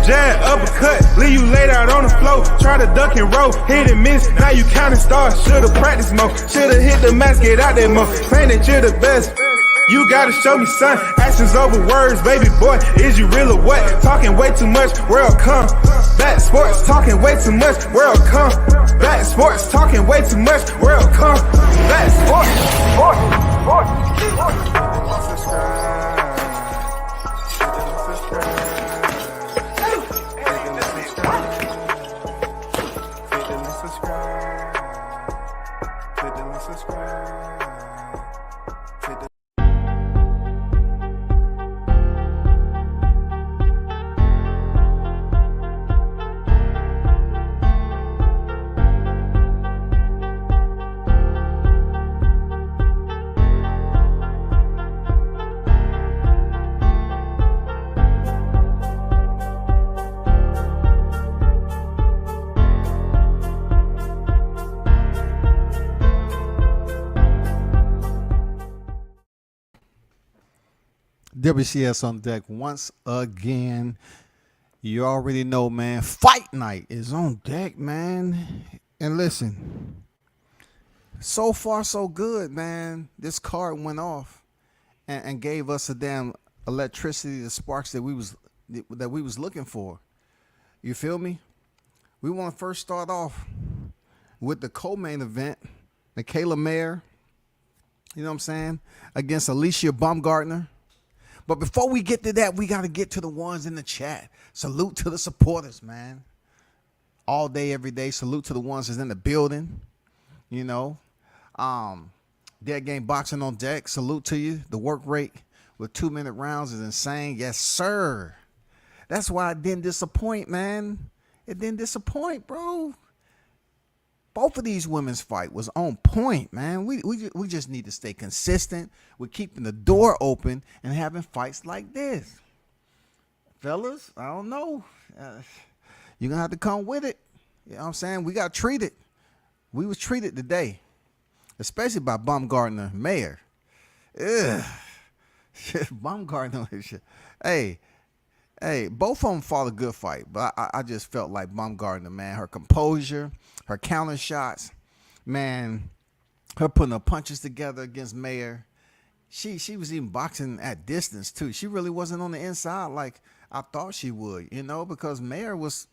jab, uppercut, leave you laid out on the floor. Try to duck and roll, hit and miss, now you counting stars. Should've practiced more, should've hit the mask, get out there more. Claim that you're the best. You gotta show me, son. Actions over words, baby boy. Is you real or what? Talking way too much, world come. Back sports, talking way too much, world come. Back sports, talking way too much, world come. Back WCS on deck once again. You already know, man. Fight night is on deck, man. And listen, so far so good, man. This card went off and gave us a damn electricity, the sparks that we was looking for. You feel me? We want to first start off with the co-main event, Mikaela Mayer, you know what I'm saying, against Alicia Baumgardner. But before we get to that, we got to get to the ones in the chat. Salute to the supporters, man. All day, every day. Salute to the ones that's in the building. You know. Dead Game Boxing on deck. Salute to you. The work rate with 2-minute rounds is insane. Yes, sir. That's why it didn't disappoint, man. It didn't disappoint, bro. Both of these women's fight was on point, man. We just need to stay consistent with keeping the door open and having fights like this. Fellas, I don't know. You're going to have to come with it. You know what I'm saying? We got treated. We was treated today, especially by Baumgardner Mayer. Ugh. Baumgardner. Hey, both of them fought a good fight, but I just felt like Baumgardner, man, her composure, her counter shots, man, her putting her punches together against Mayer. She was even boxing at distance too. She really wasn't on the inside like I thought she would, you know, because Mayer was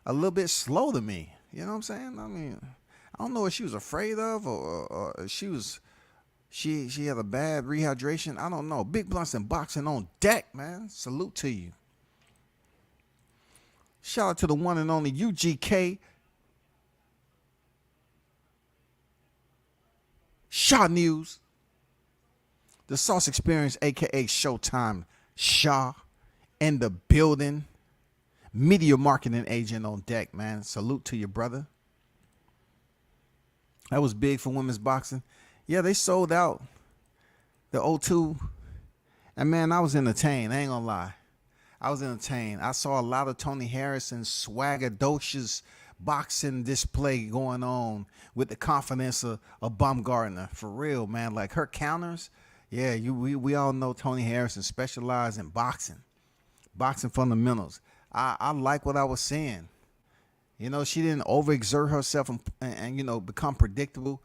a little bit slow to me. You know what I'm saying? I mean, I don't know what she was afraid of or she had a bad rehydration. I don't know. Big Blunts and Boxing on deck, man. Salute to you. Shout out to the one and only UGK. Shaw News. The Sauce Experience, a.k.a. Showtime Shaw, in the building. Media marketing agent on deck, man. Salute to your brother. That was big for women's boxing. Yeah, they sold out the O2. And, man, I was entertained. I ain't going to lie. I was entertained. I saw a lot of Tony Harrison's swaggadocious boxing display going on with the confidence of Baumgardner. For real, man. Like her counters, yeah, we all know Tony Harrison specialized in boxing fundamentals. I like what I was seeing. You know, she didn't overexert herself and you know, become predictable.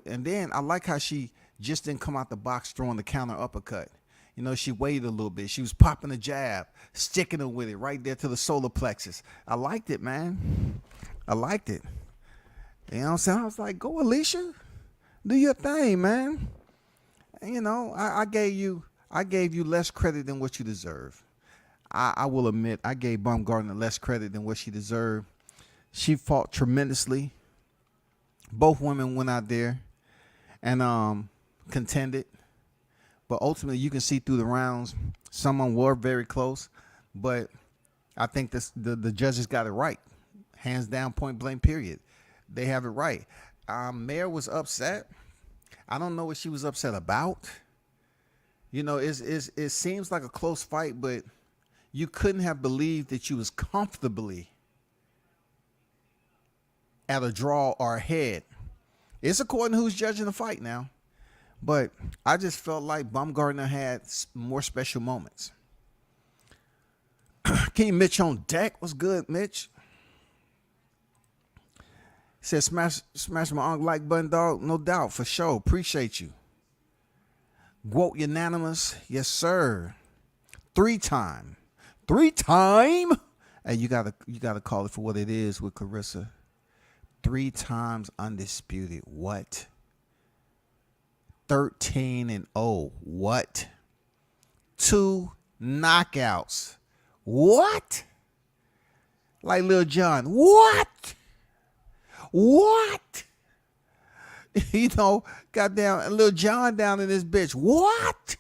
And then I like how she just didn't come out the box throwing the counter uppercut. You know, she waited a little bit. She was popping a jab, sticking it with it right there to the solar plexus. I liked it, man. I liked it. You know what I'm saying? I was like, go, Alicia. Do your thing, man. And, you know, I gave you less credit than what you deserve. I will admit, I gave Baumgardner less credit than what she deserved. She fought tremendously. Both women went out there and contended. But ultimately, you can see through the rounds, some of them were very close. But I think the judges got it right. Hands down, point blank, period. They have it right. Mayer was upset. I don't know what she was upset about. You know, it seems like a close fight, but you couldn't have believed that you was comfortably at a draw or ahead. It's according to who's judging the fight now. But I just felt like Baumgardner had more special moments. King Mitch on deck. What's good, Mitch? He said, smash my like button, dog. No doubt, for sure. Appreciate you. Quote unanimous. Yes, sir. 3-time. 3-time. Hey, you gotta call it for what it is with Clarissa. 3 times undisputed. What? 13-0. What? 2 knockouts. What? Like Lil Jon. What? What? You know, goddamn Lil Jon down in this bitch. What?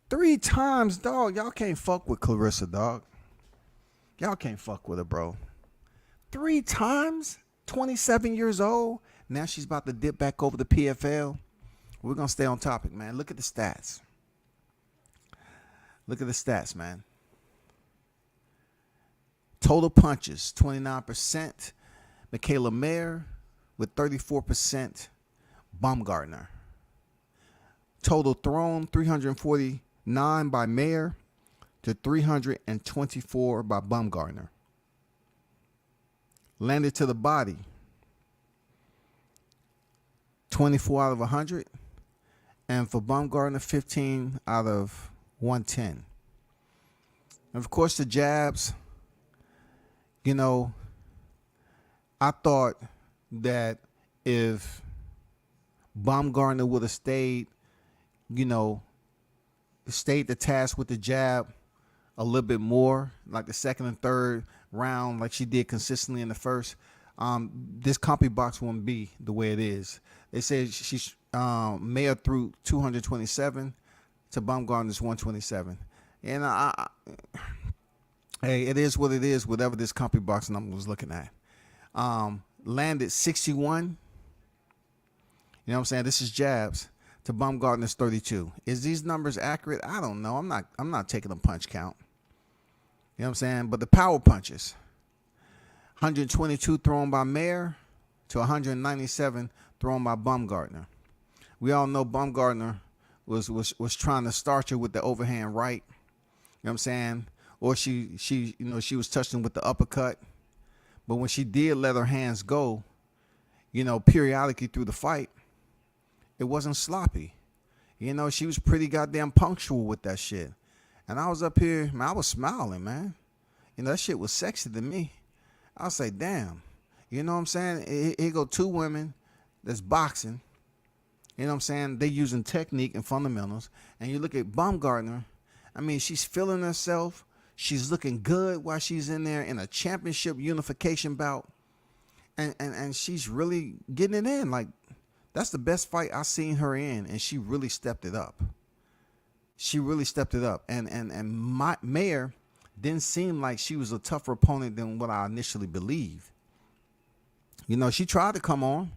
3 times, dog. Y'all can't fuck with Clarissa, dog. Y'all can't fuck with her, bro. 3 times? 27 years old? Now she's about to dip back over the PFL. We're going to stay on topic, man. Look at the stats. Look at the stats, man. Total punches, 29%. Michaela Mayer with 34%. Baumgardner. Total thrown, 349 by Mayer to 324 by Baumgardner. Landed to the body, 24 out of 100. And for Baumgardner, 15 out of 110. And of course, the jabs, you know, I thought that if Baumgardner would have stayed, you know, stayed the task with the jab a little bit more, like the second and third round, like she did consistently in the first, this compy box wouldn't be the way it is. They said she's Mayer threw 227 to Baumgardner's 127. And hey, it is what it is, whatever this compy box number was looking at. Landed 61. You know what I'm saying? This is jabs to Baumgardner's 32. Is these numbers accurate? I don't know. I'm not taking a punch count. You know what I'm saying? But the power punches. 122 thrown by Mayer to 197 thrown by Baumgardner. We all know Baumgardner was trying to start her with the overhand right. You know what I'm saying? Or she was touching with the uppercut. But when she did let her hands go, you know, periodically through the fight, it wasn't sloppy. You know, she was pretty goddamn punctual with that shit. And I was up here, man, I was smiling, man. You know, that shit was sexy to me. I was like, damn. You know what I'm saying? Here go 2 women that's boxing. You know what I'm saying? They using technique and fundamentals. And you look at Baumgardner. I mean, she's feeling herself. She's looking good while she's in there in a championship unification bout. And she's really getting it in. Like, that's the best fight I've seen her in. And she really stepped it up. She really stepped it up. And Mayer didn't seem like she was a tougher opponent than what I initially believed. You know, she tried to come on.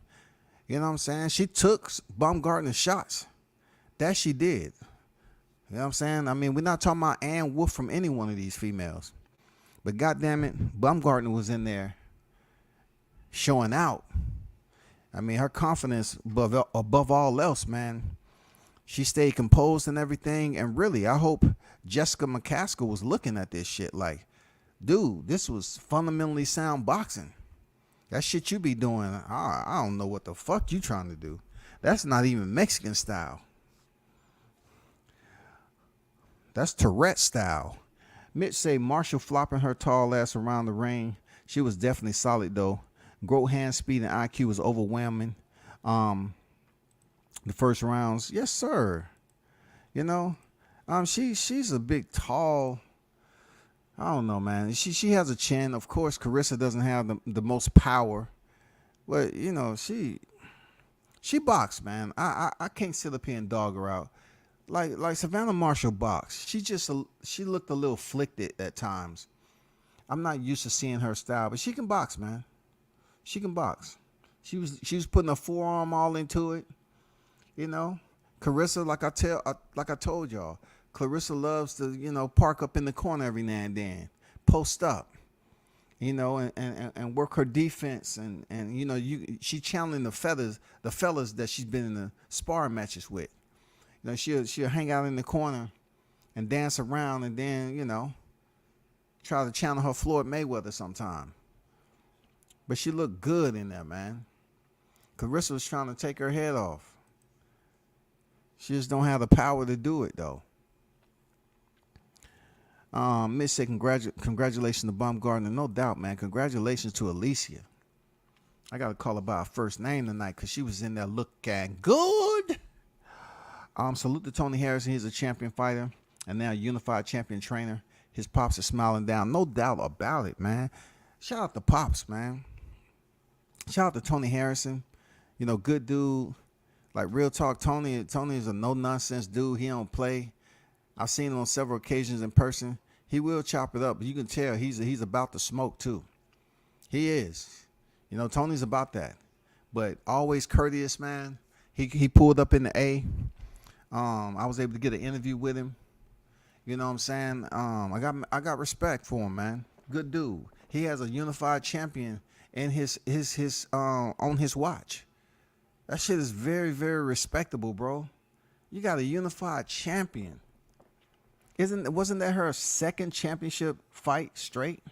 You know what I'm saying? She took Baumgardner's shots. That she did. You know what I'm saying? I mean, we're not talking about Ann Wolf from any one of these females. But goddamn it, Baumgardner was in there showing out. I mean, her confidence above all else, man. She stayed composed and everything. And really, I hope Jessica McCaskill was looking at this shit like, dude, this was fundamentally sound boxing. That shit you be doing, I don't know what the fuck you trying to do. That's not even Mexican style. That's Tourette style. Mitch say Marshall flopping her tall ass around the ring. She was definitely solid though. Growth, hand speed, and IQ was overwhelming. The first rounds, yes sir. You know, she's a big, tall. I don't know, man. She has a chin. Of course, Clarissa doesn't have the most power, but you know she boxed, man. I can't sit up here and dog her out. Like Savannah Marshall boxed. She looked a little flicked at times. I'm not used to seeing her style, but she can box, man. She can box. She was putting her forearm all into it. You know, Clarissa, like I told y'all, Clarissa loves to, you know, park up in the corner every now and then, post up, you know, and work her defense, and you know, she channeling the fellas that she's been in the sparring matches with. You know, she'll hang out in the corner and dance around, and then, you know, try to channel her Floyd Mayweather sometime. But she looked good in there, man. Carissa was trying to take her head off. She just don't have the power to do it, though. Mitch said, congratulations to Baumgardner. No doubt, man. Congratulations to Alicia. I got to call her by her first name tonight because she was in there looking good. Salute to Tony Harrison. He's a champion fighter and now a unified champion trainer. His pops are smiling down. No doubt about it, man. Shout out to Pops, man. Shout out to Tony Harrison. You know, good dude. Like, real talk, Tony is a no-nonsense dude. He don't play. I've seen him on several occasions in person. He will chop it up, but you can tell he's about to smoke, too. He is. You know, Tony's about that. But always courteous, man. He pulled up in the A. I was able to get an interview with him. You know what I'm saying? I got respect for him, man. Good dude. He has a unified champion in his on his watch. That shit is very, very respectable, bro. You got a unified champion. Wasn't that her second championship fight straight?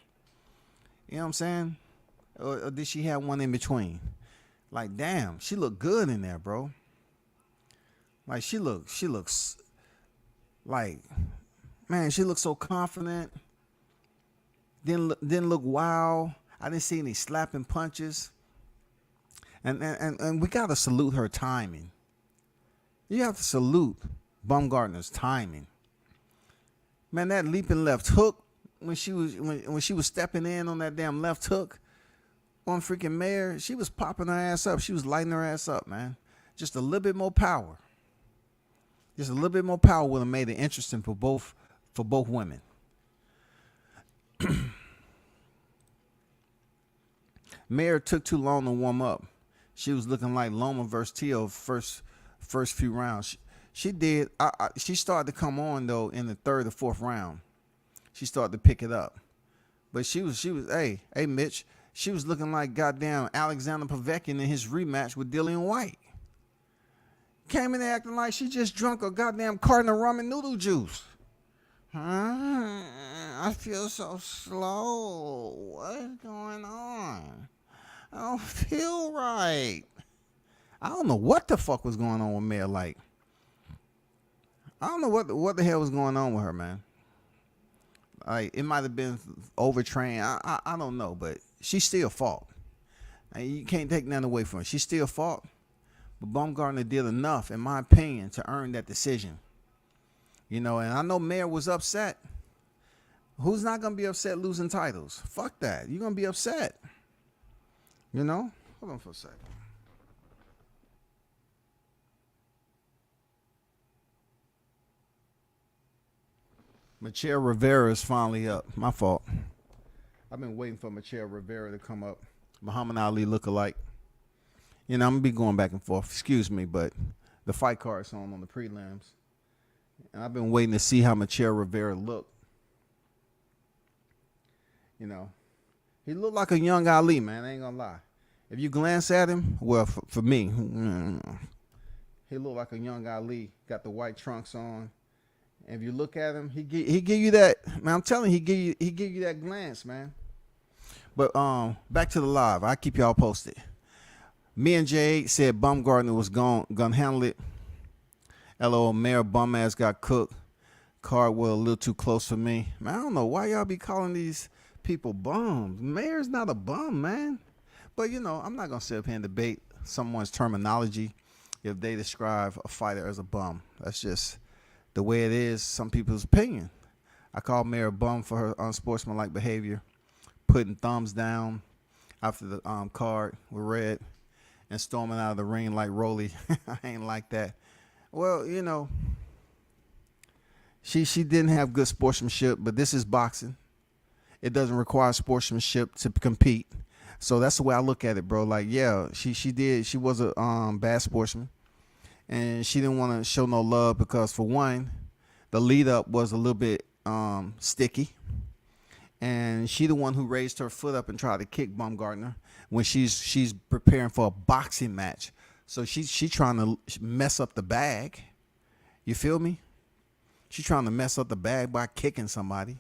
You know what I'm saying? Or did she have one in between? Like, damn, she looked good in there, bro. Like, she looks like, man, she looks so confident. Didn't look wild. I didn't see any slapping punches. And we gotta salute her timing. You have to salute Baumgardner's timing. Man, that leaping left hook when she was stepping in on that damn left hook on freaking Mayer, she was popping her ass up. She was lighting her ass up, man. Just a little bit more power. Just a little bit more power would have made it interesting for both women. Mayer took too long to warm up. She was looking like Loma versus Tio first few rounds. She did. She started to come on though in the third or fourth round. She started to pick it up, but she was. Hey, Mitch. She was looking like goddamn Alexander Povetkin in his rematch with Dillian White. Came in there acting like she just drunk a goddamn carton of ramen noodle juice. I feel so slow. What's going on? I don't feel right. I don't know what the fuck was going on with Mayer. Like, I don't know what the hell was going on with her, man. Like, it might have been overtrained. I don't know, but she still fought. And you can't take nothing away from her. She still fought. But Baumgardner did enough, in my opinion, to earn that decision. You know, and I know Mayer was upset. Who's not going to be upset losing titles? Fuck that. You're going to be upset. You know? Hold on for a second. Michel Rivera is finally up. My fault. I've been waiting for Michel Rivera to come up. Muhammad Ali lookalike. You know, I'm going to be going back and forth. Excuse me, but the fight card's on the prelims. And I've been waiting to see how Michel Rivera looked. You know, he looked like a young Ali, man. I ain't going to lie. If you glance at him, well, for me, he looked like a young Ali. Got the white trunks on. And if you look at him, he give you that, man, I'm telling you, he give you that glance, man. But back to the live. I keep y'all posted. Me and Jay said Baumgardner was gonna handle it. LOL, Mayor bum ass got cooked. Cardwell a little too close for me. Man, I don't know why y'all be calling these people bums. Mayor's not a bum, man. But you know, I'm not gonna sit up here and debate someone's terminology if they describe a fighter as a bum. That's just the way it is. Some people's opinion. I call Mayor a bum for her unsportsmanlike behavior, putting thumbs down after the card was read and storming out of the ring like Rolly. I ain't like that. Well, you know, she didn't have good sportsmanship, but this is boxing. It doesn't require sportsmanship to compete. So that's the way I look at it, bro. Like, yeah, she did. She was a bad sportsman, and she didn't want to show no love because, for one, the lead up was a little bit sticky, and she the one who raised her foot up and tried to kick Baumgardner when she's preparing for a boxing match. So she trying to mess up the bag. You feel me? She's trying to mess up the bag by kicking somebody.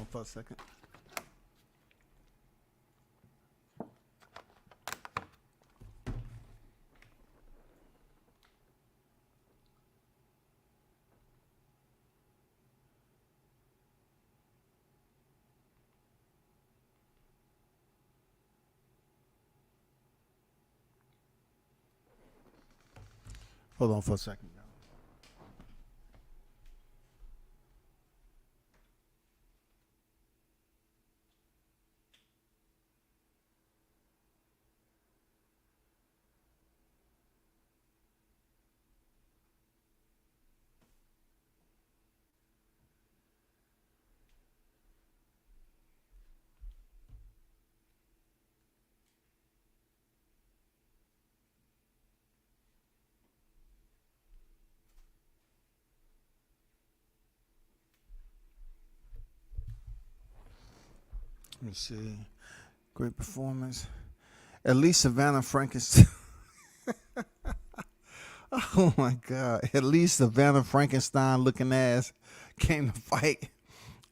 for a second. Hold on for a second. Let me see. Great performance. At least Savannah Frankenstein. Oh my God. At least Savannah Frankenstein looking ass came to fight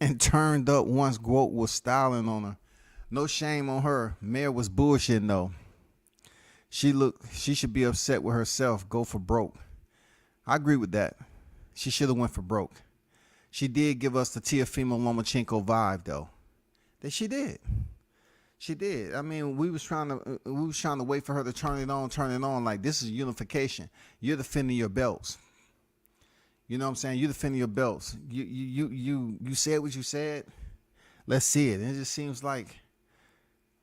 and turned up once Gwoat was styling on her. No shame on her. Mare was bullshitting though. She should be upset with herself. Go for broke. I agree with that. She should have went for broke. She did give us the Teofimo Lomachenko vibe though. That she did. She did. I mean, we was trying to wait for her to turn it on. Like, this is unification. You're defending your belts. You know what I'm saying? You're defending your belts. You said what you said. Let's see it. And it just seems like,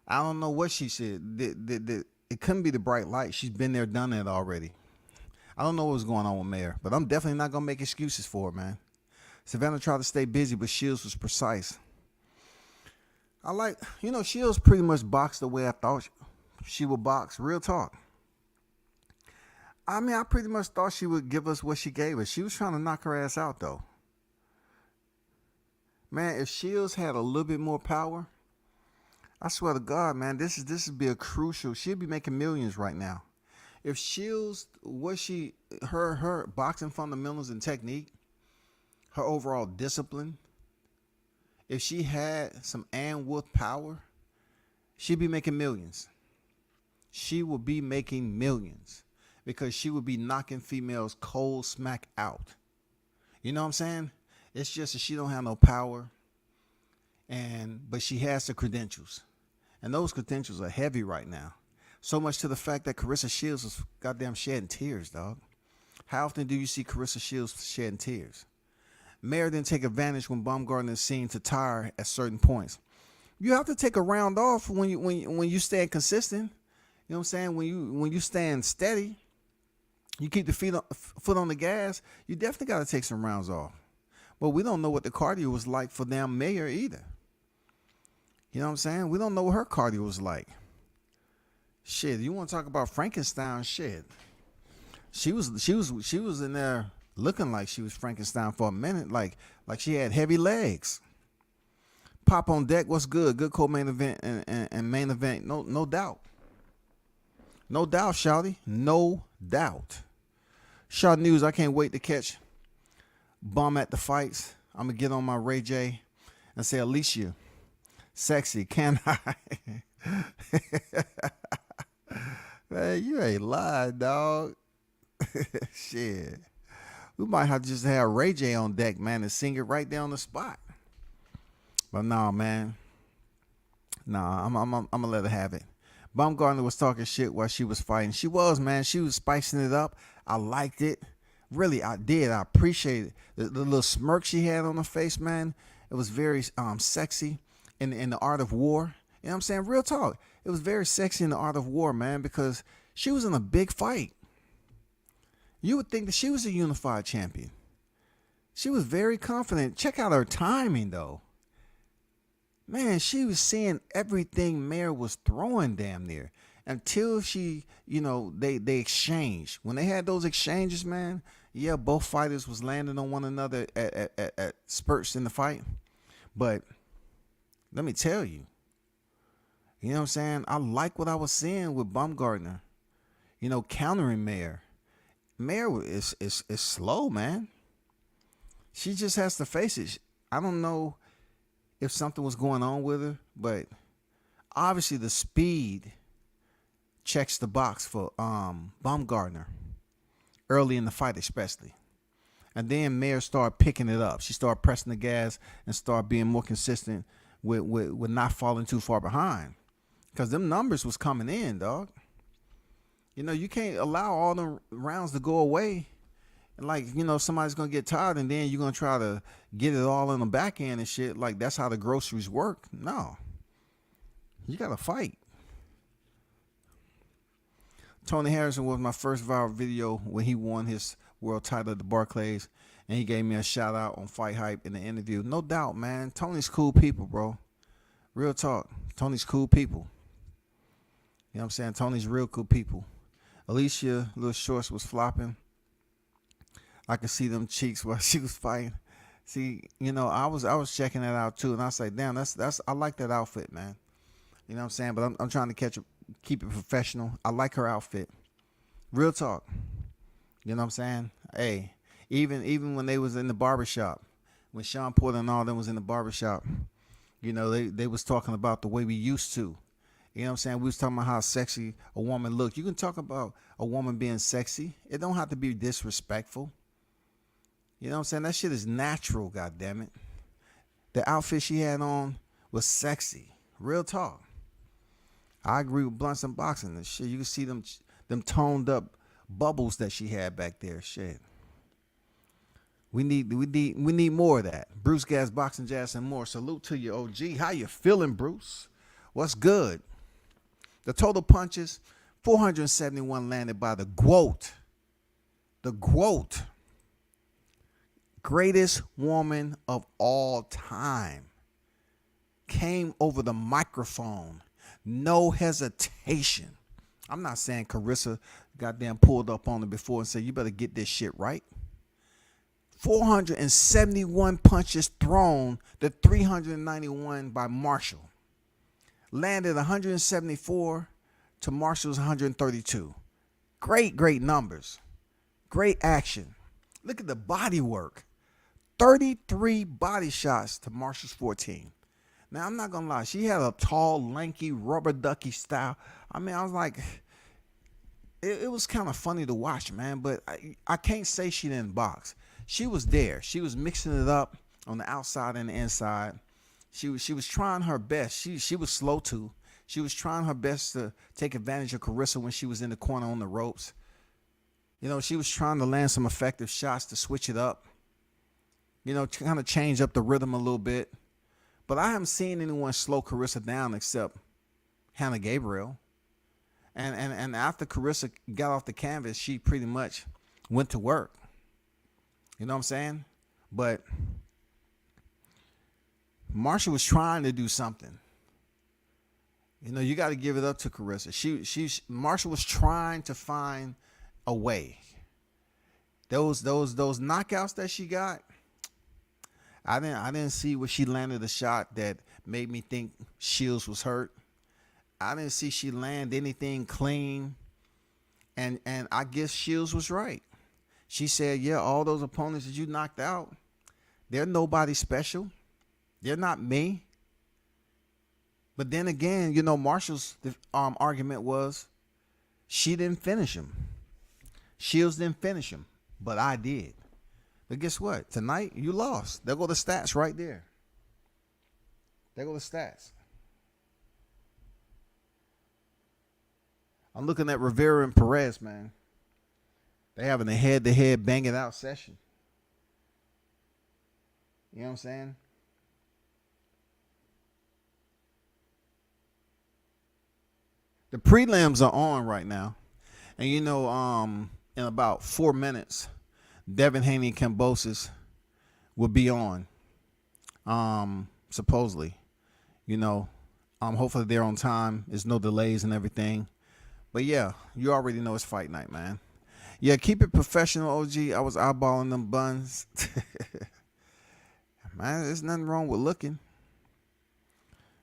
I don't know what she said. It couldn't be the bright light. She's been there, done that already. I don't know what's going on with Mare, but I'm definitely not gonna make excuses for her, man. Savannah tried to stay busy, but Shields was precise. I like, Shields pretty much boxed the way I thought she would box. Real talk. I mean, I pretty much thought she would give us what she gave us. She was trying to knock her ass out, though. Man, if Shields had a little bit more power, I swear to God, man, this would be a crucial. She'd be making millions right now. If Shields, her boxing fundamentals and technique, her overall discipline, if she had some Ann Wood power, she'd be making millions. She would be making millions because she would be knocking females cold smack out. You know what I'm saying? It's just that she don't have no power, but she has the credentials. And those credentials are heavy right now. So much to the fact that Carissa Shields was goddamn shedding tears, dog. How often do you see Carissa Shields shedding tears? Mare didn't take advantage when Baumgardner is seen to tire at certain points. You have to take a round off when you stand consistent. You know what I'm saying? When you stand steady, you keep the foot on the gas. You definitely got to take some rounds off. But we don't know what the cardio was like for damn Mare either. You know what I'm saying? We don't know what her cardio was like. Shit, you want to talk about Frankenstein? Shit, she was in there looking like she was Frankenstein for a minute, like she had heavy legs. Pop on deck, what's good? Good co-main event and main event, no doubt. No doubt, shawty. No doubt. Shot News, I can't wait to catch Bum at the fights. I'm going to get on my Ray J and say, Alicia, sexy, can I? Man, you ain't lying, dog. Shit. We might have to just have Ray J on deck, man, and sing it right there on the spot. But nah, man. Nah, I'm gonna let her have it. Baumgardner was talking shit while she was fighting. She was, man. She was spicing it up. I liked it. Really, I did. I appreciate it. The little smirk she had on her face, man. It was very sexy in the art of war. You know what I'm saying? Real talk. It was very sexy in the art of war, man, because she was in a big fight. You would think that she was a unified champion. She was very confident. Check out her timing, though. Man, she was seeing everything Mare was throwing damn near until she, they exchanged. When they had those exchanges, man, yeah, both fighters was landing on one another at spurts in the fight. But let me tell you, you know what I'm saying? I like what I was seeing with Baumgardner, countering Mare. Mare is slow, man. She just has to face it. I don't know if something was going on with her, but obviously the speed checks the box for Baumgardner early in the fight, especially. And then Mayer started picking it up. She started pressing the gas and started being more consistent with not falling too far behind. Because them numbers was coming in, dog. You know, you can't allow all the rounds to go away. And like, you know, somebody's going to get tired and then you're going to try to get it all in the back end and shit. Like, that's how the groceries work. No. You got to fight. Tony Harrison was my first viral video when he won his world title at the Barclays, and he gave me a shout out on Fight Hype in the interview. No doubt, man. Tony's cool people, bro. Real talk. Tony's cool people. You know what I'm saying? Tony's real cool people. Alicia, little shorts was flopping. I could see them cheeks while she was fighting. See, you know, I was checking that out too, and I say, damn, that's I like that outfit, man. You know what I'm saying? But I'm trying to keep it professional. I like her outfit. Real talk. You know what I'm saying? Hey, even when they was in the barbershop, when Sean Porter and all them was in the barbershop, you know, they was talking about the way we used to. You know what I'm saying? We was talking about how sexy a woman looked. You can talk about a woman being sexy. It don't have to be disrespectful. You know what I'm saying? That shit is natural, goddammit. The outfit she had on was sexy. Real talk. I agree with Blunts and Boxing and shit. You can see them toned up bubbles that she had back there. Shit. We need more of that. Bruce Gas, Boxing, Jazz, and more. Salute to you, OG. How you feeling, Bruce? What's good? The total punches, 471 landed by the GOAT. The GOAT. Greatest woman of all time. Came over the microphone. No hesitation. I'm not saying Carissa goddamn pulled up on her before and said, you better get this shit right. 471 punches thrown to 391 by Marshall. Landed 174 to Marshall's 132. Great numbers. Great action. Look at the body work. 33 body shots to Marshall's 14. Now, I'm not going to lie. She had a tall, lanky, rubber ducky style. I mean, I was like, it was kind of funny to watch, man. But I can't say she didn't box. She was there. She was mixing it up on the outside and the inside. She was trying her best. She was slow, too. She was trying her best to take advantage of Carissa when she was in the corner on the ropes. You know, she was trying to land some effective shots to switch it up. You know, kind of change up the rhythm a little bit. But I haven't seen anyone slow Carissa down except Hannah Gabriel. And after Carissa got off the canvas, she pretty much went to work. You know what I'm saying? But Marsha was trying to do something. You know, you got to give it up to Carissa. Marsha was trying to find a way. Those knockouts that she got, I didn't see where she landed a shot that made me think Shields was hurt. I didn't see she land anything clean. And I guess Shields was right. She said, yeah, all those opponents that you knocked out, they're nobody special. They're not me. But then again, you know, Marshall's argument was she didn't finish him. Shields didn't finish him, but I did. But guess what? Tonight, you lost. There go the stats right there. There go the stats. I'm looking at Rivera and Perez, man. They having a head-to-head banging out session. You know what I'm saying? The prelims are on right now. And you know, in about 4 minutes, Devin Haney and Kambosos will be on. Supposedly. You know, hopefully they're on time. There's no delays and everything. But yeah, you already know it's fight night, man. Yeah, keep it professional, OG. I was eyeballing them buns. Man, there's nothing wrong with looking.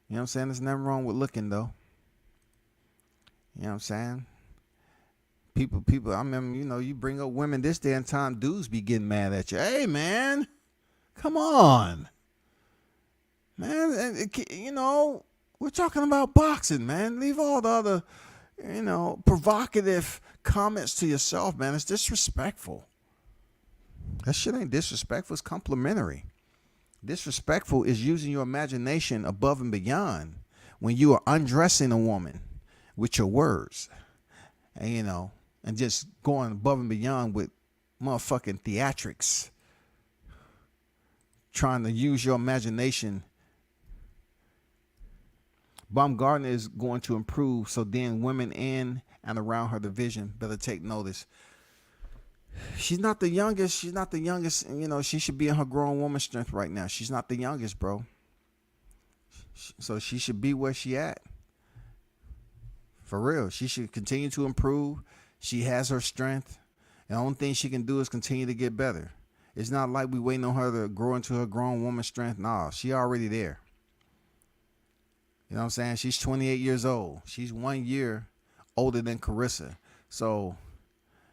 You know what I'm saying? There's nothing wrong with looking, though. You know what I'm saying? People, I remember, you know, you bring up women this day and time, dudes be getting mad at you. Hey, man, come on. man. And we're talking about boxing, man. Leave all the other, provocative comments to yourself, man. It's disrespectful. That shit ain't disrespectful. It's complimentary. Disrespectful is using your imagination above and beyond when you are undressing a woman with your words, and and just going above and beyond with motherfucking theatrics, trying to use your imagination. Baumgardner is going to improve, so then women in and around her division better take notice. She's not the youngest. She should be in her grown woman strength right now. She's not the youngest, bro. So she should be where she at. For real. She should continue to improve. She has her strength. And the only thing she can do is continue to get better. It's not like we waiting on her to grow into her grown woman strength. Nah, she already there. You know what I'm saying? She's 28 years old. She's 1 year older than Carissa. So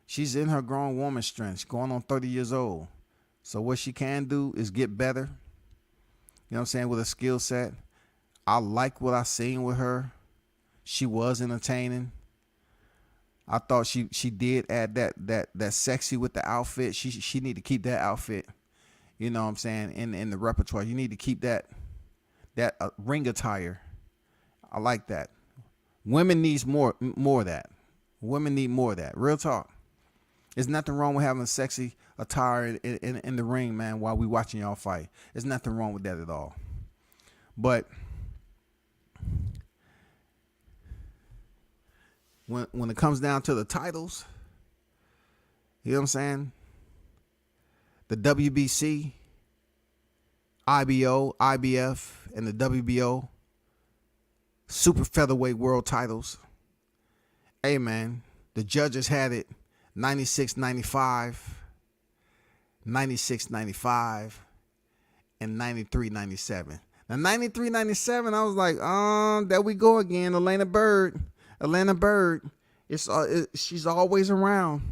she's in her grown woman strength. She's going on 30 years old. So what she can do is get better. You know what I'm saying? With a skill set. I like what I seen with her. She was entertaining. I thought she did add that sexy with the outfit. She need to keep that outfit. You know what I'm saying? In the repertoire. You need to keep that ring attire. I like that. Women needs more of that. Women need more of that. Real talk. There's nothing wrong with having sexy attire in the ring, man, while we watching y'all fight. There's nothing wrong with that at all. But when it comes down to the titles, you know what I'm saying? The WBC, IBO, IBF, and the WBO super featherweight world titles. Hey, man, the judges had it 96-95, 96-95, and 93-97. Now, 93-97, I was like, there we go again. Atlanta Bird. She's always around.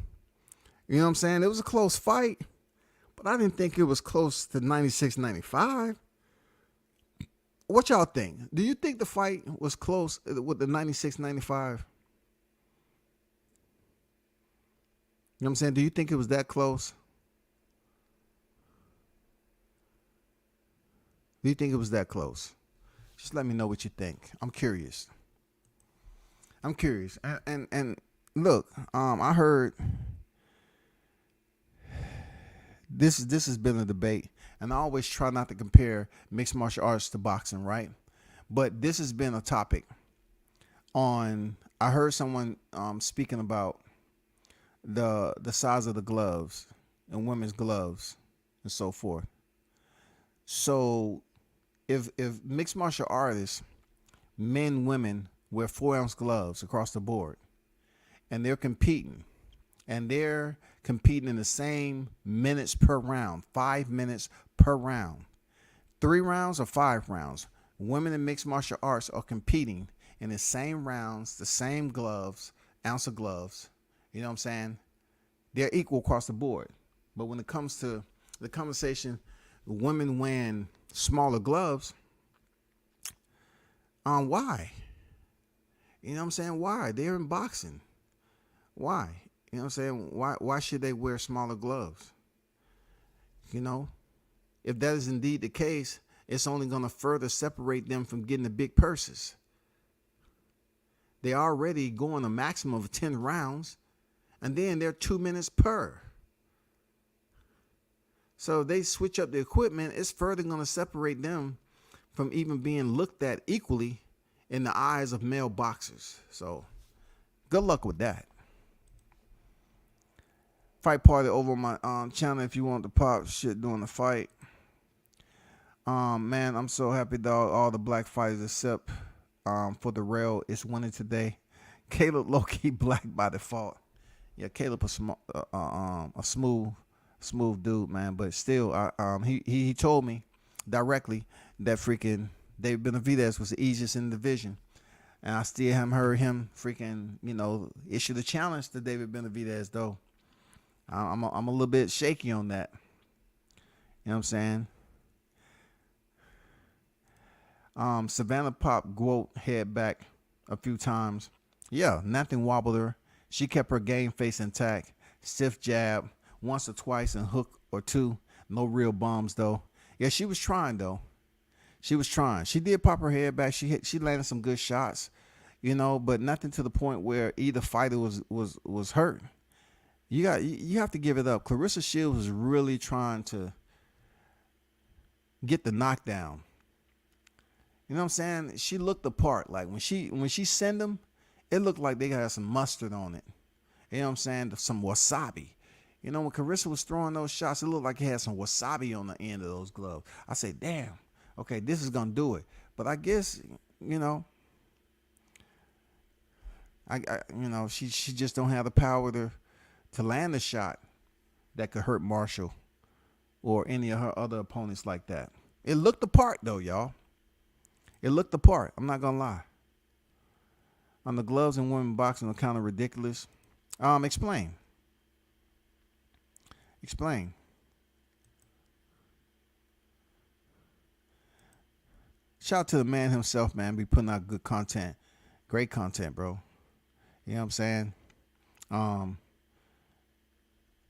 You know what I'm saying? It was a close fight, but I didn't think it was close to 96-95. What y'all think? Do you think the fight was close with the 96-95? You know what I'm saying? Do you think it was that close? Do you think it was that close? Just let me know what you think. I'm curious. And look, I heard this has been a debate, and I always try not to compare mixed martial arts to boxing, right? But this has been a topic on. I heard someone speaking about the size of the gloves and women's gloves and so forth. So if mixed martial artists, men, women, wear 4-ounce gloves across the board, and they're competing in the same minutes per round, 5 minutes per round, 3 rounds or 5 rounds. Women in mixed martial arts are competing in the same rounds, the same gloves, ounce of gloves. You know what I'm saying? They're equal across the board. But when it comes to the conversation, women wearing smaller gloves, why? You know what I'm saying? Why? They're in boxing. Why? You know what I'm saying? Why should they wear smaller gloves? You know, if that is indeed the case, it's only going to further separate them from getting the big purses. They already going a maximum of 10 rounds, and then they're 2 minutes per. So if they switch up the equipment, it's further going to separate them from even being looked at equally in the eyes of male boxers. So good luck with that. Fight party over on my channel if you want to pop shit during the fight. Man, I'm so happy that all the black fighters except for Dirrell is winning today. Caleb low-key black by default. Yeah, Caleb a smooth dude, man. But still, he told me directly that freaking David Benavidez was the easiest in the division. And I still haven't heard him freaking, issue the challenge to David Benavidez, though. I'm a little bit shaky on that. You know what I'm saying? Savannah popped Guo head back a few times. Yeah, nothing wobbled her. She kept her game face intact. Stiff jab, once or twice, and hook or two. No real bombs though. Yeah, she was trying though. She was trying. She did pop her head back. She landed some good shots, but nothing to the point where either fighter was hurt. You have to give it up. Claressa Shields was really trying to get the knockdown. You know what I'm saying? She looked the part. Like when she sent them, it looked like they got some mustard on it. You know what I'm saying? Some wasabi. When Claressa was throwing those shots, it looked like it had some wasabi on the end of those gloves. I said, damn, okay, this is gonna do it. But I guess, she just don't have the power to land a shot that could hurt Marshall or any of her other opponents like that. It looked the part though, y'all. It looked the part. I'm not gonna lie. On the gloves in women boxing are kind of ridiculous. Explain. Shout out to the man himself, man. Be putting out good content. Great content, bro. You know what I'm saying?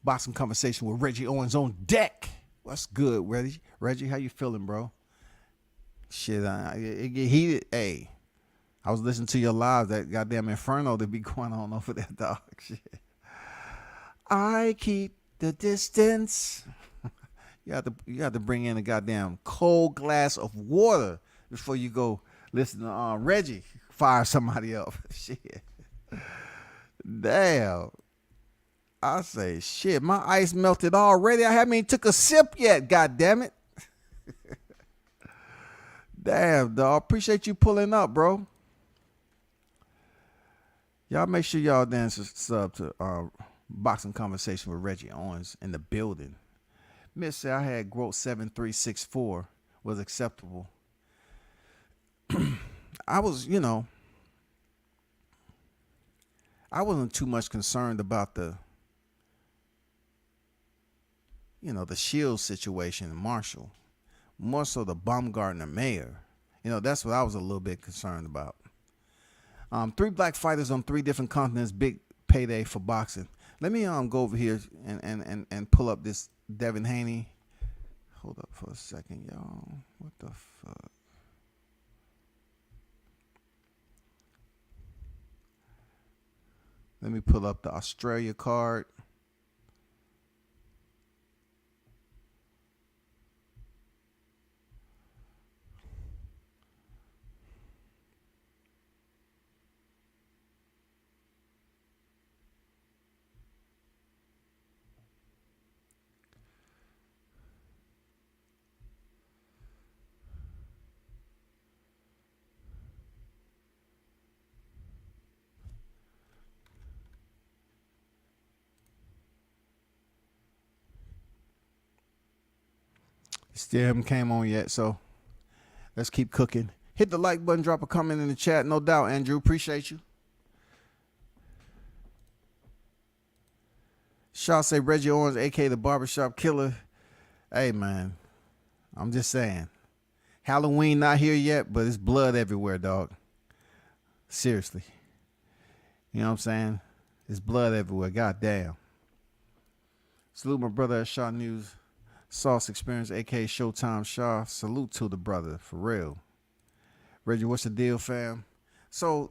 Boxing conversation with Reggie Owens on deck. What's good, Reggie? Reggie, how you feeling, bro? Shit, it get heated. Hey, I was listening to your live. That goddamn inferno that be going on over there, dog. Shit. I keep the distance. You have to bring in a goddamn cold glass of water before you go listen to Reggie fire somebody up. Shit. Damn. I say, shit, my ice melted already. I haven't even took a sip yet, god damn it. Damn, dog. Appreciate you pulling up, bro. Y'all make sure y'all then sub to Boxing Conversation with Reggie Owens in the building. Miss said I had growth 7364 was acceptable. I was, I wasn't too much concerned about the Shields situation in Marshall. More so the Baumgardner mayor. That's what I was a little bit concerned about. 3 black fighters on 3 different continents, big payday for boxing. Let me go over here and pull up this Devin Haney. Hold up for a second, y'all. What the fuck? Let me pull up the Australia card. Still haven't came on yet, so let's keep cooking. Hit the like button, drop a comment in the chat. No doubt, Andrew. Appreciate you. Shaw say Reggie Owens, a.k.a. the barbershop killer. Hey, man, I'm just saying. Halloween not here yet, but it's blood everywhere, dog. Seriously. You know what I'm saying? It's blood everywhere. God damn. Salute my brother at Shaw News. Sauce Experience, a.k.a. Showtime Shaw. Salute to the brother, for real. Reggie, what's the deal, fam? So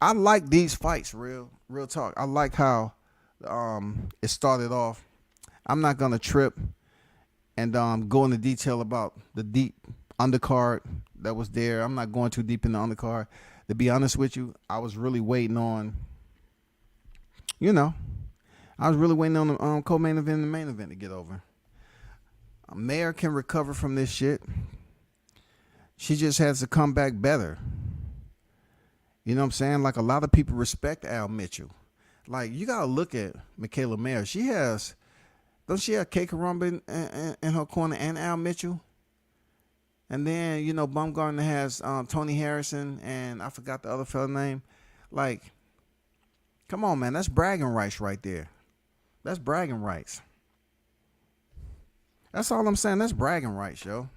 I like these fights, real talk. I like how it started off. I'm not going to trip and go into detail about the deep undercard that was there. I'm not going too deep in the undercard. To be honest with you, I was really waiting on, I was really waiting on the co-main event and the main event to get over. Mayor can recover from this shit. She just has to come back better. You know what I'm saying? Like, a lot of people respect Al Mitchell. Like, you got to look at Michaela Mayer. Don't she have Kay Karumba in her corner and Al Mitchell? And then, Baumgardner has Tony Harrison and I forgot the other fella's name. Like, come on, man. That's bragging rights right there. That's bragging rights. That's all I'm saying. That's bragging rights, yo.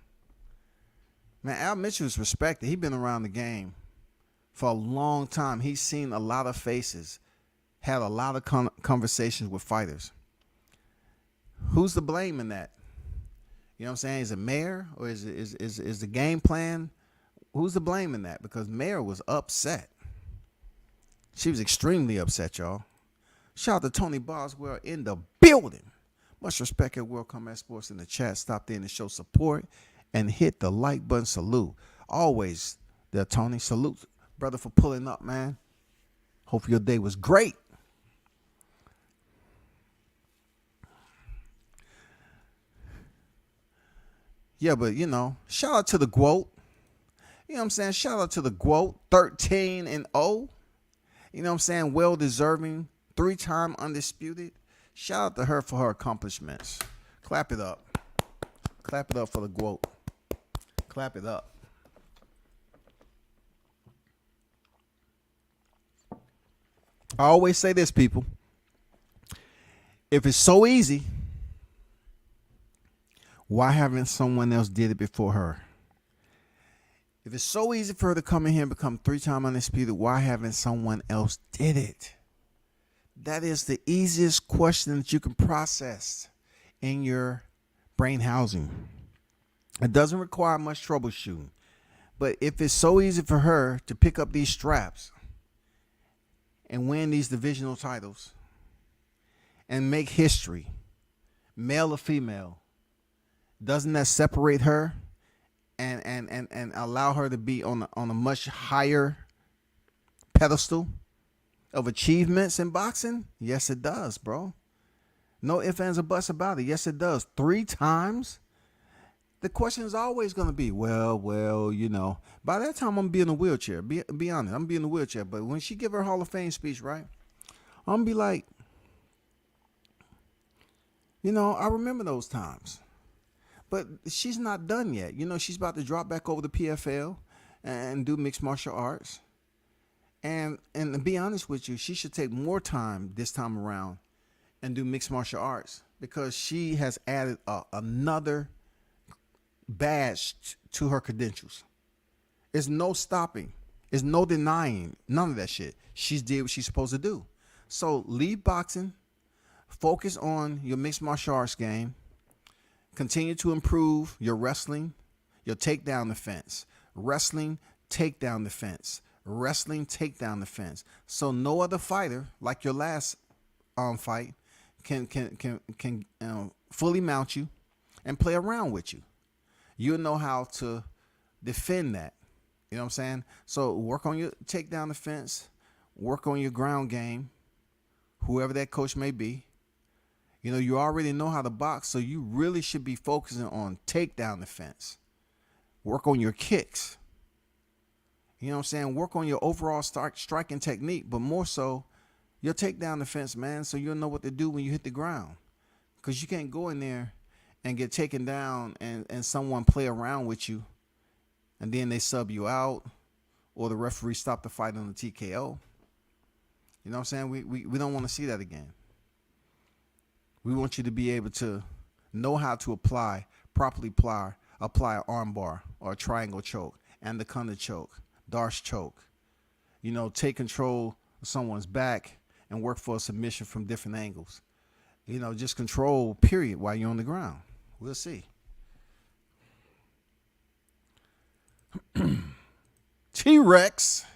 Man, Al Mitchell is respected. He's been around the game for a long time. He's seen a lot of faces, had a lot of conversations with fighters. Who's to blame in that? You know what I'm saying? Is it Mayer or is the game plan? Who's to blame in that? Because Mayer was upset. She was extremely upset, y'all. Shout out to Tony Boswell in the building. Much respect at World Combat Sports in the chat. Stop in to show support and hit the like button. Salute. Always there, Tony. Salute, brother, for pulling up, man. Hope your day was great. Yeah, but, you know, shout out to the GWOAT. You know what I'm saying? Shout out to the GWOAT, 13-0. You know what I'm saying? Well-deserving, 3-time undisputed. Shout out to her for her accomplishments. Clap it up. Clap it up for the GWOAT. Clap it up. I always say this, people. If it's so easy, why haven't someone else did it before her? If it's so easy for her to come in here and become 3-time undisputed, why haven't someone else did it? That is the easiest question that you can process in your brain housing. It doesn't require much troubleshooting. But if it's so easy for her to pick up these straps and win these divisional titles and make history, male or female, doesn't that separate her and allow her to be on a much higher pedestal of achievements in boxing? Yes, it does, bro. No ifs, ands, or buts about it. Yes, it does. 3 times? The question is always going to be, well, you know, by that time I'm going to be in a wheelchair. Be honest, I'm going to be in a wheelchair. But when she give her Hall of Fame speech, right, I'm going to be like, you know, I remember those times. But she's not done yet. You know, she's about to drop back over to PFL and do mixed martial arts. And to be honest with you, she should take more time this time around and do mixed martial arts because she has added another badge to her credentials. There's no stopping. There's no denying. None of that shit. She's did what she's supposed to do. So leave boxing. Focus on your mixed martial arts game. Continue to improve your wrestling, your takedown defense. Wrestling, takedown defense. Wrestling, takedown defense. So no other fighter, like your last fight, can fully mount you and play around with you. You'll know how to defend that. You know what I'm saying? So work on your takedown defense. Work on your ground game, whoever that coach may be. You know, you already know how to box, so you really should be focusing on takedown defense. Work on your kicks. You know what I'm saying? Work on your overall striking technique, but more so your takedown defense, man, so you'll know what to do when you hit the ground. Because you can't go in there and get taken down and someone play around with you, and then they sub you out, or the referee stop the fight on the TKO. You know what I'm saying? We don't want to see that again. We want you to be able to know how to properly apply an arm bar or a triangle choke, anaconda choke, Darce choke. You know, take control of someone's back and work for a submission from different angles. You know, just control, period, while you're on the ground. We'll see. T-Rex.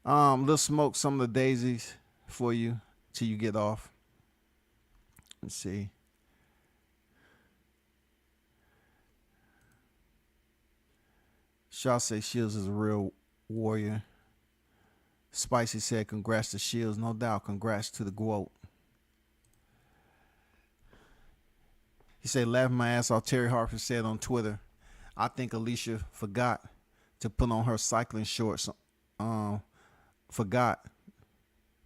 Let's smoke some of the daisies for you till you get off. Let's see. Shaw say Shields is a real warrior. Spicy said, congrats to Shields. No doubt, congrats to the GWOAT. He said, laughing my ass off. Terry Harper said on Twitter, I think Alicia forgot to put on her cycling shorts. Forgot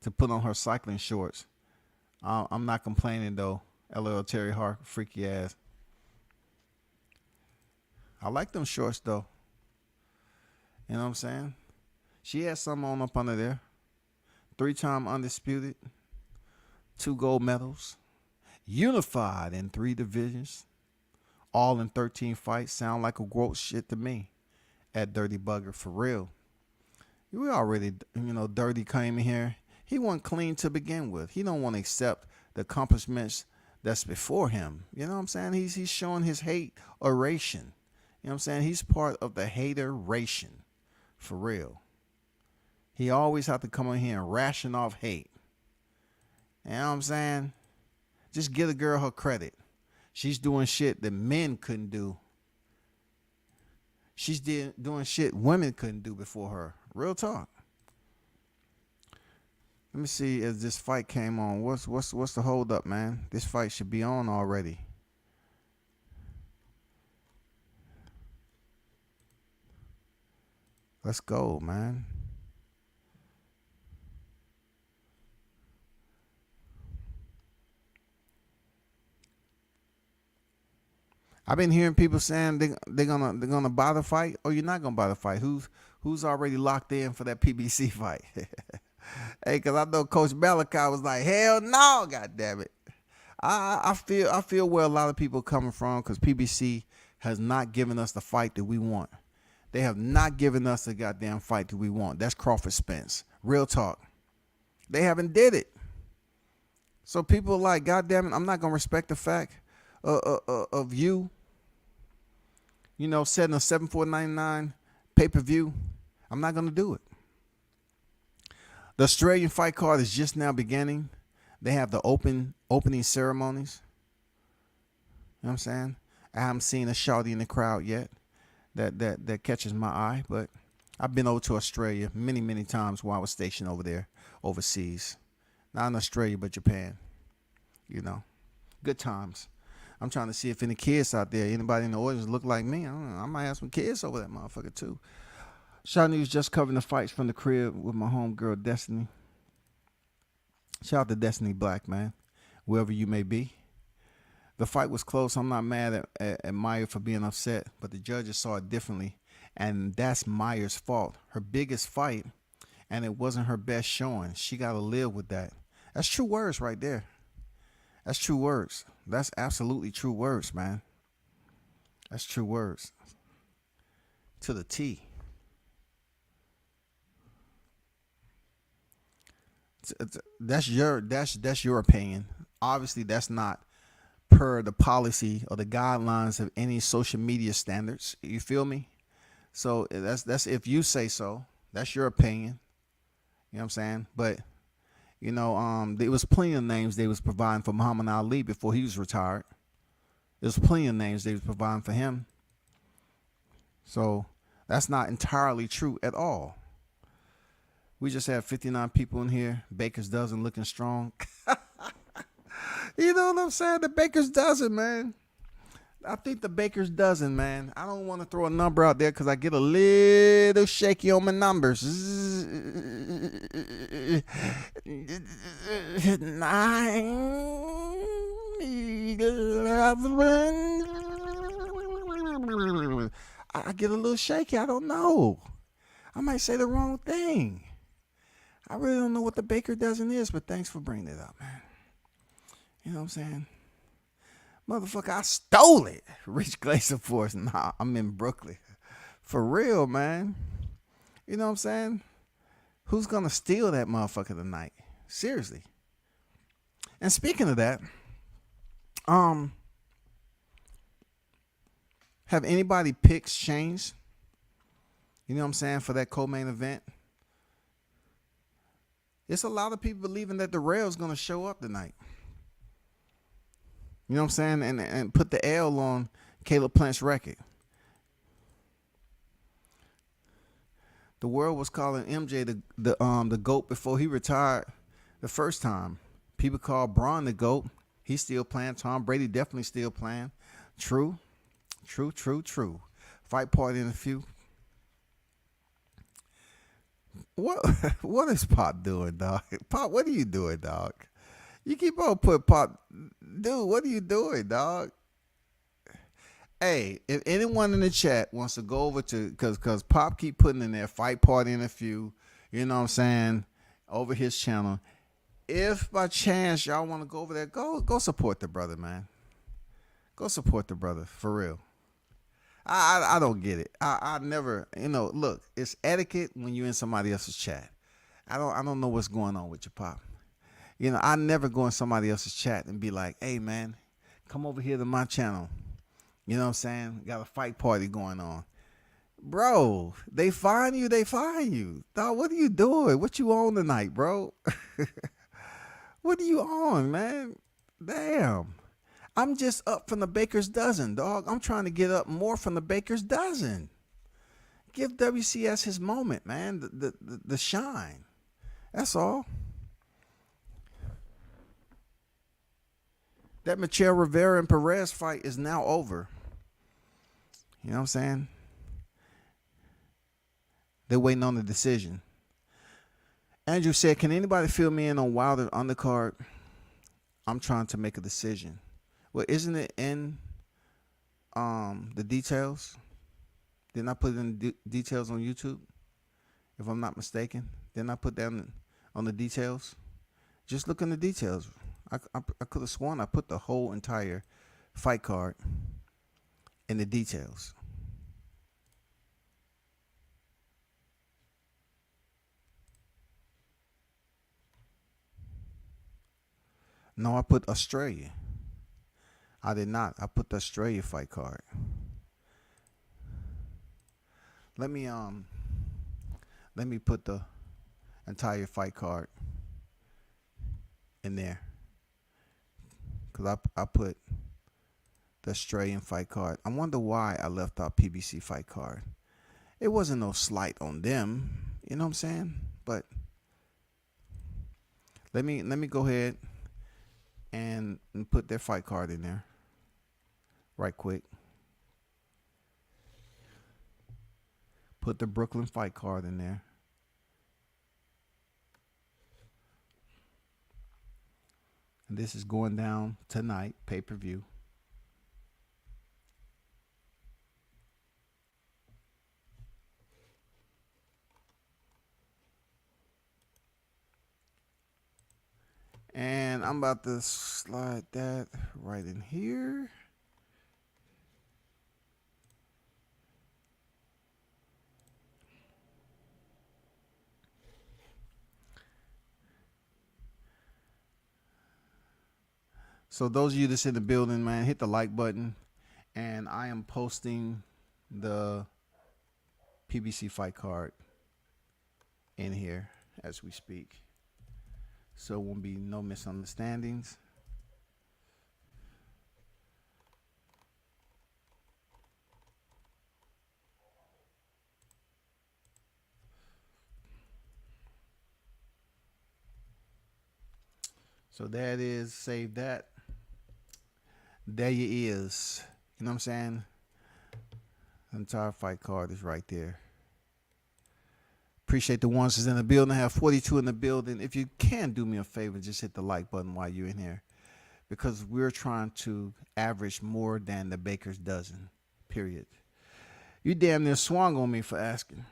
to put on her cycling shorts. I'm not complaining, though. LL Terry Harper, freaky ass. I like them shorts, though. You know what I'm saying? She has something on up under there. 3-time undisputed. 2 gold medals. Unified in 3 divisions. all in 13 fights. Sound like a gross shit to me. At Dirty Bugger, for real. We already, Dirty came in here. He wasn't clean to begin with. He don't want to accept the accomplishments that's before him. You know what I'm saying? He's showing his hate oration. You know what I'm saying? He's part of the hater-ration. For real. He always have to come in here and ration off hate. You know what I'm saying? Just give the girl her credit. She's doing shit that men couldn't do. She's doing shit women couldn't do before her. Real talk. Let me see as this fight came on. What's the hold up, man? This fight should be on already. Let's go, man. I've been hearing people saying they're gonna buy the fight, or you're not gonna buy the fight. Who's already locked in for that PBC fight? Hey, because I know Coach Malachi was like, hell no, God damn it. I feel where a lot of people are coming from, because PBC has not given us the fight that we want. They have not given us the goddamn fight that we want. That's Crawford Spence. Real talk. They haven't did it. So people are like, God damn it, I'm not gonna respect the fact of you. Setting a 7.499 pay-per-view. I'm not going to do it. The Australian fight card is just now beginning. They have the opening ceremonies. You know what I'm saying? I haven't seen a shawty in the crowd yet that catches my eye, but I've been over to Australia many, many times while I was stationed over there, overseas. Not in Australia, but Japan. Good times. I'm trying to see if any kids out there, anybody in the audience look like me. I don't know. I might have some kids over that motherfucker too. Shot News just covering the fights from the crib with my homegirl Destiny. Shout out to Destiny Black, man, wherever you may be. The fight was close. I'm not mad at Maya for being upset, but the judges saw it differently, and that's Maya's fault. Her biggest fight, and it wasn't her best showing. She got to live with that. That's true words right there. That's true words. That's absolutely true words, man. That's true words. To the T. That's your opinion. Obviously, that's not per the policy or the guidelines of any social media standards. You feel me? So that's if you say so. That's your opinion. You know what I'm saying? But there was plenty of names they was providing for Muhammad Ali before he was retired. There's plenty of names they was providing for him. So that's not entirely true at all. We just have 59 people in here. Baker's dozen looking strong. You know what I'm saying? The Baker's dozen, man. I think the Baker's dozen, man. I don't want to throw a number out there because I get a little shaky on my numbers. 9, 11. I get a little shaky. I don't know. I might say the wrong thing. I really don't know what the Baker dozen is, but thanks for bringing it up, man. You know what I'm saying? Motherfucker, I stole it. Rich Glacier Force. Nah, I'm in Brooklyn. For real, man. You know what I'm saying? Who's going to steal that motherfucker tonight? Seriously. And speaking of that, have anybody picks changed? You know what I'm saying? For that co-main event? It's a lot of people believing that Dirrell's going to show up tonight. You know what I'm saying? And put the L on Caleb Plant's record. The world was calling MJ the GOAT before he retired the first time. People call Braun the GOAT. He's still playing. Tom Brady definitely still playing. True. Fight party in a few. What is Pop doing, dog? Pop, what are you doing, dog? You keep on putting Pop. Dude, what are you doing, dog? Hey, if anyone in the chat wants to go over to, because Pop keep putting in there, fight party in a few, you know what I'm saying, over his channel. If by chance y'all want to go over there, go support the brother, man. Go support the brother for real. I don't get it. I never, look, it's etiquette when you're in somebody else's chat. I don't know what's going on with your pop. I never go in somebody else's chat and be like, hey man, come over here to my channel. You know what I'm saying? Got a fight party going on. Bro, they find you. Dog, what are you doing? What you on tonight, bro? What are you on, man? Damn. I'm just up from the baker's dozen, dog. I'm trying to get up more from the baker's dozen. Give WCS his moment, man. The shine. That's all. That Michel Rivera and Perez fight is now over. You know what I'm saying? They're waiting on the decision. Andrew said, can anybody fill me in on Wilder undercard? I'm trying to make a decision. Well, isn't it in the details? Didn't I put it in details on YouTube? If I'm not mistaken. Didn't I put that on the details? Just look in the details. I could have sworn I put the whole entire fight card in the details. No, I put Australia. I did not. I put the Australia fight card. Let me put the entire fight card in there. Cause I put the Australian fight card. I wonder why I left out PBC fight card. It wasn't no slight on them, you know what I'm saying? But let me go ahead and put their fight card in there right quick. Put the Brooklyn fight card in there. And this is going down tonight, pay-per-view. And I'm about to slide that right in here. So those of you that's in the building, man, hit the like button. And I am posting the PBC fight card in here as we speak. So there won't be no misunderstandings. So there it is. Save that. There you is. You know what I'm saying? The entire fight card is right there. Appreciate the ones that's in the building. I have 42 in the building. If you can do me a favor, just hit the like button while you're in here. Because we're trying to average more than the baker's dozen. Period. You damn near swung on me for asking.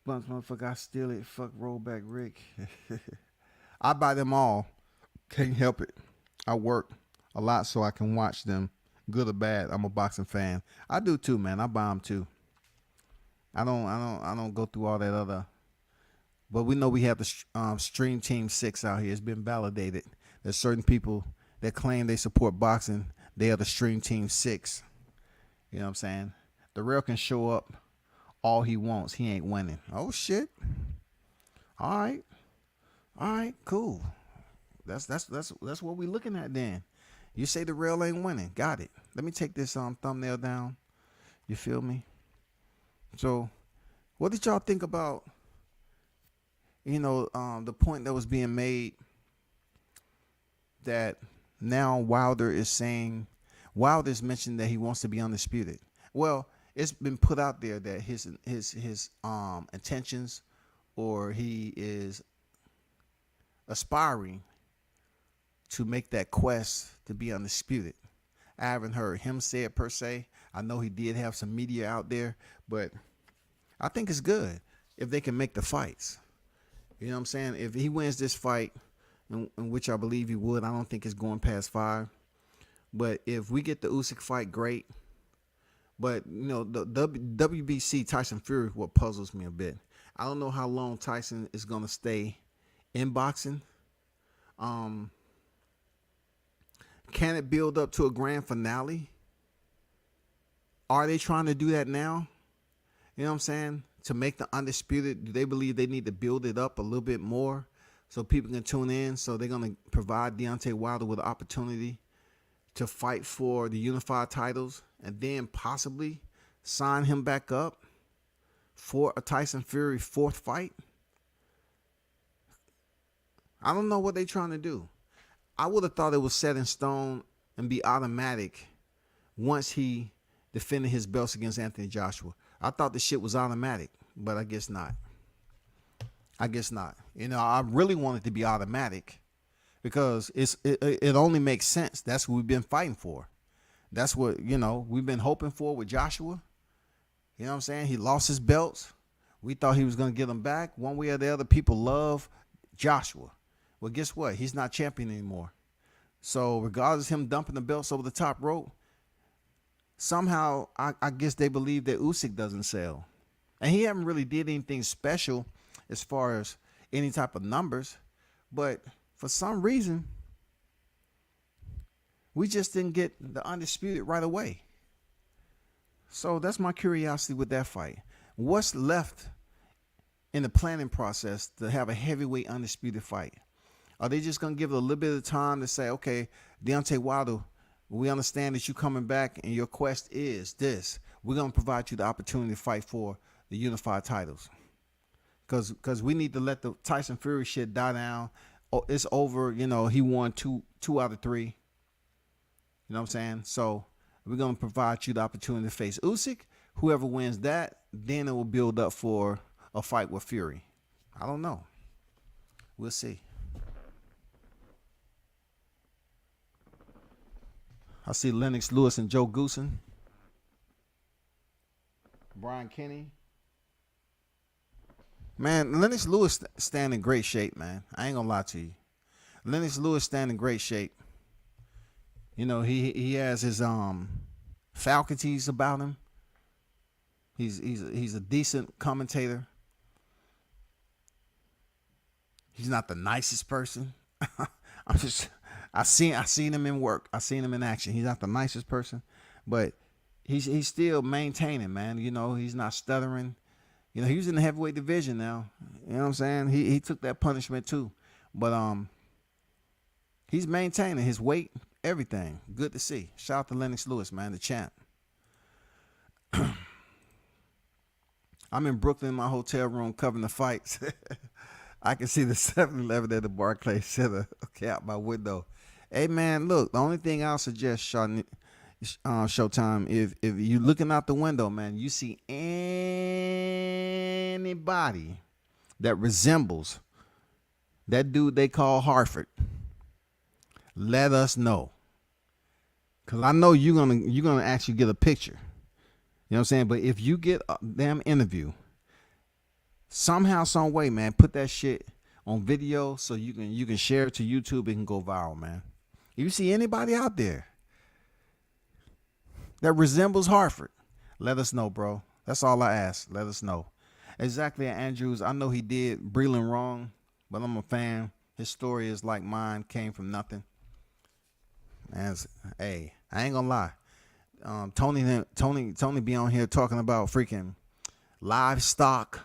Bunch motherfucker, I steal it. Fuck rollback Rick. I buy them all. Can't help it. I work a lot so I can watch them, good or bad. I'm a boxing fan. I do too, man. I buy them too. I don't go through all that other. But we know we have the Stream Team 6 out here. It's been validated. There's certain people that claim they support boxing. They are the Stream Team 6. You know what I'm saying? Dirrell can show up all he wants. He ain't winning. Oh shit. All right, cool. That's what we looking at then. You say Dirrell ain't winning. Got it. Let me take this thumbnail down. You feel me? So what did y'all think about the point that was being made that now Wilder's mentioned that he wants to be undisputed? Well, it's been put out there that his intentions, or he is aspiring to make that quest to be undisputed. I haven't heard him say it per se. I know he did have some media out there, but I think it's good if they can make the fights. You know what I'm saying? If he wins this fight, in which I believe he would, I don't think it's going past 5. But if we get the Usyk fight, great. But, you know, the WBC Tyson Fury, what puzzles me a bit. I don't know how long Tyson is going to stay in boxing. Can it build up to a grand finale? Are they trying to do that now? You know what I'm saying? To make the undisputed, do they believe they need to build it up a little bit more so people can tune in? So they're going to provide Deontay Wilder with an opportunity to fight for the unified titles and then possibly sign him back up for a Tyson Fury 4th fight? I don't know what they're trying to do. I would have thought it was set in stone and be automatic once he defended his belts against Anthony Joshua. I thought the shit was automatic, but I guess not. I guess not. You know, I really want it to be automatic because it only makes sense. That's what we've been fighting for. That's what, you know, we've been hoping for with Joshua. You know what I'm saying? He lost his belts. We thought he was going to get them back. One way or the other, people love Joshua. Well, guess what? He's not champion anymore. So regardless of him dumping the belts over the top rope, somehow I guess they believe that Usyk doesn't sell. And he haven't really did anything special as far as any type of numbers. But for some reason, we just didn't get the undisputed right away. So that's my curiosity with that fight. What's left in the planning process to have a heavyweight undisputed fight? Are they just going to give it a little bit of time to say, okay, Deontay Wilder, we understand that you're coming back and your quest is this. We're going to provide you the opportunity to fight for the unified titles. Because we need to let the Tyson Fury shit die down. Oh, it's over. You know, he won two out of 3. You know what I'm saying? So we're going to provide you the opportunity to face Usyk. Whoever wins that, then it will build up for a fight with Fury. I don't know. We'll see. I see Lennox Lewis and Joe Goosen. Brian Kenny. Man, Lennox Lewis stand in great shape, man. I ain't gonna lie to you. Lennox Lewis stand in great shape. You know, he has his faculties about him. He's a decent commentator. He's not the nicest person. I seen him in work. I seen him in action. He's not the nicest person, but he's still maintaining, man. You know, he's not stuttering. You know, he was in the heavyweight division now. You know what I'm saying? He took that punishment too. But he's maintaining his weight, everything. Good to see. Shout out to Lennox Lewis, man, the champ. I'm in Brooklyn in my hotel room covering the fights. I can see the 7-Eleven at the Barclays Center out my window. Hey, man, look, the only thing I'll suggest, Showtime, if you're looking out the window, man, you see anybody that resembles that dude they call Hartford, let us know. Because I know you're gonna actually get a picture. You know what I'm saying? But if you get a damn interview, somehow, some way, man, put that shit on video so you can share it to YouTube. It can go viral, man. If you see anybody out there that resembles Hartford, let us know, bro. That's all I ask. Let us know. Exactly, Andrews. I know he did Breland wrong, but I'm a fan. His story is like mine, came from nothing. Man, hey, I ain't gonna lie. Tony be on here talking about freaking livestock,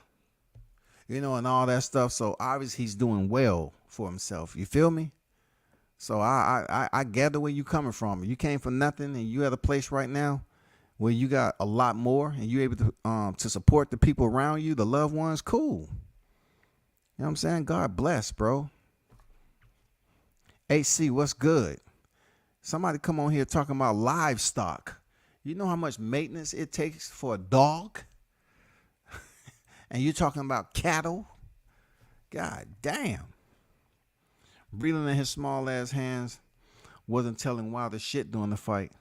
you know, and all that stuff. So obviously he's doing well for himself. You feel me? So I gather where you coming from. You came from nothing and you at a place right now where you got a lot more and you able to support the people around you, the loved ones. Cool. You know what I'm saying? God bless, bro. HC, what's good? Somebody come on here talking about livestock. You know how much maintenance it takes for a dog? And you're talking about cattle? God damn. Breathing in his small ass hands wasn't telling Wilder shit during the fight.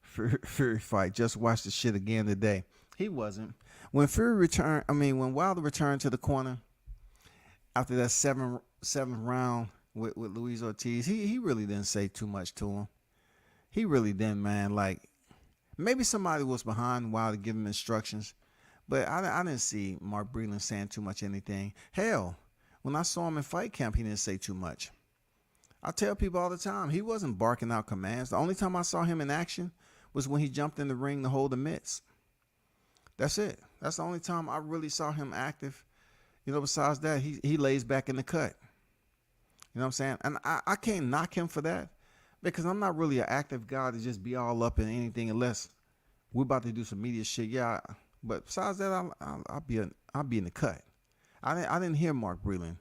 Fury fight. Just watched the shit again today. He wasn't. When Wilder returned to the corner, after that seventh round with Luis Ortiz, he really didn't say too much to him. He really didn't, man. Like, maybe somebody was behind Wilder giving him instructions, but I didn't see Mark Breland saying too much anything. Hell, when I saw him in fight camp, he didn't say too much. I tell people all the time, he wasn't barking out commands. The only time I saw him in action was when he jumped in the ring to hold the mitts. That's it. That's the only time I really saw him active. You know, besides that, he lays back in the cut. You know what I'm saying? And I can't knock him for that because I'm not really an active guy to just be all up in anything unless we're about to do some media shit. Yeah, but besides that, I'll be in the cut. I didn't hear Mark Breland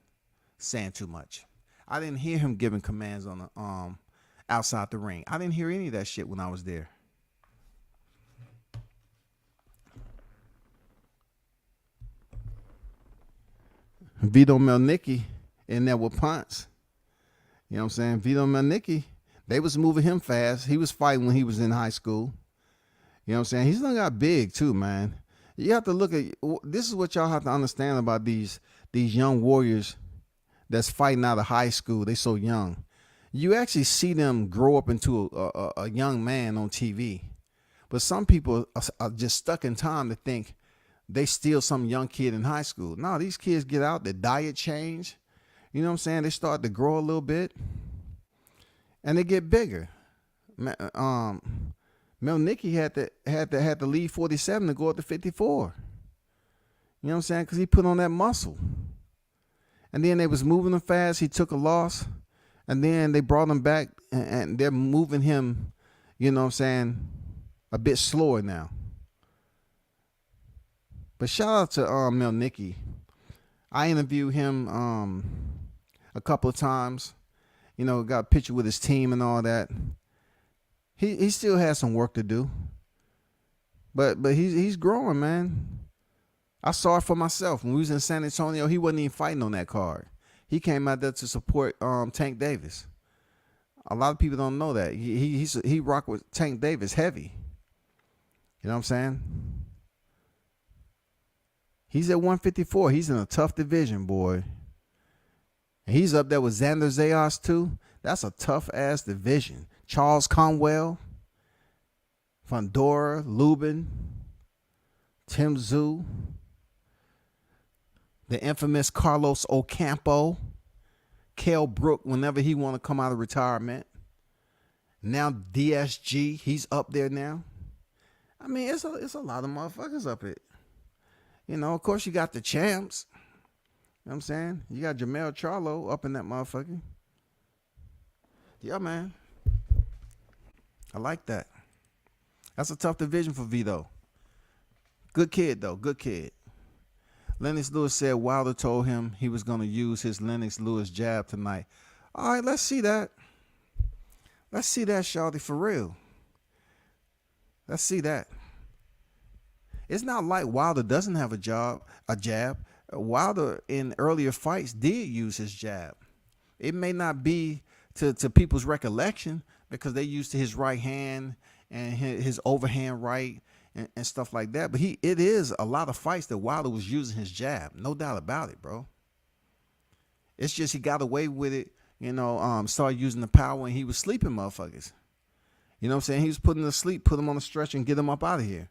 saying too much. I didn't hear him giving commands on the outside the ring. I didn't hear any of that shit when I was there. Vito Mielnicki in there with Ponce. You know what I'm saying? Vito Mielnicki, they was moving him fast. He was fighting when he was in high school. You know what I'm saying? He's done got big too, man. You have to look at, this is what y'all have to understand about these young warriors that's fighting out of high school. They so young. You actually see them grow up into a young man on TV. But some people are just stuck in time to think they still some young kid in high school. No, these kids get out, their diet change. You know what I'm saying? They start to grow a little bit. And they get bigger. Mielnicki had to leave 47 to go up to 54. You know what I'm saying? Because he put on that muscle. And then they was moving him fast. He took a loss. And then they brought him back, and they're moving him, you know what I'm saying, a bit slower now. But shout out to Mielnicki. I interviewed him a couple of times. You know, got a picture with his team and all that. He still has some work to do. But he's growing, man. I saw it for myself. When we was in San Antonio, he wasn't even fighting on that card. He came out there to support Tank Davis. A lot of people don't know that. He rocked with Tank Davis heavy. You know what I'm saying? He's at 154. He's in a tough division, boy. And he's up there with Xander Zayas, too. That's a tough-ass division. Charles Conwell, Fundora, Lubin, Tim Tszyu, the infamous Carlos Ocampo, Kell Brook whenever he want to come out of retirement. Now DSG, he's up there now. I mean, it's a lot of motherfuckers up it. You know, of course you got the champs. You know what I'm saying? You got Jermell Charlo up in that motherfucker. Yeah, man. I like that. That's a tough division for Vito. Good kid, though. Good kid. Lennox Lewis said Wilder told him he was going to use his Lennox Lewis jab tonight. All right, let's see that. Let's see that, shawty, for real. Let's see that. It's not like Wilder doesn't have a jab. Wilder in earlier fights did use his jab. It may not be to people's recollection because they used to his right hand and his overhand right and stuff like that. But it is a lot of fights that Wilder was using his jab. No doubt about it, bro. It's just he got away with it, you know, started using the power and he was sleeping motherfuckers. You know what I'm saying? He was putting them to sleep, put them on the stretcher and get them up out of here.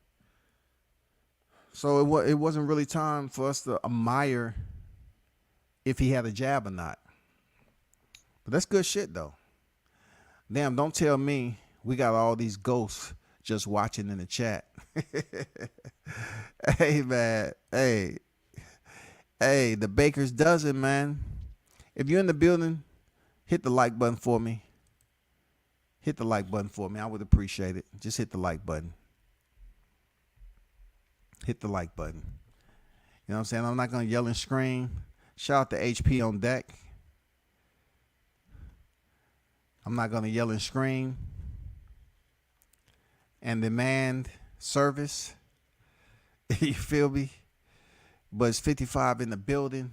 So it wasn't really time for us to admire if he had a jab or not. But that's good shit, though. Damn, don't tell me we got all these ghosts just watching in the chat. Hey, man. Hey, the Baker's dozen, man. If you're in the building, hit the like button for me. Hit the like button for me. I would appreciate it. Just hit the like button. Hit the like button. You know what I'm saying? I'm not going to yell and scream. Shout out to HP on deck. I'm not going to yell and scream and demand service. You feel me? But it's 55 in the building.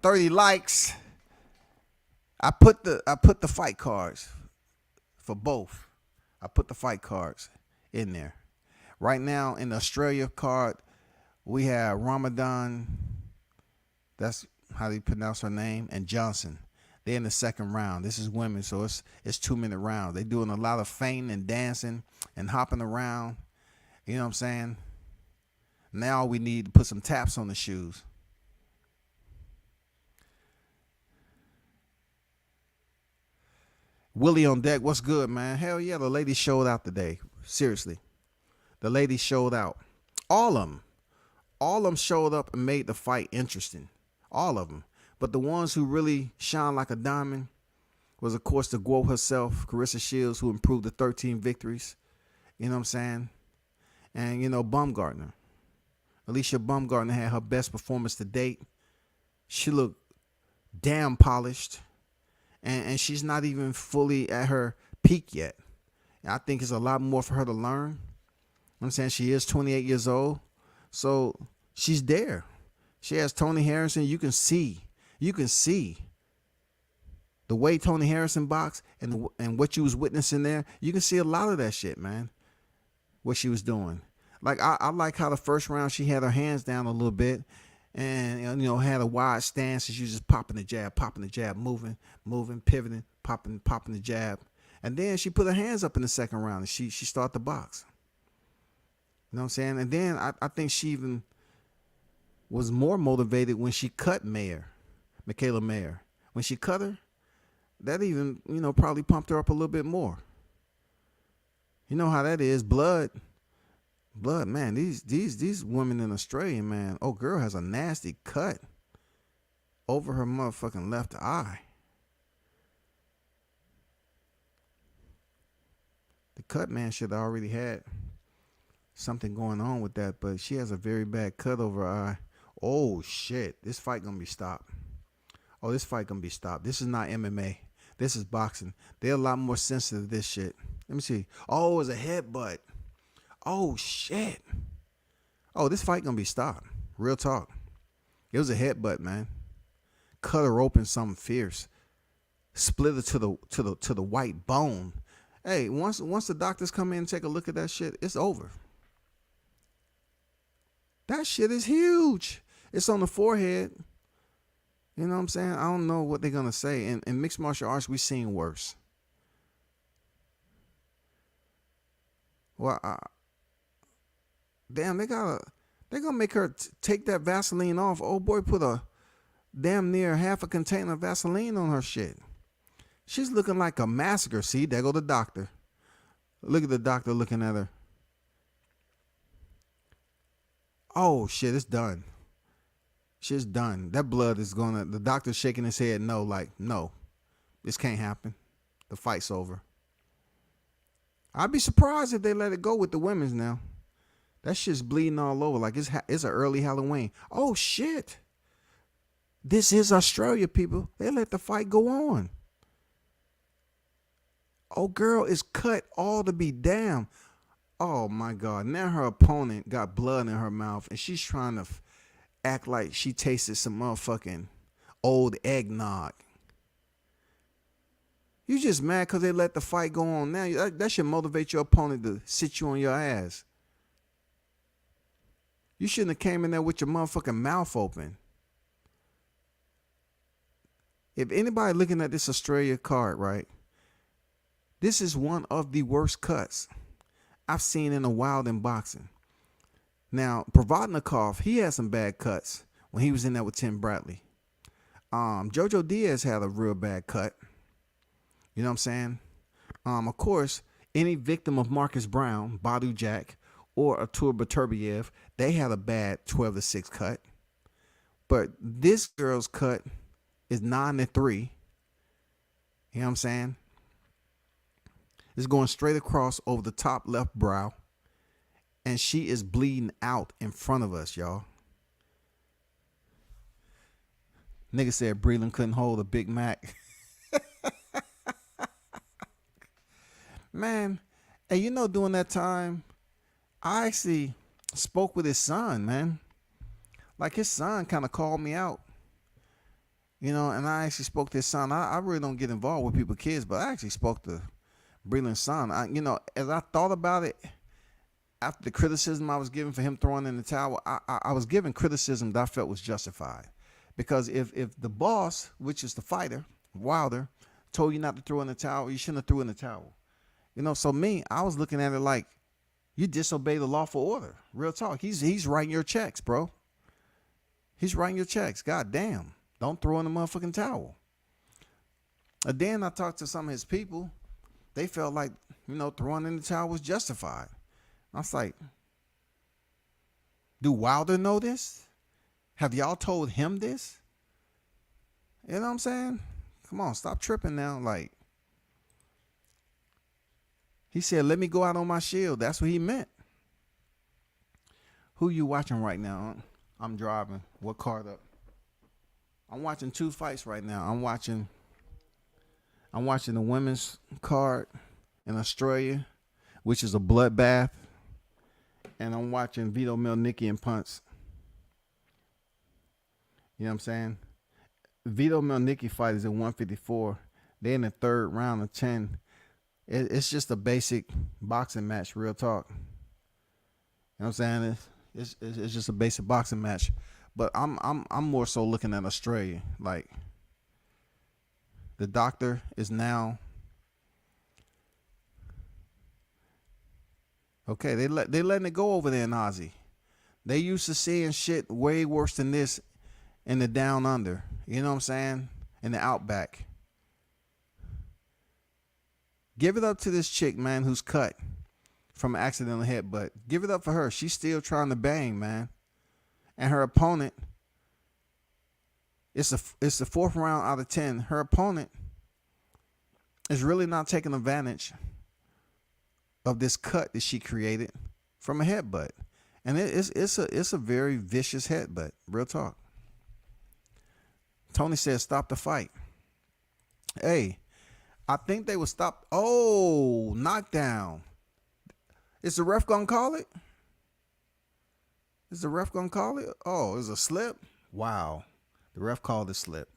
30 likes. I put the fight cards for both. I put the fight cards in there. Right now in the Australia card, we have Ramadan. That's how do you pronounce her name? And Johnson. They're in the second round. This is women, so it's 2-minute rounds. They're doing a lot of fainting and dancing and hopping around. You know what I'm saying? Now we need to put some taps on the shoes. Willie on deck. What's good, man? Hell yeah, the ladies showed out today. Seriously. The ladies showed out. All of them. All of them showed up and made the fight interesting. All of them. But the ones who really shine like a diamond was, of course, the Guo herself, Carissa Shields, who improved to 13 victories. You know what I'm saying? And, you know, Baumgardner. Alicia Baumgardner had her best performance to date. She looked damn polished. And she's not even fully at her peak yet. And I think it's a lot more for her to learn. You know what I'm saying? She is 28 years old. So she's there. She has Tony Harrison. You can see the way Tony Harrison boxed and what you was witnessing there. You can see a lot of that shit, man. What she was doing. Like I like how the first round she had her hands down a little bit and, you know, had a wide stance. She was just popping the jab, moving, pivoting, popping the jab. And then she put her hands up in the second round and she started to box. You know what I'm saying? And then I think she even was more motivated when she cut Michaela Mayer. When she cut her, that even, you know, probably pumped her up a little bit more. You know how that is. Blood, man. These women in Australia, man. Oh, girl has a nasty cut over her motherfucking left eye. The cut man should have already had something going on with that, but she has a very bad cut over her eye. Oh shit, this fight gonna be stopped. Oh, this fight gonna be stopped. This is not MMA. This is boxing. They're a lot more sensitive to this shit. Let me see. Oh, it was a headbutt. Oh shit. Oh, this fight gonna be stopped. Real talk. It was a headbutt, man. Cut her open something fierce. Split her to the white bone. Hey, once the doctors come in and take a look at that shit, it's over. That shit is huge. It's on the forehead. You know what I'm saying? I don't know what they're going to say. In mixed martial arts, we've seen worse. Well, damn, they're going to make her take that Vaseline off. Oh, boy, put a damn near half a container of Vaseline on her shit. She's looking like a massacre. See, there go the doctor. Look at the doctor looking at her. Oh, shit, it's done. Shit's done. That blood is gonna, the doctor's shaking his head no, like, no, this can't happen. The fight's over. I'd be surprised if they let it go with the women's now. That shit's bleeding all over like it's an early Halloween. Oh, shit. This is Australia, people. They let the fight go on. Oh, girl is cut all to be damned. Oh, my God. Now her opponent got blood in her mouth, and she's trying to act like she tasted some motherfucking old eggnog. You just mad because they let the fight go on now. That should motivate your opponent to sit you on your ass. You shouldn't have came in there with your motherfucking mouth open. If anybody looking at this Australia card, right, this is one of the worst cuts I've seen in a while in boxing. Now, Provodnikov, he had some bad cuts when he was in there with Tim Bradley. Jojo Diaz had a real bad cut. You know what I'm saying? Of course, any victim of Marcus Brown, Badu Jack, or Artur Beterbiev, they had a bad 12-6 cut. But this girl's cut is 9-3. You know what I'm saying? It's going straight across over the top left brow. And she is bleeding out in front of us, y'all. Nigga said Breland couldn't hold a Big Mac. Man, hey, you know, during that time, I actually spoke with his son, man. Like, his son kind of called me out. You know, and I actually spoke to his son. I really don't get involved with people's kids, but I actually spoke to Breland's son. You know, as I thought about it, after the criticism I was given for him throwing in the towel, I was given criticism that I felt was justified. Because if the boss, which is the fighter, Wilder, told you not to throw in the towel, you shouldn't have threw in the towel. You know, so me, I was looking at it like, you disobey the lawful order. Real talk. He's writing your checks, bro. He's writing your checks. God damn. Don't throw in the motherfucking towel. And then I talked to some of his people. They felt like, you know, throwing in the towel was justified. I was like, do Wilder know this? Have y'all told him this? You know what I'm saying? Come on, stop tripping now. Like, he said, let me go out on my shield. That's what he meant. Who you watching right now? I'm driving. What card up? I'm watching 2 fights right now. I'm watching the women's card in Australia, which is a bloodbath. And I'm watching Vito Mielnicki and Ponce. You know what I'm saying? Vito Mielnicki fight is at 154. They're in the 3rd round of 10. It's just a basic boxing match, real talk. You know what I'm saying? It's just a basic boxing match. But I'm more so looking at Australia. Like, the doctor is now okay. They letting it go over there in Aussie. They used to seeing shit way worse than this in the down under. You know what I'm saying? In the outback. Give it up to this chick, man, who's cut from an accidental headbutt. Give it up for her. She's still trying to bang, man. And her opponent, it's the 4th round out of 10. Her opponent is really not taking advantage of this cut that she created from a headbutt. And it's a very vicious headbutt. Real talk. Tony said, stop the fight. Hey, I think they would stop. Oh, knockdown. Is the ref going to call it? Is the ref going to call it? Oh, it's a slip? Wow. The ref called it slip.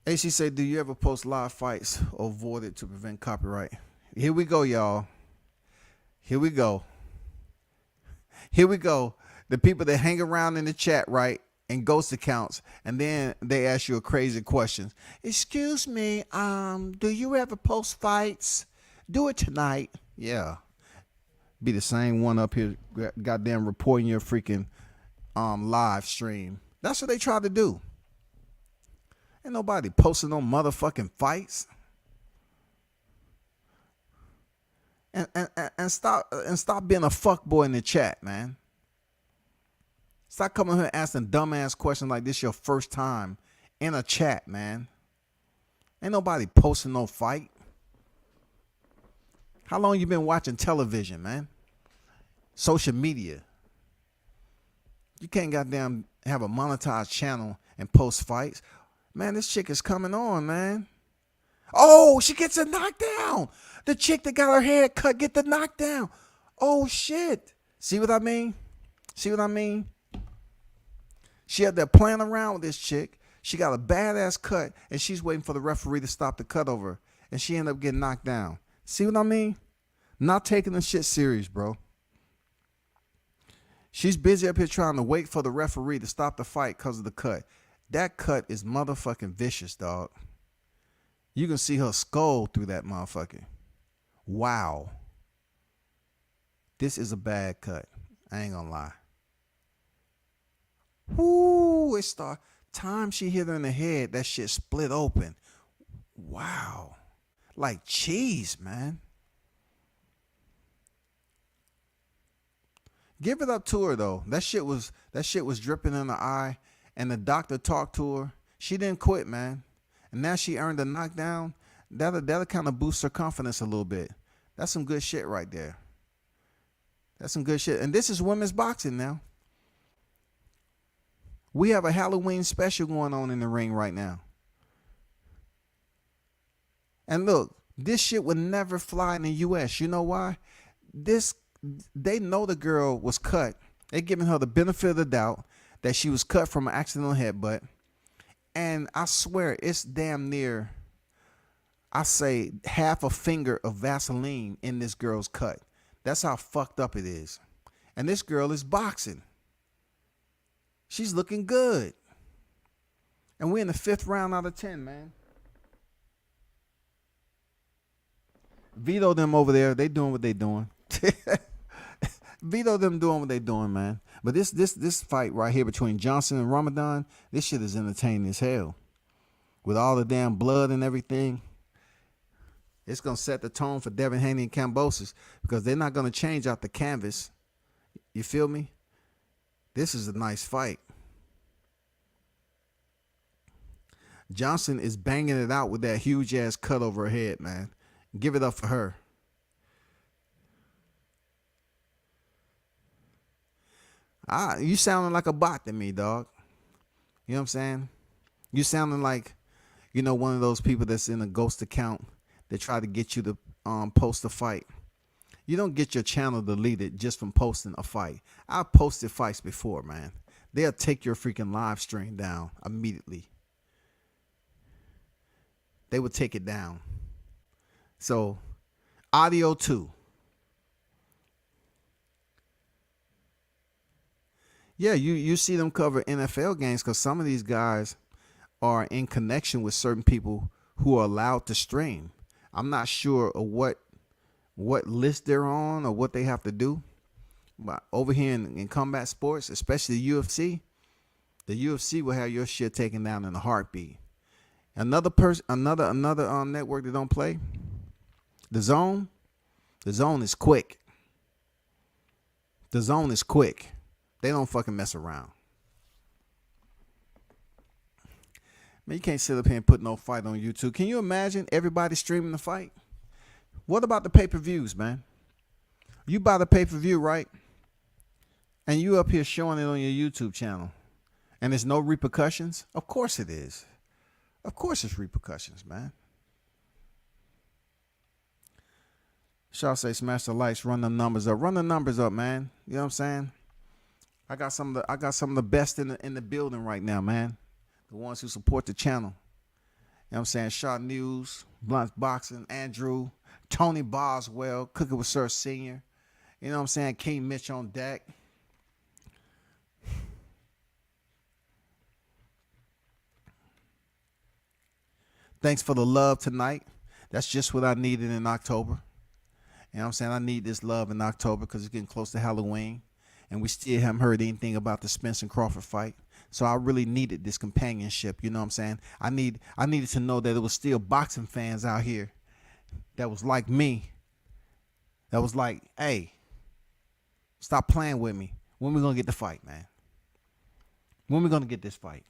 AC said, do you ever post live fights or avoid it to prevent copyright? Here we go, y'all. Here we go. Here we go. The people that hang around in the chat, right, and ghost accounts, and then they ask you a crazy question. Excuse me, do you ever post fights? Do it tonight. Yeah. Be the same one up here goddamn reporting your freaking live stream. That's what they try to do. Ain't nobody posting no motherfucking fights. And stop being a fuckboy in the chat, man. Stop coming here asking dumbass questions like this your first time in a chat, man. Ain't nobody posting no fight. How long you been watching television, man? Social media. You can't goddamn have a monetized channel and post fights. Man, this chick is coming on, man. Oh, she gets a knockdown. The chick that got her hair cut get the knockdown. Oh, shit. See what I mean? See what I mean? She had that playing around with this chick. She got a badass cut, and she's waiting for the referee to stop the cut over her. And she ended up getting knocked down. See what I mean? Not taking the shit serious, bro. She's busy up here trying to wait for the referee to stop the fight because of the cut. That cut is motherfucking vicious, dog. You can see her skull through that motherfucker. Wow. This is a bad cut. I ain't gonna lie. Whoo, it start. Time she hit her in the head, that shit split open. Wow. Like cheese, man. Give it up to her though. That shit was dripping in her eye, and the doctor talked to her. She didn't quit, man. And now she earned a knockdown. That'll kind of boost her confidence a little bit. That's some good shit right there. That's some good shit. And this is women's boxing now. We have a Halloween special going on in the ring right now. And look, this shit would never fly in the U.S. You know why? They know the girl was cut. They're giving her the benefit of the doubt that she was cut from an accidental headbutt. And I swear it's damn near, I say, half a finger of Vaseline in this girl's cut. That's how fucked up it is. And this girl is boxing. She's looking good. And we're in the 5th round out of 10, man. Vito them over there, they doing what they doing. Vito them doing what they doing, man. But this fight right here between Johnson and Ramadan, this shit is entertaining as hell. With all the damn blood and everything, it's going to set the tone for Devin Haney and Kambosos because they're not going to change out the canvas. You feel me? This is a nice fight. Johnson is banging it out with that huge-ass cut over her head, man. Give it up for her. You sounding like a bot to me, dog. You know what I'm saying? You sounding like, one of those people that's in a ghost account that try to get you to post a fight. You don't get your channel deleted just from posting a fight. I've posted fights before, man. They'll take your freaking live stream down immediately. They would take it down. So, audio 2. Yeah, you see them cover NFL games because some of these guys are in connection with certain people who are allowed to stream. I'm not sure of what list they're on or what they have to do. But over here in combat sports, especially the UFC will have your shit taken down in a heartbeat. Another network that don't play, The Zone is quick. The Zone is quick. They don't fucking mess around. Man, you can't sit up here and put no fight on YouTube. Can you imagine everybody streaming the fight? What about the pay-per-views, man? You buy the pay-per-view, right? And you up here showing it on your YouTube channel. And there's no repercussions? Of course it is. Of course it's repercussions, man. Shaw say smash the likes, run them numbers up. Run the numbers up, man. You know what I'm saying? I got some of the best in the building right now, man. The ones who support the channel. You know what I'm saying? Shaw News, Blunt Boxing, Andrew, Tony Boswell, Cooking with Sir Senior. You know what I'm saying? King Mitch on deck. Thanks for the love tonight. That's just what I needed in October. You know what I'm saying? I need this love in October because it's getting close to Halloween. And we still haven't heard anything about the Spence and Crawford fight. So I really needed this companionship. You know what I'm saying? I needed to know that there was still boxing fans out here that was like me. That was like, hey, stop playing with me. When we going to get the fight, man? When we going to get this fight?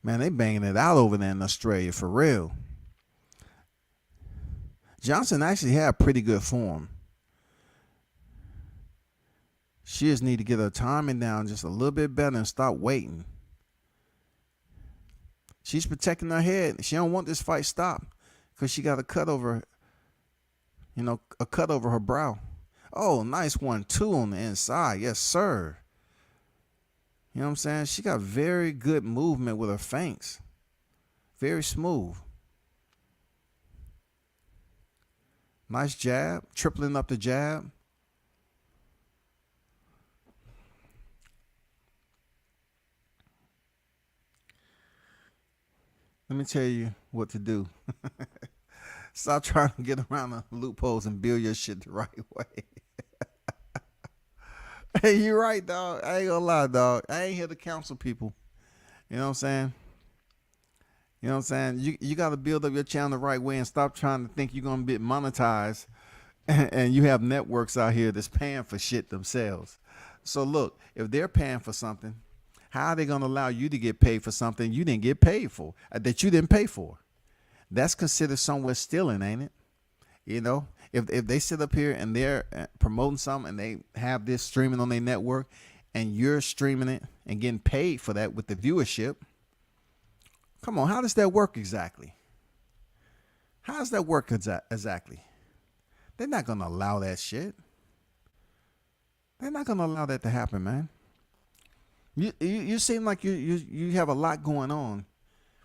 Man, they banging it out over there in Australia for real. Johnson actually had pretty good form. She just need to get her timing down just a little bit better and stop waiting. She's protecting her head. She don't want this fight stopped because she got a cut over, a cut over her brow. Oh, nice 1-2 on the inside. Yes, sir. You know what I'm saying? She got very good movement with her feints. Very smooth. Nice jab. Tripling up the jab. Let me tell you what to do. Stop trying to get around the loopholes and build your shit the right way. Hey, you're right, dog. I ain't gonna lie, dog. I ain't here to counsel people. You know what I'm saying? You know what I'm saying? You got to build up your channel the right way and stop trying to think you're going to be monetized and you have networks out here that's paying for shit themselves. So, look, if they're paying for something, how are they going to allow you to get paid for something you didn't get paid for, that you didn't pay for? That's considered somewhere stealing, ain't it? If they sit up here and they're promoting something and they have this streaming on their network and you're streaming it and getting paid for that with the viewership, come on, how does that work exactly? How does that work exactly? They're not going to allow that shit. They're not going to allow that to happen, man. You seem like you have a lot going on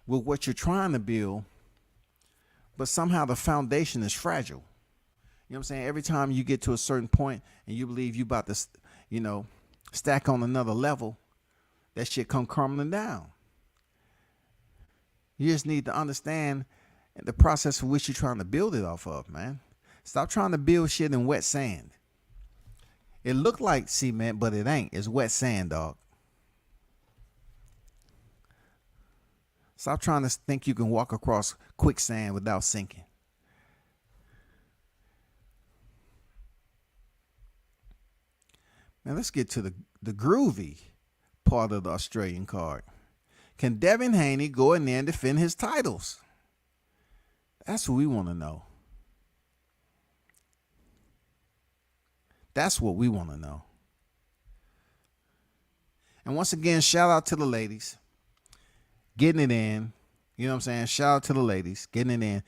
with what you're trying to build, but somehow the foundation is fragile. You know what I'm saying? Every time you get to a certain point and you believe you about to, stack on another level, that shit come crumbling down. You just need to understand the process for which you're trying to build it off of, man. Stop trying to build shit in wet sand. It looked like cement, but it ain't. It's wet sand, dog. Stop trying to think you can walk across quicksand without sinking. Now let's get to the groovy part of the Australian card. Can Devin Haney go in there and defend his titles? That's what we want to know. That's what we want to know. And once again, shout out to the ladies getting it in. You know what I'm saying? Shout out to the ladies getting it in.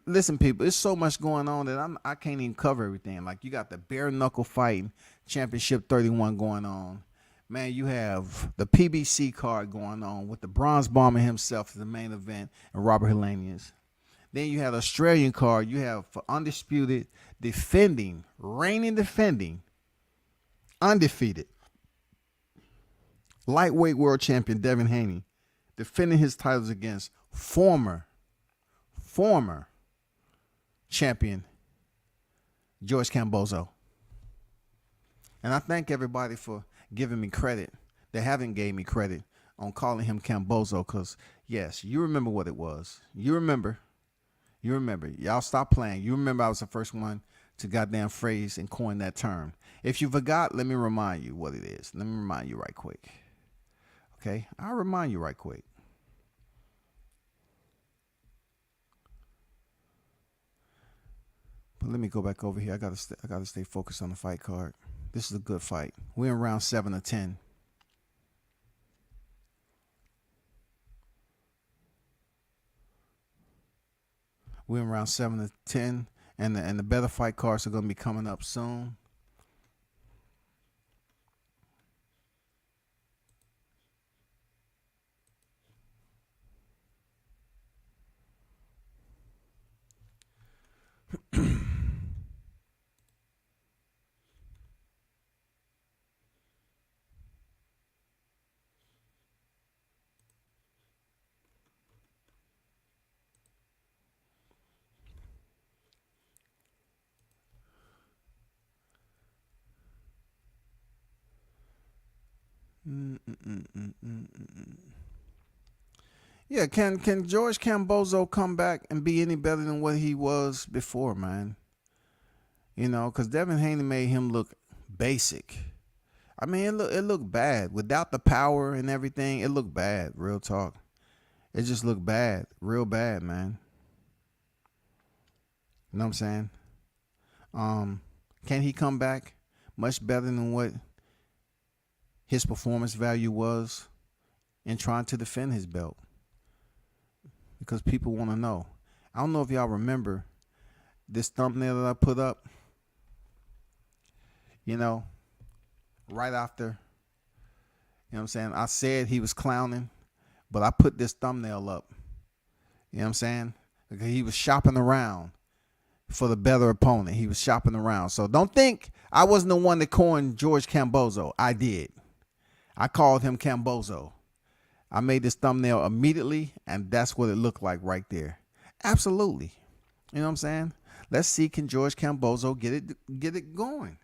Listen, people, there's so much going on that I can't even cover everything. Like, you got the bare knuckle fighting championship 31 going on. Man, you have the PBC card going on with the Bronze Bomber himself as the main event and Robert Helenius. Then you have the Australian card. You have for undisputed, reigning defending, undefeated, lightweight world champion Devin Haney defending his titles against former champion George Cambozo. And I thank everybody for giving me credit. They haven't gave me credit on calling him Cambozo, because, yes, you remember what it was. You remember. Y'all stop playing. You remember I was the first one to goddamn phrase and coin that term. If you forgot, let me remind you what it is. Let me remind you right quick. Okay? I'll remind you right quick. But let me go back over here. I gotta stay focused on the fight card. This is a good fight. We're in round 7 of 10. We're in round 7 of 10, and the better fight cards are going to be coming up soon. Yeah, can George Cambozo come back and be any better than what he was before, man? You know, because Devin Haney made him look basic. I mean, it looked bad. Without the power and everything, it looked bad, real talk. It just looked bad, real bad, man. You know what I'm saying? Can he come back much better than what his performance value was in trying to defend his belt? Because people want to know. I don't know if y'all remember this thumbnail that I put up. You know, right after, you know what I'm saying, I said he was clowning, but I put this thumbnail up. You know what I'm saying? Because he was shopping around for the better opponent. He was shopping around. So don't think I wasn't the one that coined George Cambozo. I did. I called him Cambozo. I made this thumbnail immediately, and that's what it looked like right there. Absolutely. You know what I'm saying? Let's see, can George Cambozo get it going?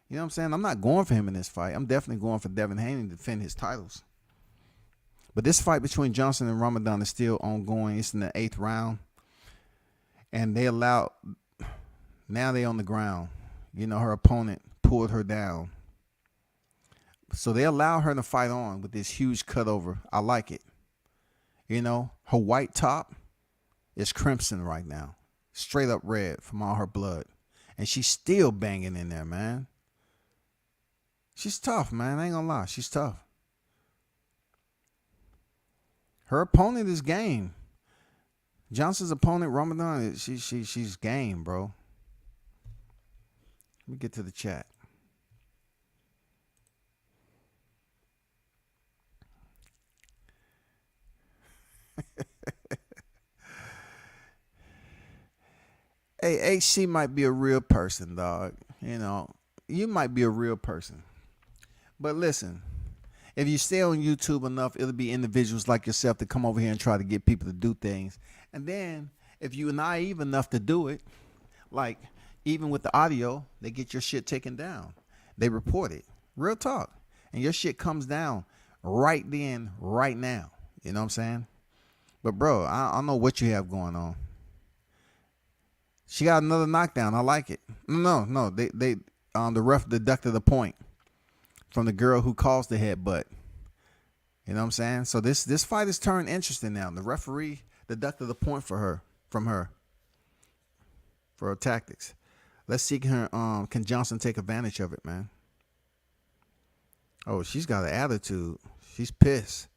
You know what I'm saying? I'm not going for him in this fight. I'm definitely going for Devin Haney to defend his titles. But this fight between Johnson and Ramadan is still ongoing. It's in the 8th round. And now they're on the ground. You know, her opponent pulled her down. So they allow her to fight on with this huge cutover. I like it. You know, her white top is crimson right now. Straight up red from all her blood. And she's still banging in there, man. She's tough, man. I ain't gonna lie. She's tough. Her opponent is game. Johnson's opponent, Ramadan, she's game, bro. Let me get to the chat. Hey, HC might be a real person, dog. You might be a real person. But listen, if you stay on YouTube enough, it'll be individuals like yourself that come over here and try to get people to do things. And then if you're naive enough to do it, like even with the audio, they get your shit taken down. They report it. Real talk. And your shit comes down right then, right now. You know what I'm saying? But bro, I don't know what you have going on. She got another knockdown. I like it. No. The ref deducted a point from the girl who caused the headbutt. You know what I'm saying? So this fight has turned interesting now. The referee deducted a point from her for her tactics. Let's see can Johnson take advantage of it, man. Oh, she's got an attitude. She's pissed.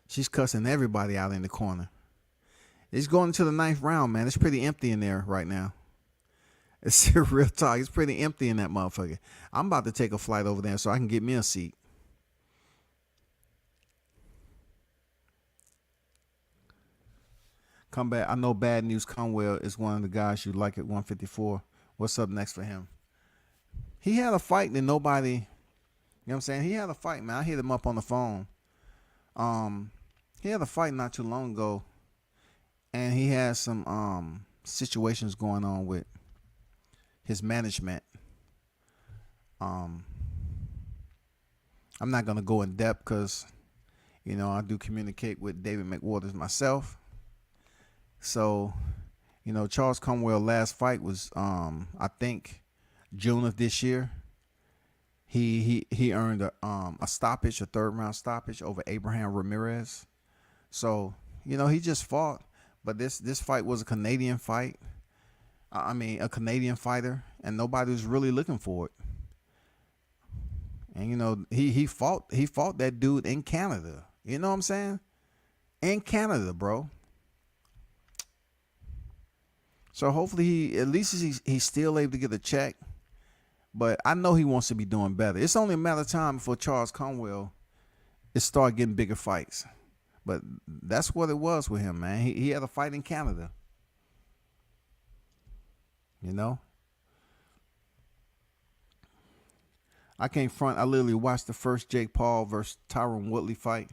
She's cussing everybody out in the corner. It's going into the 9th round, man. It's pretty empty in there right now. It's real talk. It's pretty empty in that motherfucker. I'm about to take a flight over there so I can get me a seat. Come back. I know Bad News Conwell is one of the guys you like at 154. What's up next for him? He had a fight that nobody, you know what I'm saying? He had a fight, man. I hit him up on the phone. He had a fight not too long ago, and he had some situations going on with his management. I'm not gonna go in depth because, I do communicate with David McWaters myself. So, Charles Conwell's last fight was, I think, June of this year. He earned a stoppage, a 3rd round stoppage over Abraham Ramirez. So, he just fought, but this fight was a Canadian fight. A Canadian fighter, and nobody was really looking for it. And he fought that dude in Canada. You know what I'm saying? In Canada, bro. So hopefully he's still able to get a check. But I know he wants to be doing better. It's only a matter of time before Charles Conwell is start getting bigger fights. But that's what it was with him, man. He had a fight in Canada. I can't front. I literally watched the first Jake Paul versus Tyron Woodley fight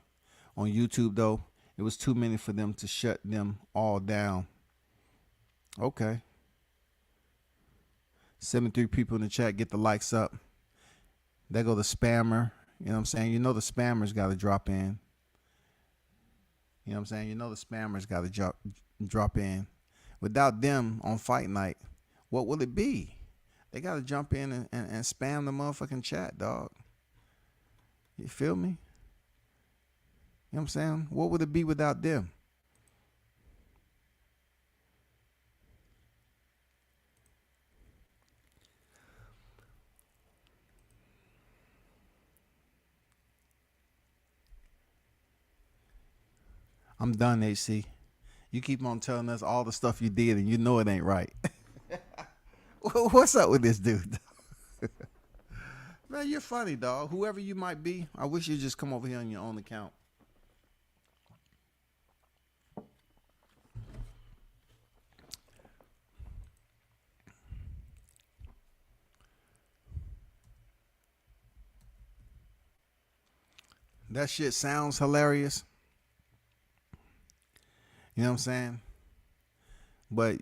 on YouTube, though. It was too many for them to shut them all down. Okay. 73 people in the chat. Get the likes up. There go the spammer. You know what I'm saying? The spammers got to drop in. You know what I'm saying? The spammers got to drop in. Without them on fight night, what will it be? They got to jump in and spam the motherfucking chat, dog. You feel me? You know what I'm saying? What would it be without them? I'm done, HC. You keep on telling us all the stuff you did and you know it ain't right. What's up with this dude? Man, you're funny, dog. Whoever you might be, I wish you'd just come over here on your own account. That shit sounds hilarious. You know what I'm saying? But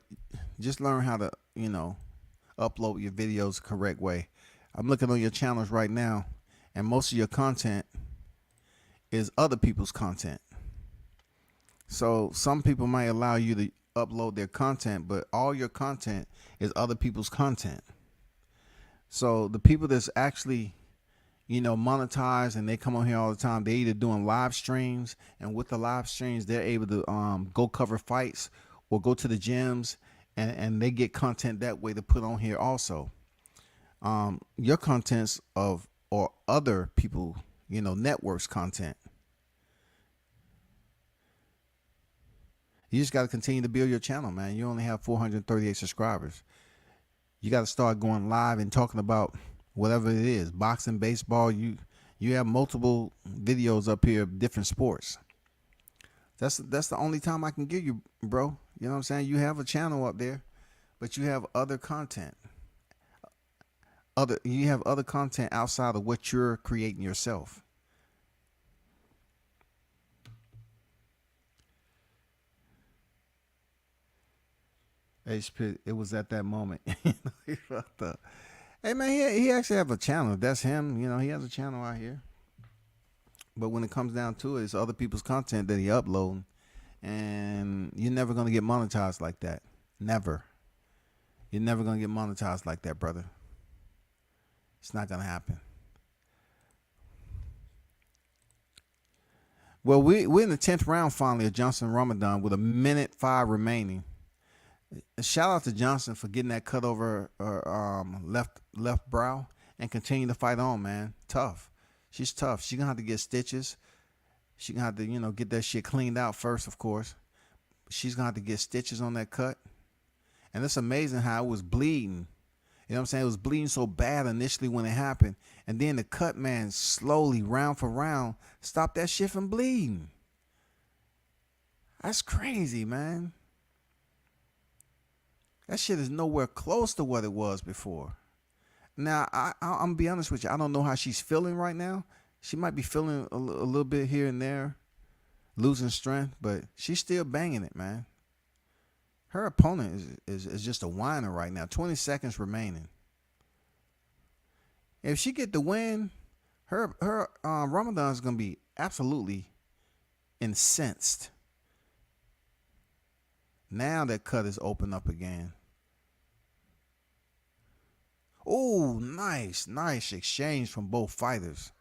just learn how to, upload your videos the correct way. I'm looking on your channels right now, and most of your content is other people's content. So some people might allow you to upload their content, but all your content is other people's content. So the people that's actually, monetize and they come on here all the time, they either doing live streams, and with the live streams, they're able to go cover fights or go to the gyms, and they get content that way to put on here also. Your contents or other people, networks content. You just got to continue to build your channel, man. You only have 438 subscribers. You got to start going live and talking about whatever it is, boxing, baseball. You have multiple videos up here of different sports. That's the only time I can give you, bro. You know what I'm saying? You have a channel up there, but you have other content. You have other content outside of what you're creating yourself. It was at that moment. He fucked up. Hey man, he actually have a channel. That's him. He has a channel out here. But when it comes down to it, it's other people's content that he uploading, and you're never gonna get monetized like that. Never. You're never gonna get monetized like that, brother. It's not gonna happen. Well, we're in the 10th round finally of Johnson Ramadan with 1:05 remaining. Shout out to Johnson for getting that cut over her left brow and continue to fight on, man. Tough. She's tough. She's gonna have to get stitches. She's gonna have to, get that shit cleaned out first, of course. She's gonna have to get stitches on that cut. And it's amazing how it was bleeding. You know what I'm saying? It was bleeding so bad initially when it happened. And then the cut, man, slowly, round for round, stopped that shit from bleeding. That's crazy, man. That shit is nowhere close to what it was before. Now, I'm going to be honest with you. I don't know how she's feeling right now. She might be feeling a little bit here and there, losing strength, but she's still banging it, man. Her opponent is just a whiner right now. 20 seconds remaining. If she get the win, her Ramadan is going to be absolutely incensed. Now that cut is open up again. Oh, nice exchange from both fighters.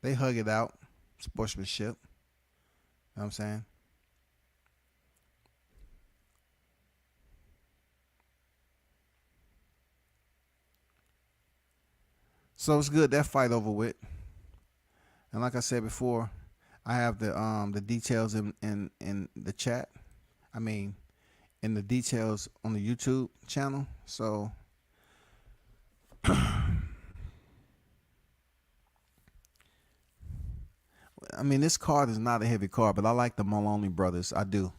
They hug it out. Sportsmanship. You know what I'm saying? So it's good that fight over with. And like I said before, I have the details in the chat. I mean, in the details on the YouTube channel. So I mean, this card is not a heavy card, but I like the Maloney brothers. I do.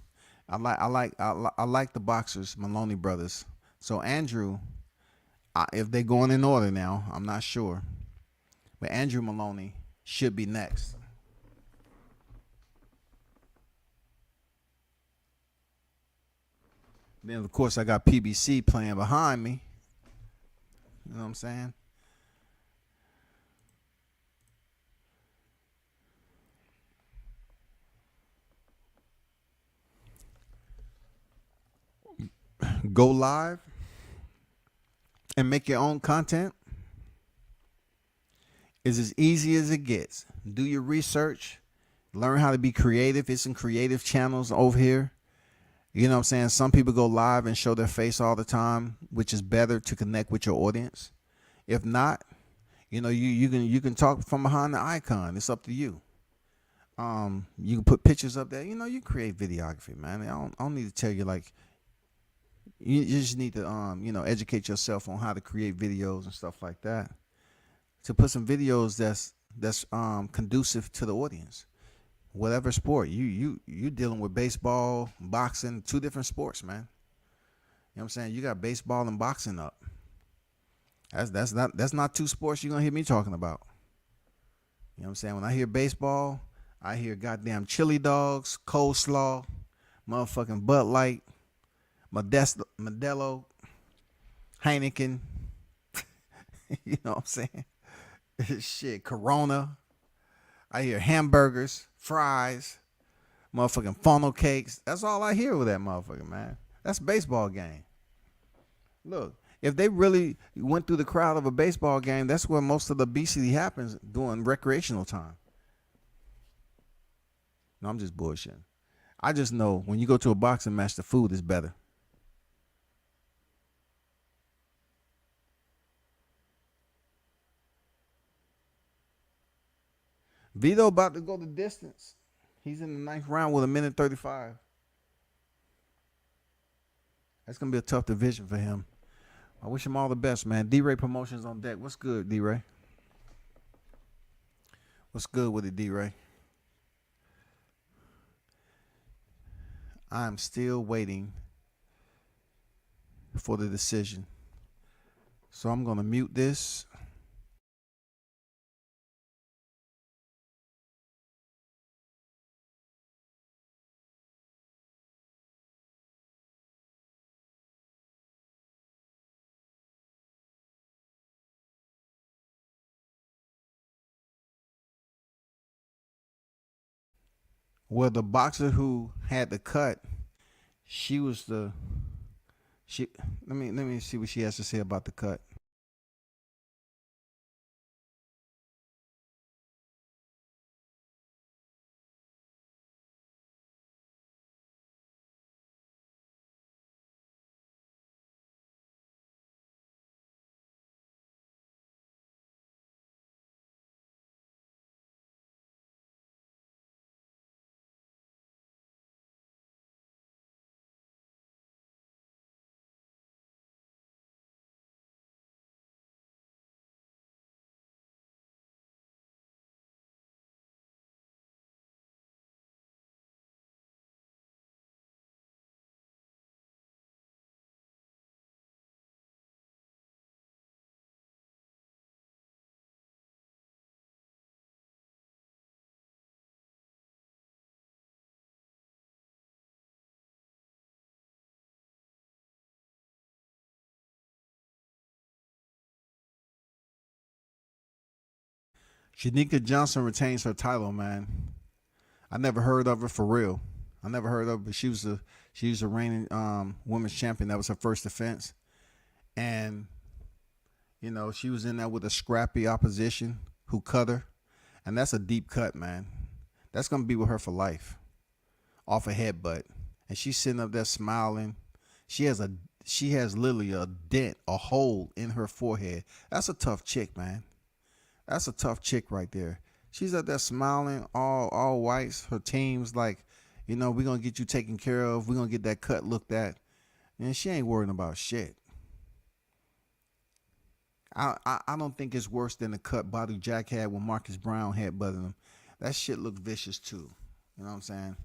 I like the boxers, Maloney brothers. So Andrew, if they're going in order now, I'm not sure, but Andrew Maloney should be next. Then of course I got PBC playing behind me. You know what I'm saying? Go live and make your own content is as easy as it gets. Do your research, learn how to be creative. It's some creative channels over here. You know what I'm saying? Some people go live and show their face all the time, which is better to connect with your audience. If not, you can talk from behind the icon. It's up to you. You can put pictures up there. You create videography, man. I don't need to tell you, like, you just need to educate yourself on how to create videos and stuff like that. To put some videos that's conducive to the audience. Whatever sport you dealing with, baseball, boxing, two different sports, man. You know what I'm saying? You got baseball and boxing up. That's not two sports you're gonna hear me talking about. You know what I'm saying? When I hear baseball, I hear goddamn chili dogs, coleslaw, motherfucking Bud Light, Modelo, Heineken. You know what I'm saying? Shit, Corona. I hear hamburgers, fries, motherfucking funnel cakes. That's all I hear with that motherfucker, man. That's a baseball game. Look, if they really went through the crowd of a baseball game, that's where most of the obesity happens during recreational time. No, I'm just bullshitting. I just know when you go to a boxing match, the food is better. Vito about to go the distance. He's in the 9th round with 1:35. That's going to be a tough division for him. I wish him all the best, man. D-Ray Promotions on deck. What's good, D-Ray? What's good with it, D-Ray? I'm still waiting for the decision. So I'm going to mute this. Well, the boxer who had the cut, she was the she. Let me see what she has to say about the cut. Shanika Johnson retains her title, man. I never heard of her for real. I never heard of her, but she was a reigning women's champion. That was her first defense. And, she was in there with a scrappy opposition who cut her. And that's a deep cut, man. That's going to be with her for life. Off a headbutt. And she's sitting up there smiling. She has literally a dent, a hole in her forehead. That's a tough chick, man. That's a tough chick right there. She's up there smiling, all whites. Her team's like, we're going to get you taken care of. We're going to get that cut looked at. And she ain't worrying about shit. I don't think it's worse than the cut Badu Jack had when Marcus Brown headbutted him. That shit looked vicious too. You know what I'm saying?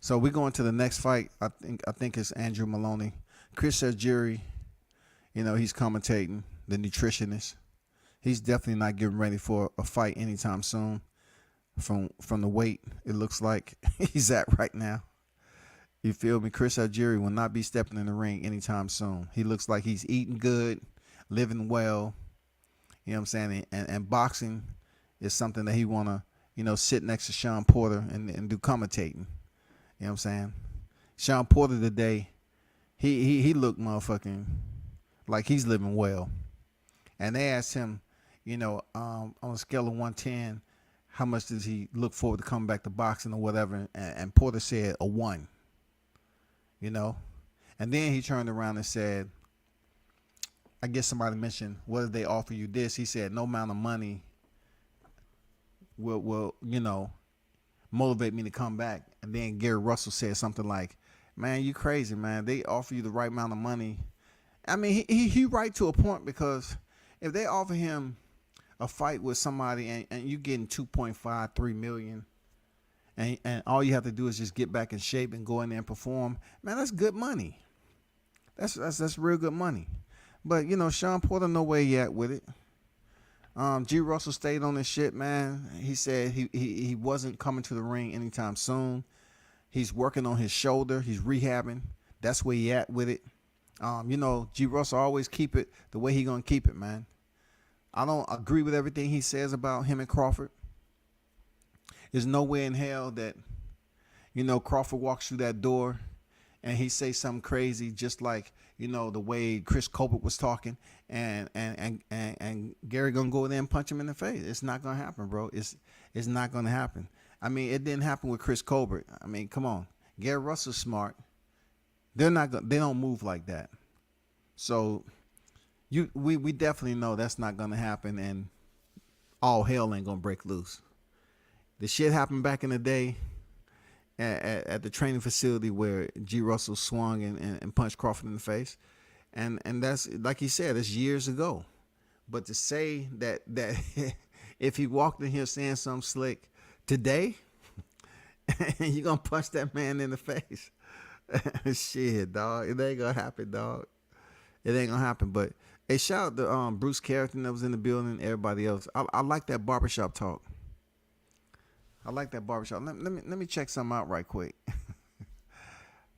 So we're going to the next fight. I think it's Andrew Maloney. Chris Algieri, he's commentating, the nutritionist. He's definitely not getting ready for a fight anytime soon. From the weight it looks like he's at right now. You feel me? Chris Algieri will not be stepping in the ring anytime soon. He looks like he's eating good, living well. You know what I'm saying? And boxing is something that he want to, sit next to Sean Porter and do commentating. You know what I'm saying? Sean Porter today, he looked motherfucking like he's living well. And they asked him, on a scale of 1-10, how much does he look forward to coming back to boxing or whatever? And Porter said a 1. And then he turned around and said, I guess somebody mentioned, what did they offer you this? He said, no amount of money will motivate me to come back. And then Gary Russell said something like, man, you crazy, man. They offer you the right amount of money. I mean, he right to a point, because if they offer him a fight with somebody and you getting 2.53 million, and all you have to do is just get back in shape and go in there and perform, man, that's good money. That's real good money. But Sean Porter no way yet with it. G. Russell stayed on this shit, man. He said he wasn't coming to the ring anytime soon. He's working on his shoulder. He's rehabbing. That's where he at with it. G. Russell always keep it the way he gonna keep it, man. I don't agree with everything he says about him and Crawford. There's no way in hell that, Crawford walks through that door and he say something crazy, just like, the way Chris Colbert was talking, and Gary gonna go in there and punch him in the face. It's not gonna happen, bro. It's not gonna happen. I mean, it didn't happen with Chris Colbert. I mean, come on. Gary Russell's smart. They don't move like that. So we definitely know that's not gonna happen, and all hell ain't gonna break loose. The shit happened back in the day at the training facility where G. Russell swung and punched Crawford in the face. And that's, like he said, it's years ago. But to say that if he walked in here saying something slick today, and you gonna punch that man in the face. Shit, dog. It ain't gonna happen, dog. It ain't gonna happen. But hey, shout out to Bruce Carrington that was in the building, everybody else. I like that barbershop talk. I like that barbershop. Let me check something out right quick.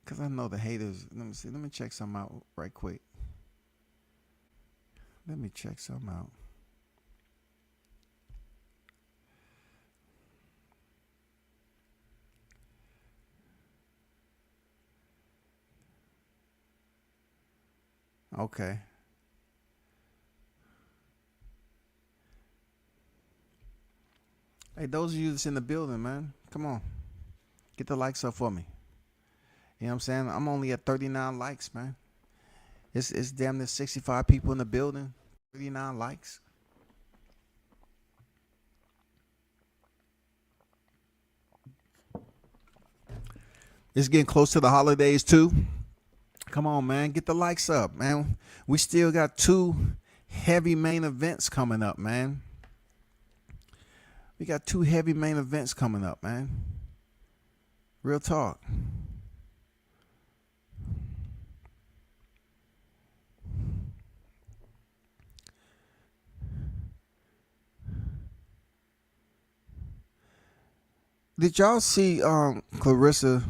Cause I know the haters. Let me see. Let me check something out right quick. Let me check something out. Okay. Hey, those of you that's in the building, man, come on. Get the likes up for me. You know what I'm saying? I'm only at 39 likes, man. It's damn near 65 people in the building. 39 likes. It's getting close to the holidays too. Come on, man. Get the likes up, man. We still got 2 heavy main events coming up, man. We got 2 heavy main events coming up, man. Real talk. Did y'all see Clarissa?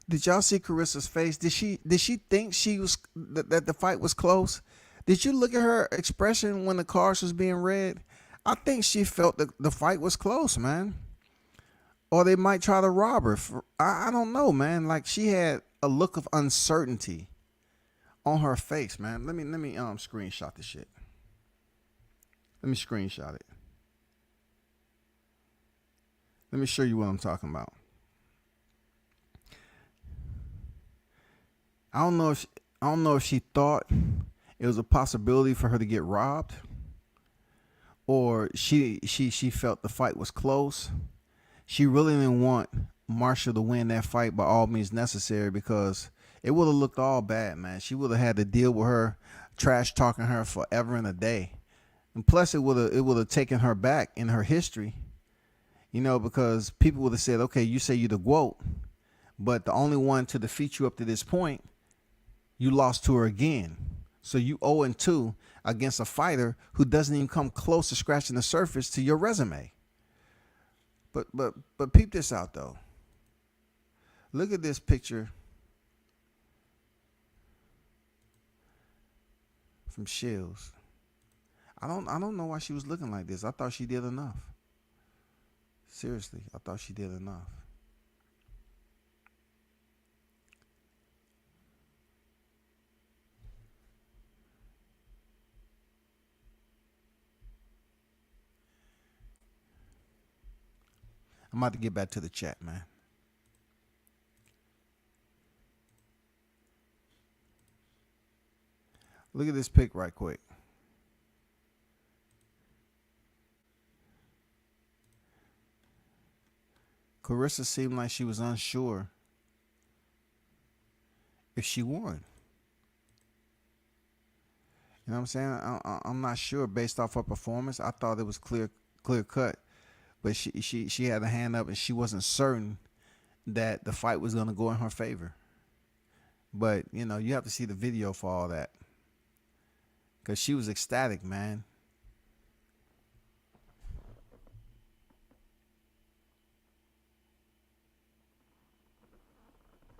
Did y'all see Carissa's face? Did she think she was that the fight was close? Did you look at her expression when the cards was being read? I think she felt the fight was close, man. Or they might try to rob her. I don't know, man. Like she had a look of uncertainty on her face, man. Let me screenshot this shit. Let me screenshot it. Let me show you what I'm talking about. I don't know if she thought it was a possibility for her to get robbed, or she felt the fight was close. She really didn't want Marshall to win that fight by all means necessary, because it would have looked all bad, man. She would have had to deal with her trash talking her forever and a day, and plus it would have taken her back in her history, you know, because people would have said, okay, you say you're the GOAT, but the only one to defeat you up to this point, you lost to her again. So you 0-2 against a fighter who doesn't even come close to scratching the surface to your resume. But peep this out though. Look at this picture from Shields. I don't know why she was looking like this. I thought she did enough. Seriously, I thought she did enough. I'm about to get back to the chat, man. Look at this pic right quick. Clarissa seemed like she was unsure if she won. You know what I'm saying? I'm not sure based off her performance. I thought it was clear cut. But she had a hand up and she wasn't certain that the fight was going to go in her favor. But, you know, you have to see the video for all that. Because she was ecstatic, man.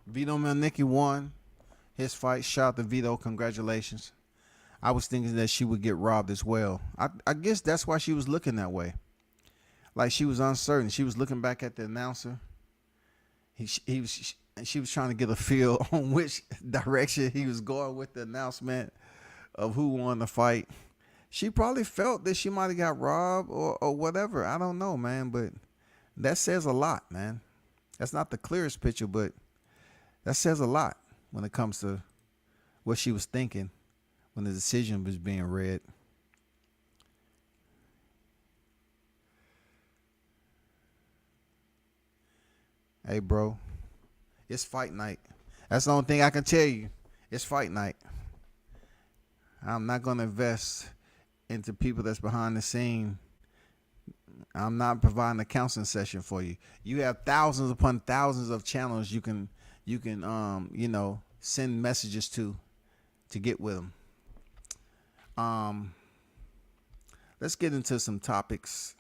Vito Mielnicki won his fight. Shout out to Vito. Congratulations. I was thinking that she would get robbed as well. I guess that's why she was looking that way. Like she was uncertain. She was looking back at the announcer. She was trying to get a feel on which direction he was going with the announcement of who won the fight. She probably felt that she might have got robbed or whatever. I don't know, man. But that says a lot, man. That's not the clearest picture, but that says a lot when it comes to what she was thinking when the decision was being read. Hey, bro, it's fight night. That's the only thing I can tell you. It's fight night. I'm not going to invest into people that's behind the scene I'm not providing a counseling session for you. You have thousands upon thousands of channels you can send messages to get with them. Let's get into some topics.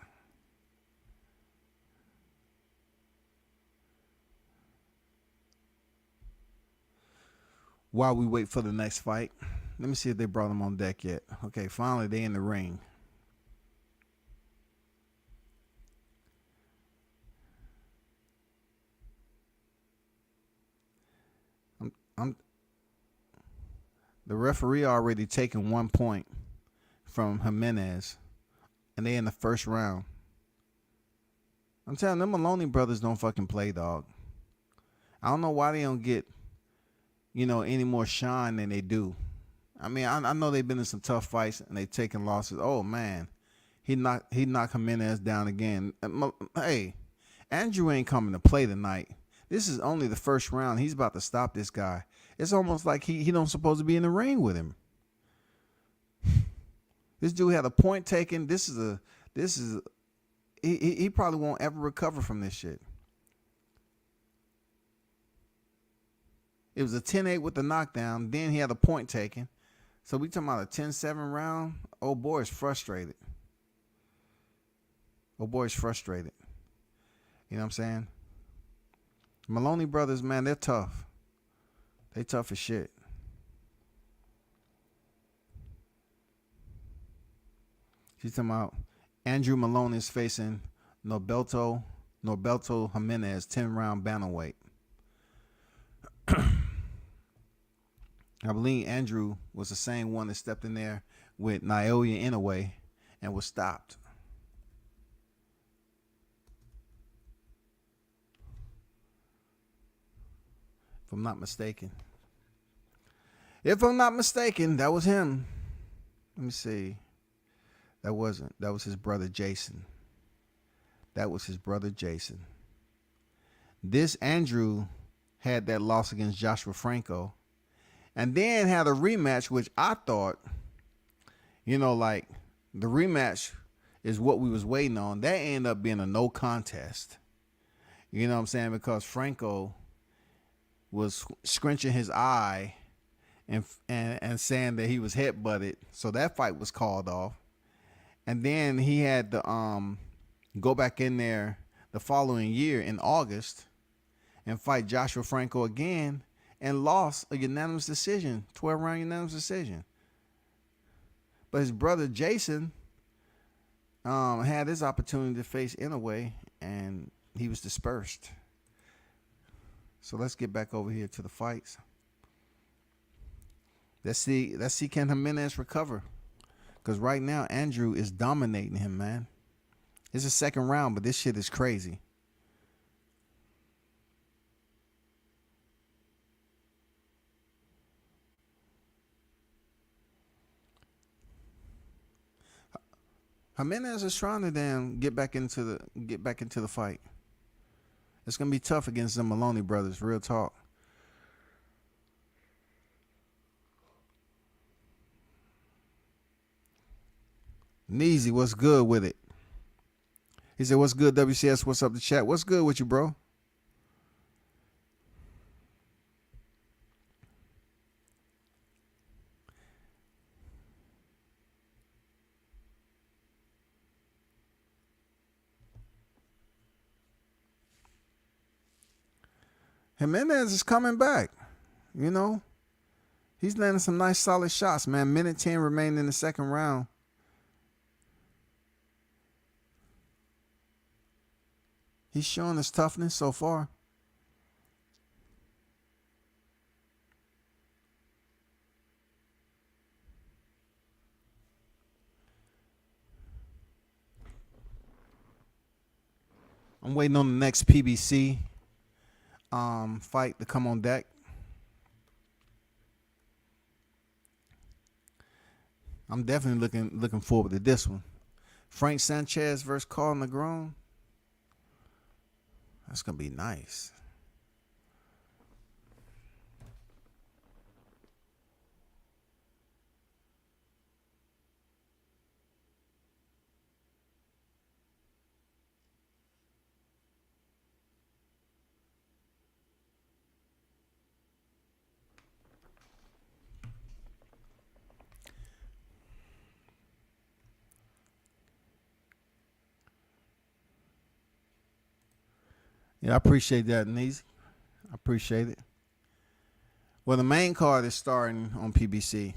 While we wait for the next fight, let me see if they brought them on deck yet. Okay, finally they in the ring. The referee already taken 1 point from Jimenez, and they in the first round. I'm telling them Maloney brothers don't fucking play, dog. I don't know why they don't get, any more shine than they do. I mean, I know they've been in some tough fights and they taken losses. Oh man, he knocked Jimenez down again. Hey, Andrew ain't coming to play tonight. This is only the first round. He's about to stop this guy. It's almost like he don't supposed to be in the ring with him. This dude had a point taken. He probably won't ever recover from this shit. It was a 10-8 with the knockdown. Then he had a point taken. So we talking about a 10-7 round. Old boy is frustrated. You know what I'm saying? Maloney brothers, man, they're tough. They tough as shit. She's talking about Andrew Maloney is facing Norberto Jimenez, 10-round bantamweight. I believe Andrew was the same one that stepped in there with Naoya Inoue and was stopped. If I'm not mistaken. That was him. Let me see. That wasn't. That was his brother Jason. This Andrew had that loss against Joshua Franco. And then had a rematch, which I thought, like the rematch is what we was waiting on. That ended up being a no contest. You know what I'm saying? Because Franco was scrunching his eye and saying that he was head-butted. So that fight was called off. And then he had to go back in there the following year in August and fight Joshua Franco again and lost a unanimous decision, 12-round unanimous decision. But his brother Jason had his opportunity to face Inoue, and he was dispersed. So let's get back over here to the fights. Let's see can Jimenez recover. Because right now, Andrew is dominating him, man. It's a second round, but this shit is crazy. Jimenez is trying to get back into the fight. It's gonna be tough against the Maloney brothers, real talk. Neezy, what's good with it? He said, what's good, WCS? What's up, the chat? What's good with you, bro? Jimenez is coming back. He's landing some nice solid shots, man. Minute 10 remaining in the second round. He's showing his toughness so far. I'm waiting on the next PBC fight to come on deck. I'm definitely looking forward to this one. Frank Sanchez versus Carl Negron. That's gonna be nice. Yeah, I appreciate that, Neezy. I appreciate it. Well, the main card is starting on PBC.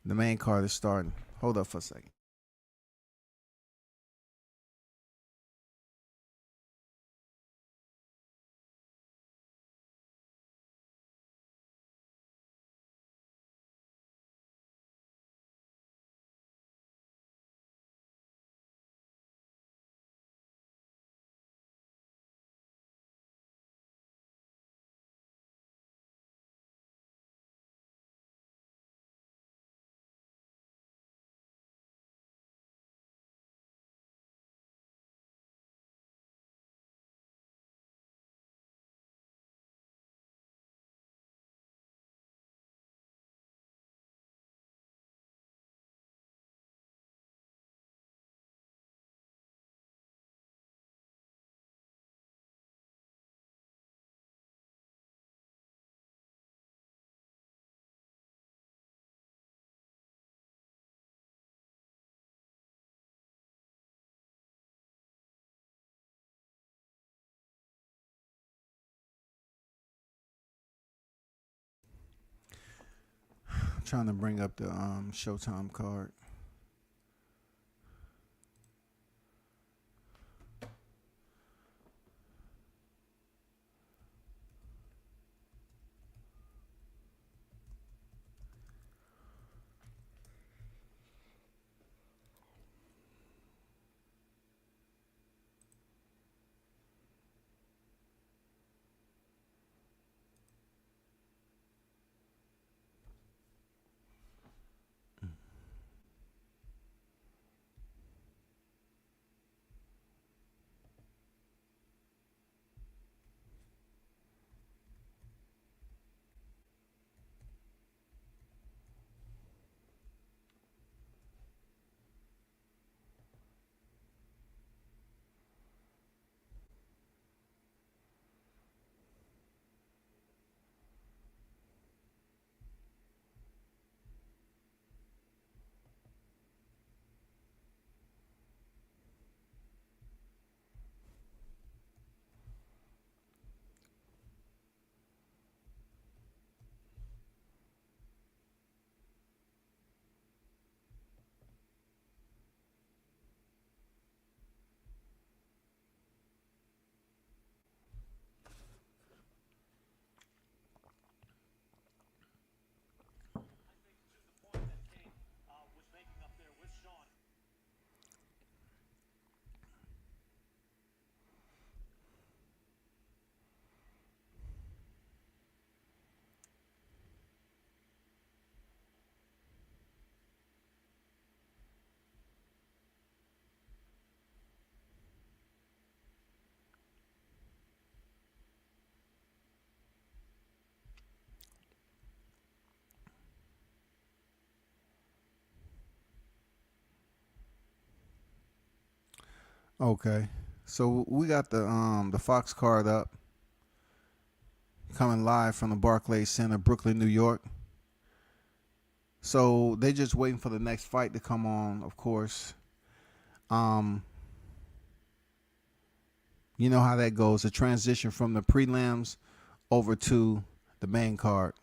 The main card is starting. Hold up for a second. I'm trying to bring up the Showtime card. Okay, so we got the Fox card up, coming live from the Barclays Center, Brooklyn, New York. So they just waiting for the next fight to come on, of course. You know how that goes. The transition from the prelims over to the main card.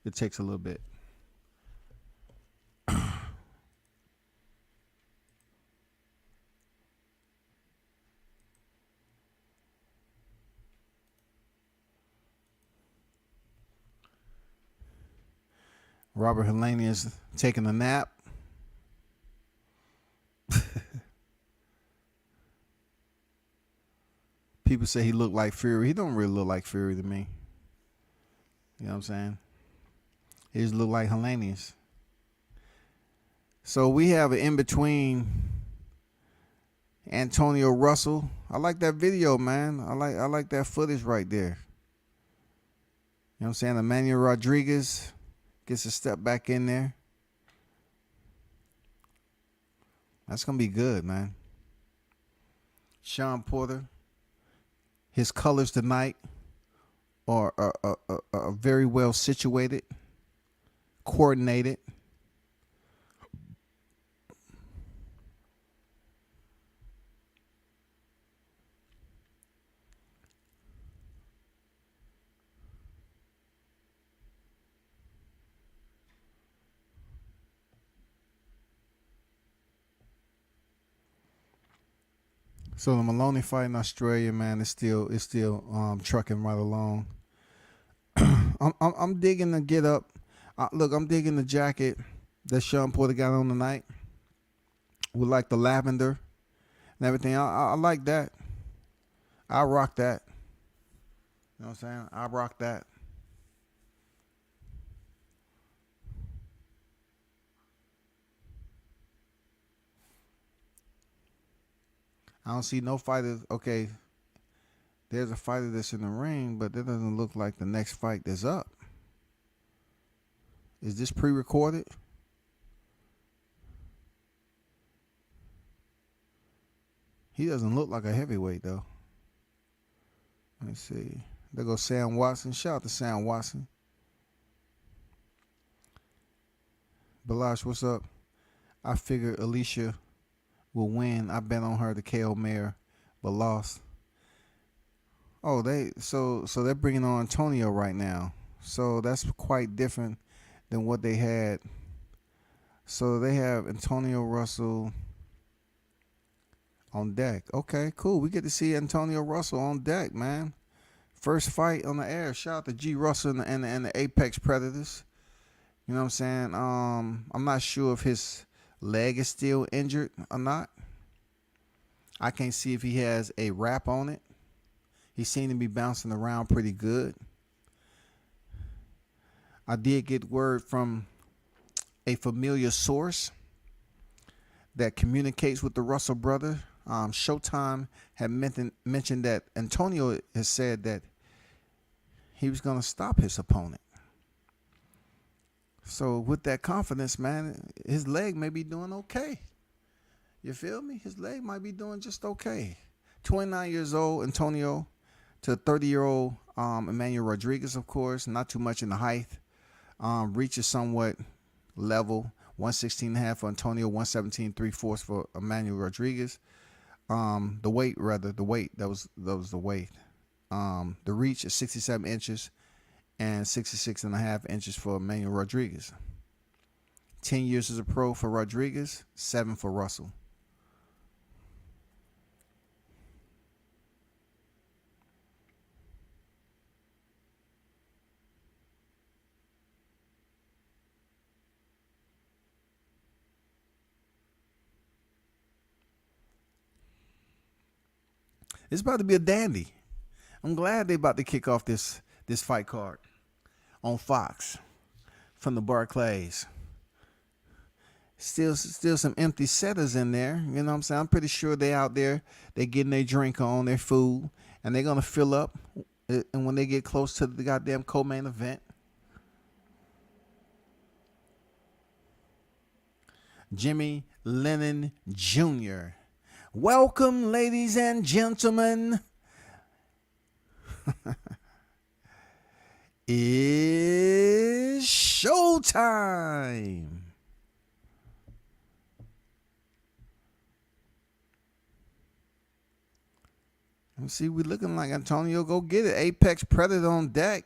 It takes a little bit. Robert Helenius taking a nap. People say he looked like Fury. He don't really look like Fury to me. You know what I'm saying? He just look like Helenius. So we have an in-between Antonio Russell. I like that video, man. I like that footage right there. You know what I'm saying? Emmanuel Rodriguez gets a step back in there. That's going to be good, man. Sean Porter. His colors tonight are very well situated, coordinated. So the Maloney fight in Australia, man, is still trucking right along. I'm digging the get up. Look, I'm digging the jacket that Sean Porter got on tonight with like the lavender and everything. I like that. I rock that. You know what I'm saying? I rock that. I don't see no fighters. Okay, there's a fighter that's in the ring, but that doesn't look like the next fight that's up. Is this pre-recorded? He doesn't look like a heavyweight, though. Let me see. There goes Sam Watson. Shout out to Sam Watson. Balash, what's up? I figured Alicia will win. I bet on her to KO Mayer, but lost. Oh, so they're bringing on Antonio right now. So that's quite different than what they had. So they have Antonio Russell on deck. Okay, cool. We get to see Antonio Russell on deck, man. First fight on the air. Shout out to G. Russell and the Apex Predators. You know what I'm saying? I'm not sure if his leg is still injured or not. I can't see if he has a wrap on it. He seemed to be bouncing around pretty good. I did get word from a familiar source that communicates with the Russell brother. Showtime had mentioned that Antonio has said that he was going to stop his opponent. So with that confidence, man, his leg may be doing okay. You feel me? His leg might be doing just okay. 29 years old, Antonio, to 30-year-old Emmanuel Rodriguez, of course. Not too much in the height. Reach is somewhat level. 116.5 for Antonio, 117.75 for Emmanuel Rodriguez. The weight. That was the weight. The reach is 67 inches and 66.5 inches for Emmanuel Rodriguez. 10 years as a pro for Rodriguez, 7 for Russell. It's about to be a dandy. I'm glad they're about to kick off this fight card on Fox from the Barclays. Still some empty setters in there. You know what I'm saying? I'm pretty sure they out there. They getting their drink on, their food, and they're going to fill up. And when they get close to the goddamn co-main event, Jimmy Lennon Jr. Welcome, ladies and gentlemen. It's showtime. Let me see, we looking like Antonio. Go get it. Apex Predator on deck.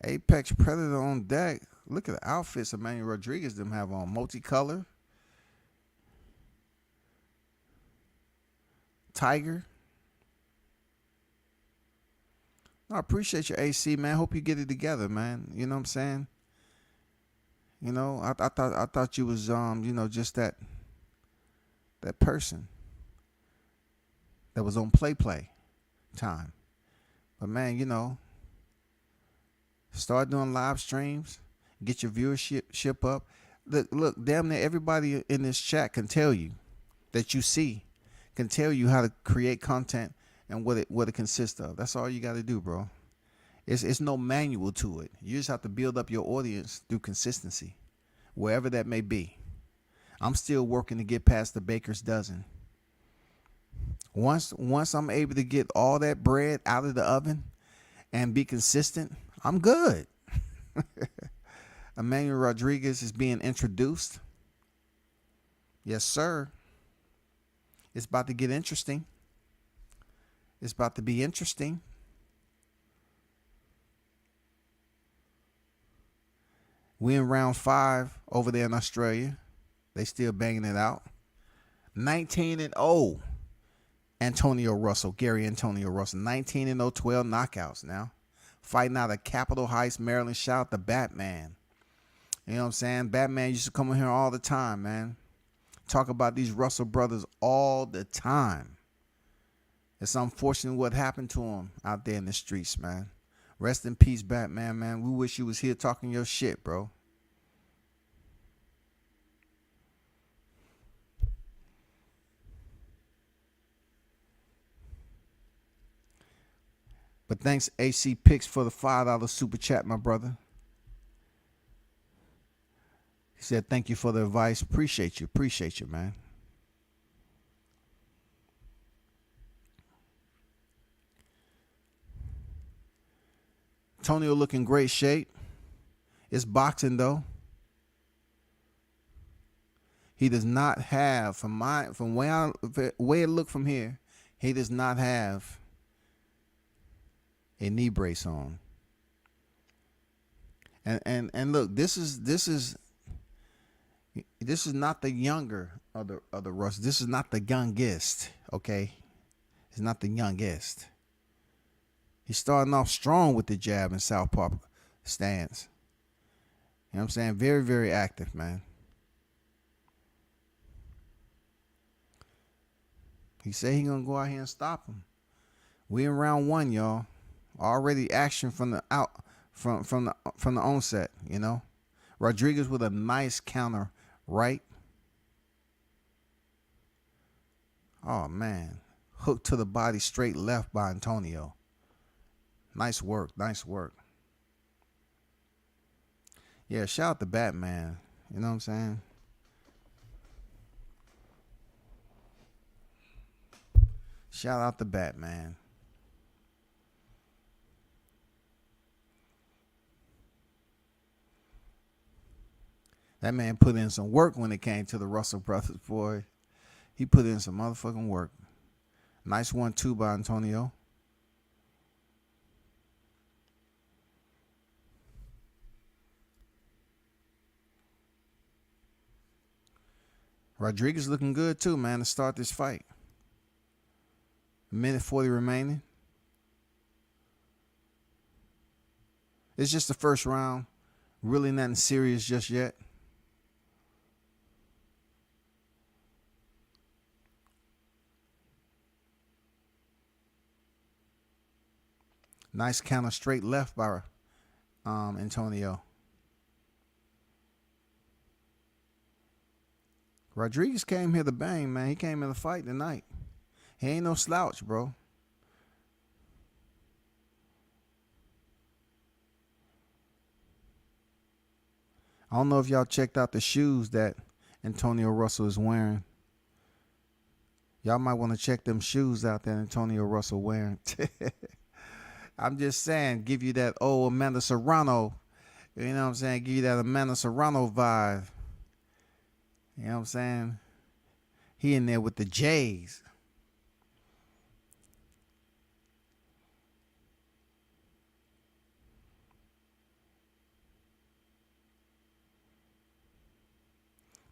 Apex Predator on deck. Look at the outfits Emmanuel Rodriguez them have on. Multicolor. Tiger. I appreciate your AC, man. Hope you get it together, man. You know what I'm saying? You know, I thought you was just that person that was on play time. But man, start doing live streams, get your viewership up. Look, damn near everybody in this chat can tell you that you see, can tell you how to create content and what it consists of. That's all you got to do, bro. It's no manual to it. You just have to build up your audience through consistency, wherever that may be. I'm still working to get past the baker's dozen. Once I'm able to get all that bread out of the oven and be consistent, I'm good. Emmanuel Rodriguez is being introduced. Yes, sir. It's about to get interesting. It's about to be interesting. We in round 5 over there in Australia. They still banging it out. 19-0 Antonio Russell, Gary Antonio Russell, 19-0, 12 knockouts now. Fighting out of Capitol Heights, Maryland. Shout out to Batman. You know what I'm saying? Batman used to come in here all the time, man. Talk about these Russell brothers all the time. It's unfortunate what happened to him out there in the streets, man. Rest in peace, Batman, man. We wish you was here talking your shit, bro. But thanks, AC Picks, for the $5 super chat, my brother. He said, thank you for the advice. Appreciate you, man. Antonio looking great shape. It's boxing, though. He does not have, from way it looked from here, he does not have a knee brace on. And look, this is not the younger of the Russ. This is not the youngest, okay? It's not the youngest. He's starting off strong with the jab and southpaw stance. You know what I'm saying? Very, very active, man. He said he's gonna go out here and stop him. We in round 1, y'all. Already action from the onset, you know. Rodriguez with a nice counter right. Oh man. Hook to the body, straight left by Antonio. Nice work, nice work. Yeah, shout out to Batman. You know what I'm saying? Shout out to Batman. That man put in some work when it came to the Russell brothers, boy. He put in some motherfucking work. Nice 1-2 by Antonio. Rodriguez looking good too, man, to start this fight. Minute 40 remaining. It's just the first round. Really nothing serious just yet. Nice counter straight left by Antonio. Rodriguez came here to bang, man. He came in to fight tonight. He ain't no slouch, bro. I don't know if y'all checked out the shoes that Antonio Russell is wearing. Y'all might want to check them shoes out that Antonio Russell wearing. I'm just saying, give you that old Amanda Serrano. You know what I'm saying? Give you that Amanda Serrano vibe. You know what I'm saying? He in there with the J's.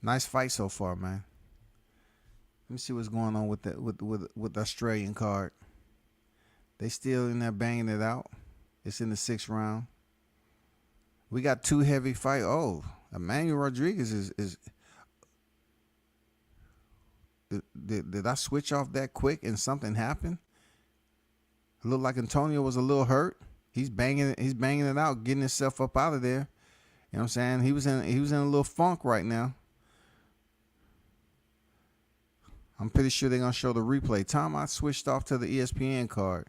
Nice fight so far, man. Let me see what's going on with the Australian card. They still in there banging it out. It's in the 6th round. We got 2 heavy fight. Oh, Emmanuel Rodriguez is Did I switch off that quick and something happened? It looked like Antonio was a little hurt. He's banging it out, getting himself up out of there. You know what I'm saying? He was in a little funk right now. I'm pretty sure they're gonna show the replay. Time I switched off to the ESPN card.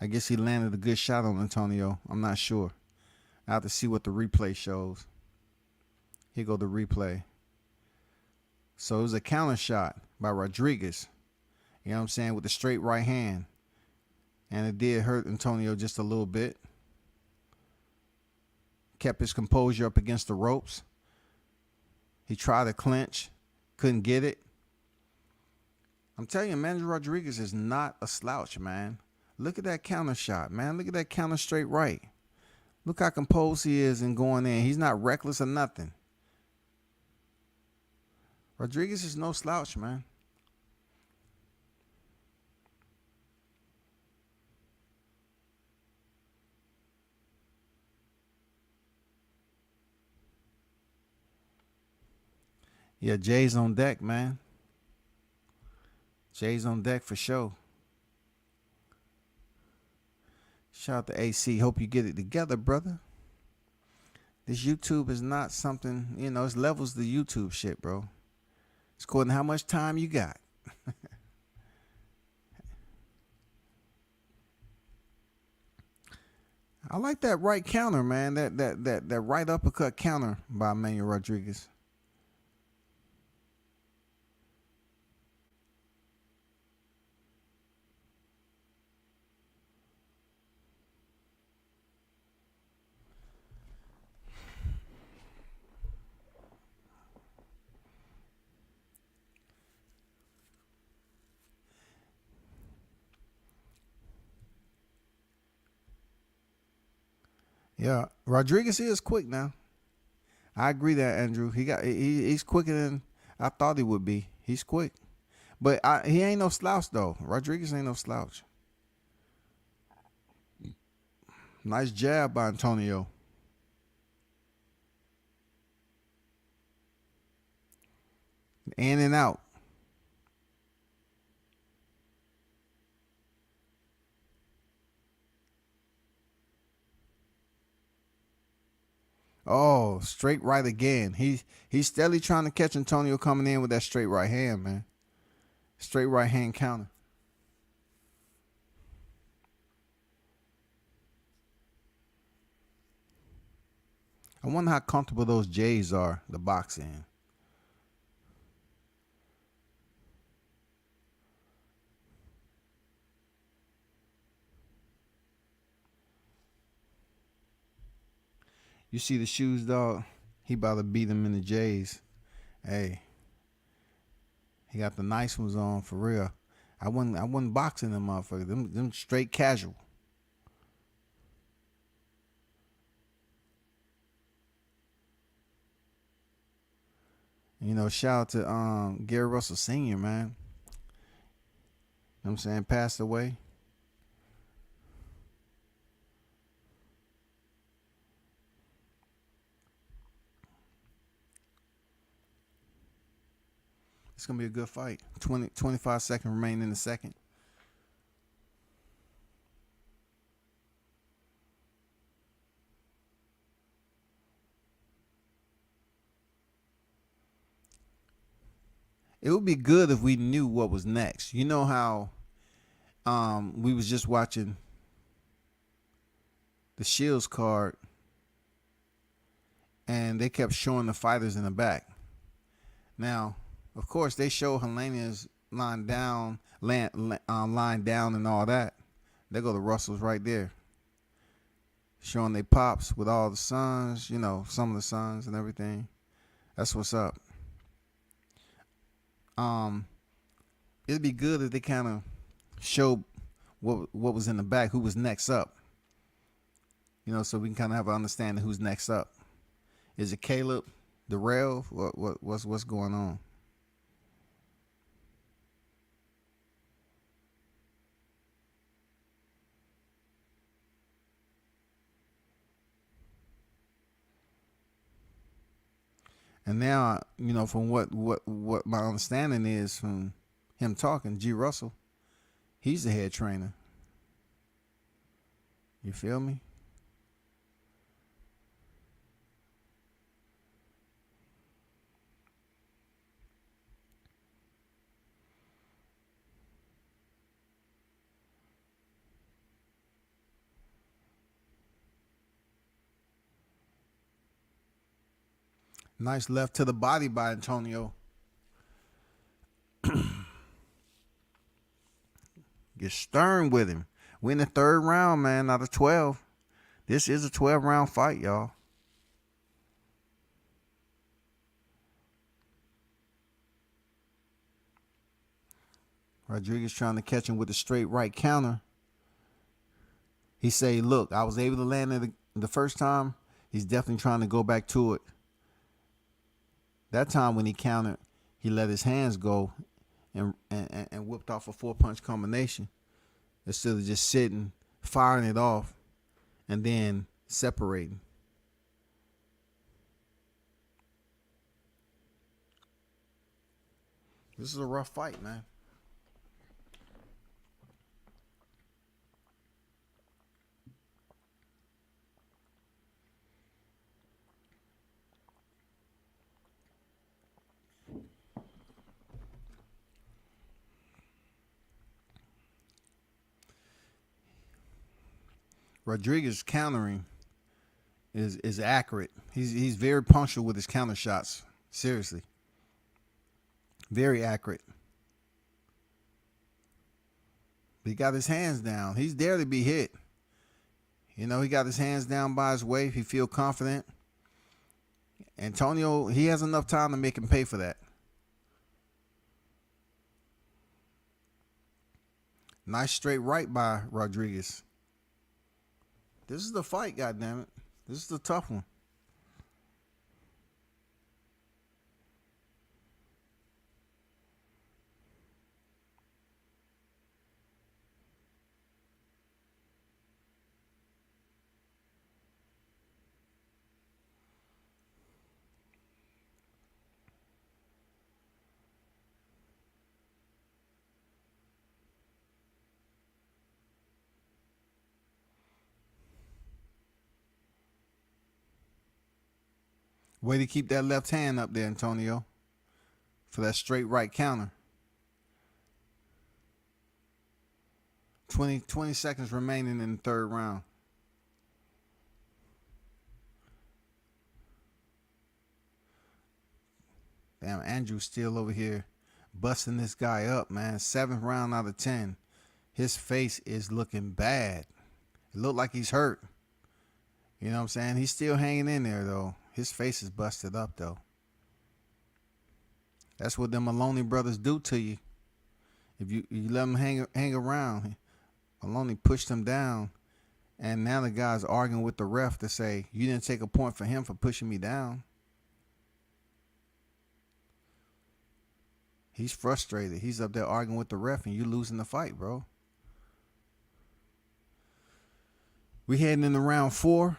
I guess he landed a good shot on Antonio. I'm not sure. I have to see what the replay shows. Here go the replay. So it was a counter shot by Rodriguez. You know what I'm saying? With the straight right hand. And it did hurt Antonio just a little bit. Kept his composure up against the ropes. He tried to clinch. Couldn't get it. I'm telling you, Emmanuel Rodriguez is not a slouch, man. Look at that counter shot, man. Look at that counter straight right. Look how composed he is in going in. He's not reckless or nothing. Rodriguez is no slouch, man. Yeah, Jay's on deck, man. Jay's on deck for sure. Shout out to AC. Hope you get it together, brother. This YouTube is not something, it's levels to YouTube shit, bro. It's according to how much time you got. I like that right counter, man. That right uppercut counter by Emmanuel Rodriguez. Yeah, Rodriguez is quick now. I agree that, Andrew. He's quicker than I thought he would be. He's quick, but he ain't no slouch though. Rodriguez ain't no slouch. Nice jab by Antonio. In and out. Oh, straight right again. He's steadily trying to catch Antonio coming in with that straight right hand, man. Straight right hand counter. I wonder how comfortable those J's are, the boxing. You see the shoes, dog? He about to beat him in the J's. Hey, he got the nice ones on for real. I wasn't boxing them motherfuckers. Them straight casual. Shout out to Gary Russell Sr., man. You know what I'm saying? Passed away. It's going to be a good fight. 25 seconds remaining in the second. It would be good if we knew what was next. You know how we was just watching the Shields card and they kept showing the fighters in the back. Now, of course, they show Helenius lying down and all that. There go the Russells right there. Showing they pops with all the sons, some of the sons and everything. That's what's up. It'd be good if they kind of show what was in the back, who was next up. So we can kind of have an understanding who's next up. Is it Caleb, Dirrell? What's going on? And now, from what my understanding is from him talking, G. Russell, he's the head trainer. You feel me? Nice left to the body by Antonio. Get stern with him. We in the third round, man, out of 12. This is a 12-round fight, y'all. Rodriguez trying to catch him with a straight right counter. He say, look, I was able to land it the first time. He's definitely trying to go back to it. That time when he countered, he let his hands go and whipped off a 4-punch combination instead of just sitting, firing it off, and then separating. This is a rough fight, man. Rodriguez countering is accurate. He's very punctual with his counter shots. Seriously. Very accurate. But he got his hands down. He's there to be hit. You know, he got his hands down by his waist. He feel confident. Antonio, he has enough time to make him pay for that. Nice straight right by Rodriguez. This is the fight, goddammit. This is the tough one. Way to keep that left hand up there, Antonio, for that straight right counter. 20 seconds remaining in the third round. Damn, Andrew's still over here busting this guy up, man. 7th round out of 10. His face is looking bad. It looked like he's hurt. You know what I'm saying? He's still hanging in there, though. His face is busted up, though. That's what them Maloney brothers do to you. If you let them hang around, Maloney pushed him down, and now the guy's arguing with the ref to say, you didn't take a point for him for pushing me down. He's frustrated. He's up there arguing with the ref, and you losing the fight, bro. We heading into round 4.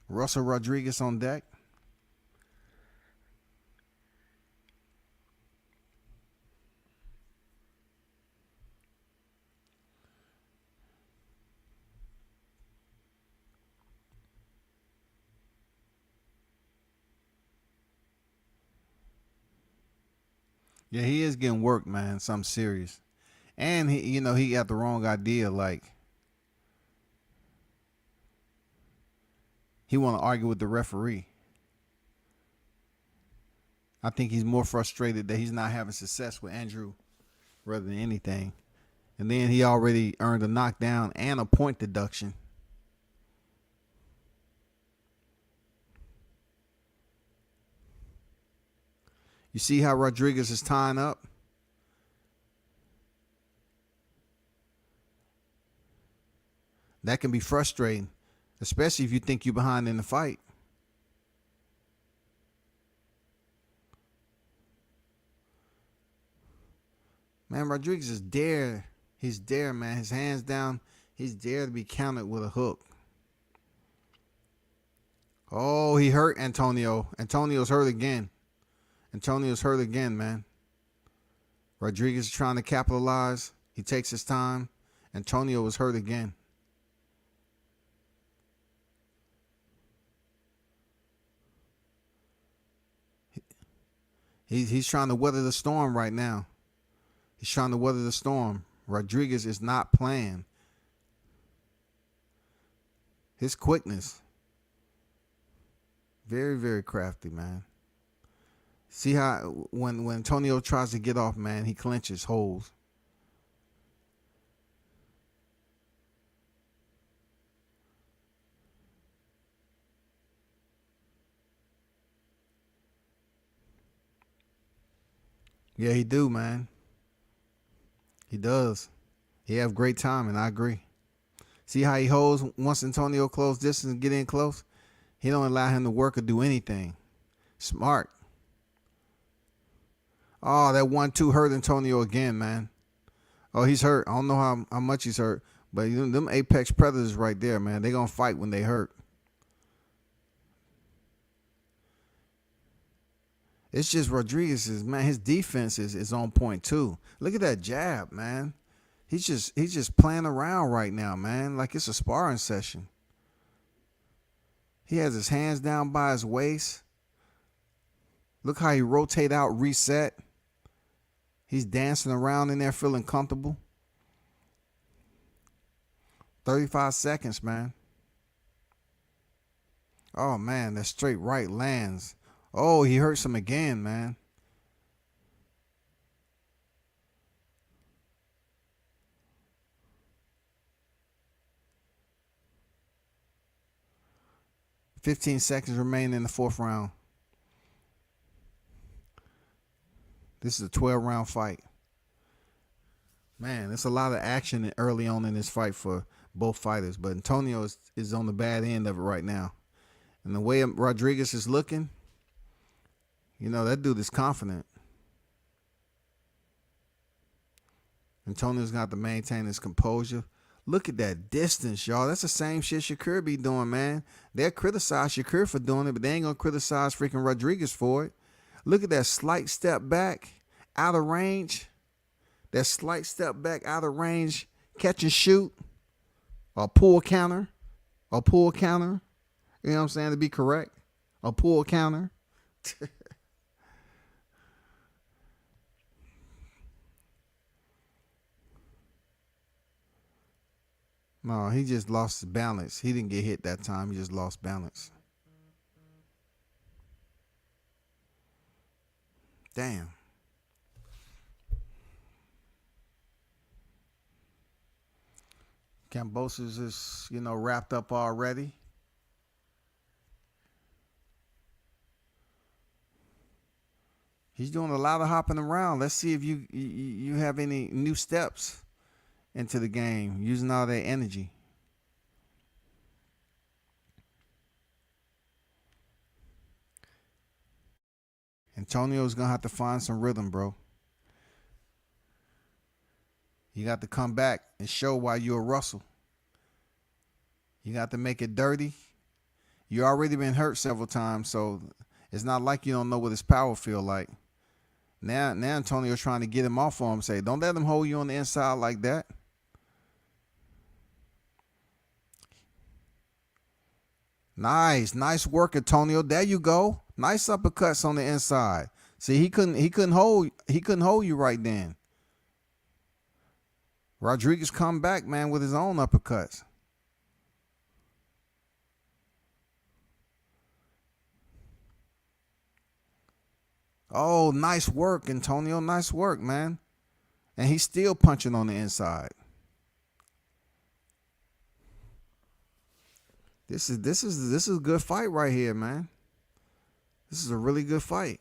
Russell Rodriguez on deck. Yeah, he is getting worked, man. Something serious. And he got the wrong idea. Like, he want to argue with the referee. I think he's more frustrated that he's not having success with Andrew rather than anything. And then he already earned a knockdown and a point deduction. You see how Rodriguez is tying up? That can be frustrating, especially if you think you're behind in the fight. Man, Rodriguez is there. He's there, man. His hands down. He's there to be countered with a hook. Oh, he hurt Antonio. Antonio's hurt again. Antonio's hurt again, man. Rodriguez is trying to capitalize. He takes his time. Antonio was hurt again. He's trying to weather the storm right now. He's trying to weather the storm. Rodriguez is not playing. His quickness. Very, very crafty, man. See how when Antonio tries to get off, man, he clenches, holds. Yeah, he do, man. He does. He have great timing. I agree. See how he holds once Antonio close distance and get in close? He don't allow him to work or do anything. Smart. Oh, that 1-2 hurt Antonio again, man. Oh, he's hurt. I don't know how much he's hurt. But you know, them apex predators right there, man, they going to fight when they hurt. It's just Rodriguez's, man, his defense is on point too. Look at that jab, man. He's just playing around right now, man, like it's a sparring session. He has his hands down by his waist. Look how he rotate out, reset. He's dancing around in there feeling comfortable. 35 seconds, man. Oh, man, that straight right lands. Oh, he hurts him again, man. $15 seconds remaining in the fourth round. This is a 12-round fight. Man, there's a lot of action early on in this fight for both fighters, but Antonio is on the bad end of it right now. And the way Rodriguez is looking, you know, that dude is confident. Antonio's got to maintain his composure. Look at that distance, y'all. That's the same shit Shakur be doing, man. They'll criticize Shakur for doing it, but they ain't going to criticize freaking Rodriguez for it. Look at that slight step back out of range. That slight step back out of range, catch and shoot, or pull counter, or pull counter. You know what I'm saying, to be correct? A pull counter. No, he just lost his balance. He didn't get hit that time. He just lost balance. Damn. Kambosos is, you know, wrapped up already. He's doing a lot of hopping around. Let's see if you have any new steps into the game, using all that energy. Antonio's going to have to find some rhythm, bro. You got to come back and show why you're a Russell. You got to make it dirty. You already been hurt several times, so it's not like you don't know what his power feel like. Now Antonio's trying to get him off on him. Say, don't let him hold you on the inside like that. Nice work, Antonio. There you go. Nice uppercuts on the inside. See, he couldn't hold you right then. Rodriguez come back, man, with his own uppercuts. Oh, nice work, Antonio. Nice work, man. And he's still punching on the inside. This is a good fight right here, man. This is a really good fight.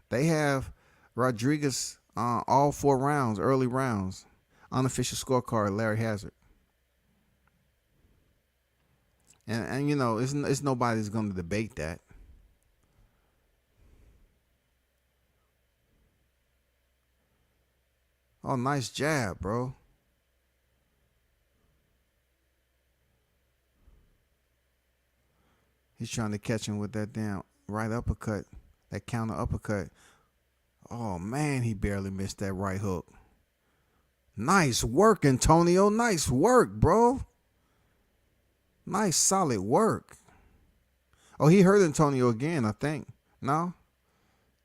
They have Rodriguez all 4 rounds, early rounds. Unofficial scorecard, Larry Hazard. And you know, it's nobody's going to debate that. Oh, nice jab, bro. He's trying to catch him with that damn right uppercut, that counter uppercut. Oh, man, he barely missed that right hook. Nice work, Antonio. Nice work, bro. Nice, solid work. Oh, he hurt Antonio again, I think. No?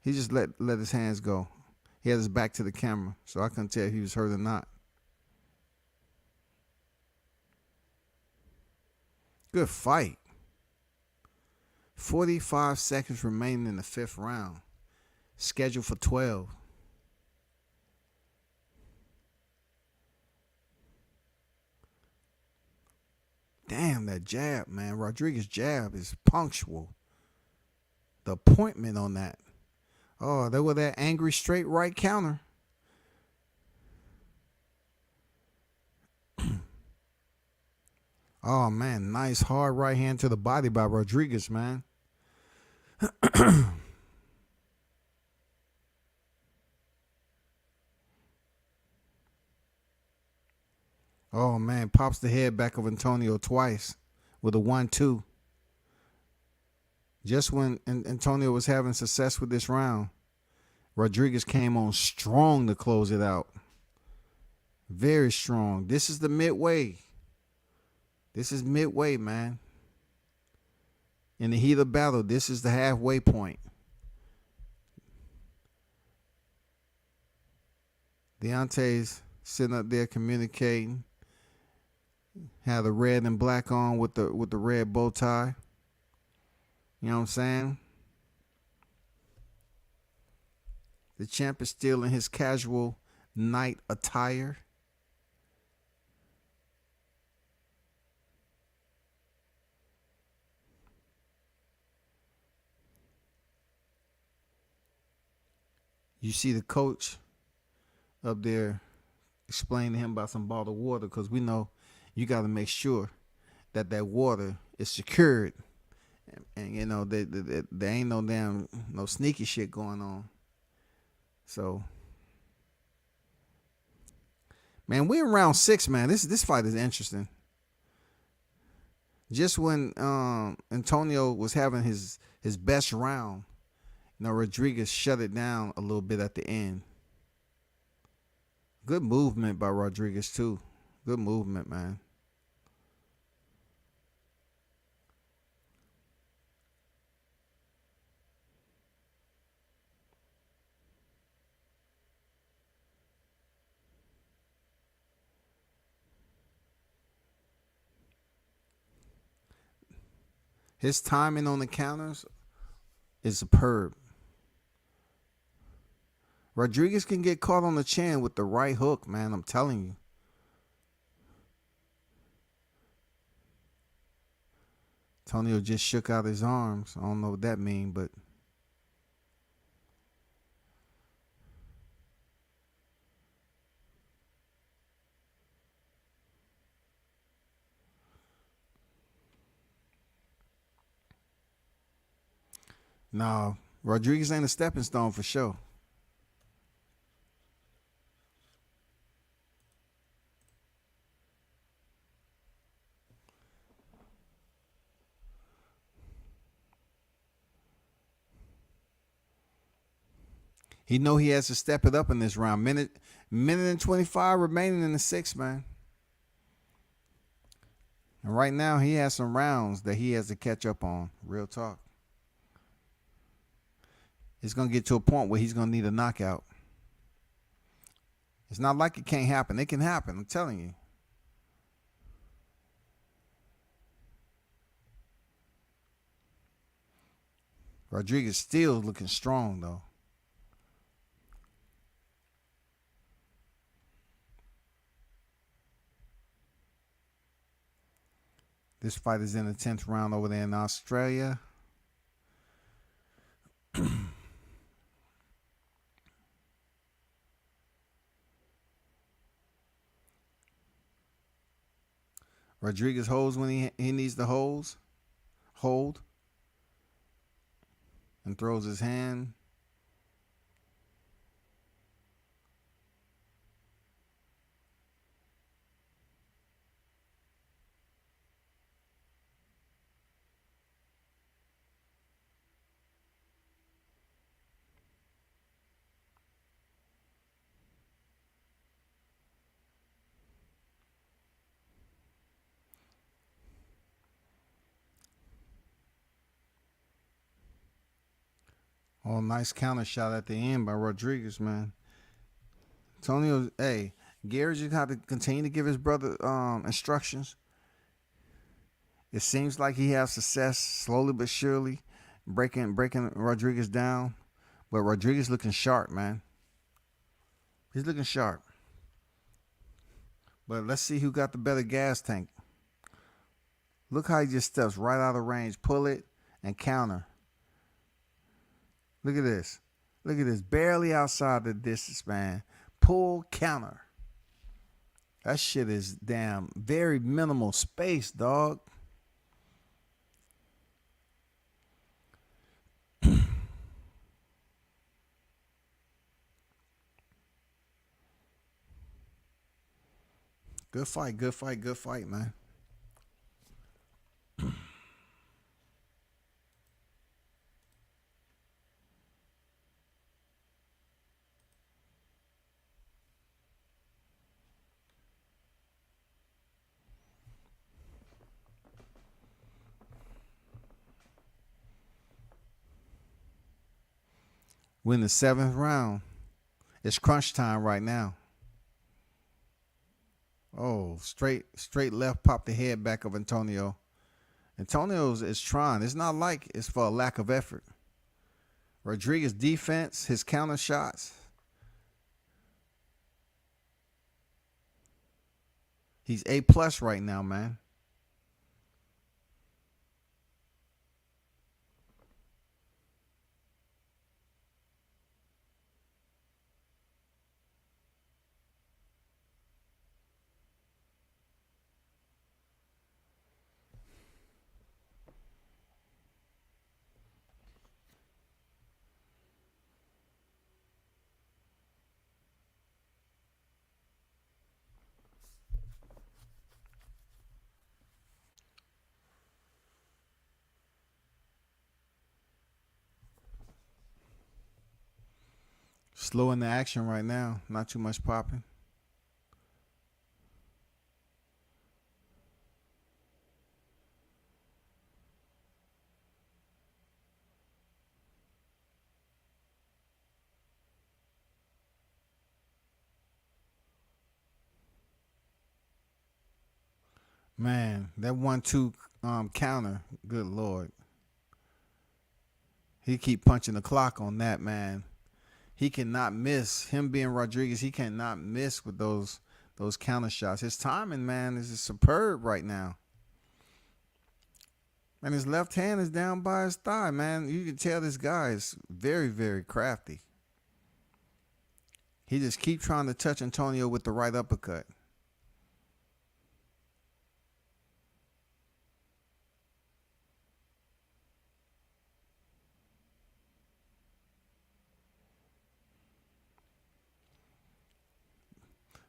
He just let his hands go. He had his back to the camera, so I couldn't tell if he was hurt or not. Good fight. 45 seconds remaining in the 5th round. Scheduled for 12. Damn, that jab, man. Rodriguez's jab is punctual. The appointment on that. Oh, there was that angry straight right counter. Oh, man. Nice hard right hand to the body by Rodriguez, man. Oh, man. Pops the head back of Antonio twice with a 1-2. Just when Antonio was having success with this round, Rodriguez came on strong to close it out. Very strong. This is the midway. This is midway, man. In the heat of battle, this is the halfway point. Deontay's sitting up there communicating. Had the red and black on with the red bow tie. You know what I'm saying? The champ is still in his casual night attire. You see the coach up there explaining to him about some bottled water, because we know you got to make sure that water is secured. And you know, there ain't no sneaky shit going on. So, man, we're in round 6, man. This fight is interesting. Just when Antonio was having his best round, you know, Rodriguez shut it down a little bit at the end. Good movement by Rodriguez too. Good movement, man. His timing on the counters is superb. Rodriguez can get caught on the chin with the right hook, man. I'm telling you. Antonio just shook out his arms. I don't know what that means, but no, Rodriguez ain't a stepping stone for sure. He know he has to step it up in this round. Minute and 25 remaining in the 6th, man. And right now he has some rounds that he has to catch up on. Real talk. It's going to get to a point where he's going to need a knockout. It's not like it can't happen. It can happen. I'm telling you. Rodriguez still looking strong, though. This fight is in the 10th round over there in Australia. Rodriguez holds when he needs to hold, and throws his hand. Oh, nice counter shot at the end by Rodriguez, man. Antonio, hey, Gary just had to continue to give his brother instructions. It seems like he has success slowly but surely, breaking Rodriguez down. But Rodriguez looking sharp, man. He's looking sharp. But let's see who got the better gas tank. Look how he just steps right out of range, pull it, and counter. Look at this. Look at this. Barely outside the distance, man. Pull, counter. That shit is damn very minimal space, dog. Good fight, man. Win the 7th round. It's crunch time right now. Oh, straight left popped the head back of Antonio. Antonio is trying. It's not like it's for a lack of effort. Rodriguez defense, his counter shots. He's A+ right now, man. Slow in the action right now. Not too much popping. Man, that 1-2 counter, good Lord. He keep punching the clock on that, man. He cannot miss. Him being Rodriguez, he cannot miss with those counter shots. His timing, man, is superb right now. And his left hand is down by his thigh, man. You can tell this guy is very, very crafty. He just keep trying to touch Antonio with the right uppercut.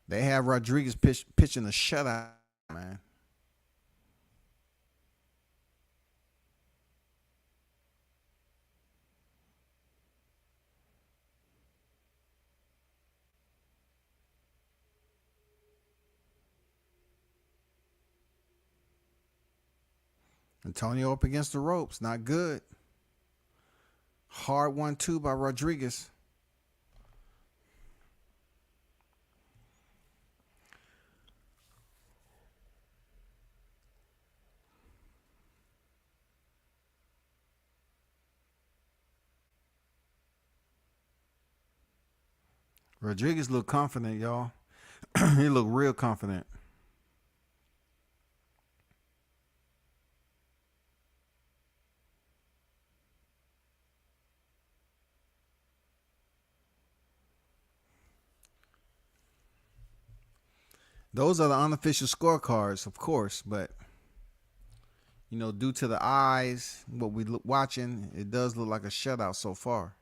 They have Rodriguez pitching a shutout, man. Antonio up against the ropes. Not good. Hard 1-2 by Rodriguez. Rodriguez look confident, y'all. He look real confident. Those are the unofficial scorecards, of course, but you know, due to the eyes, what we look watching, it does look like a shutout so far.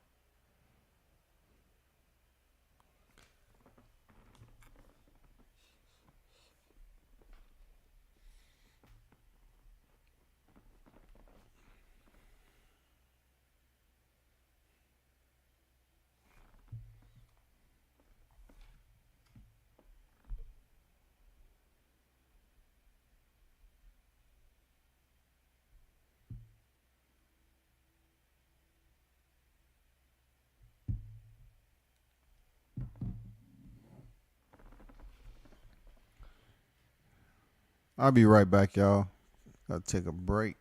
I'll be right back, y'all. Gotta take a break.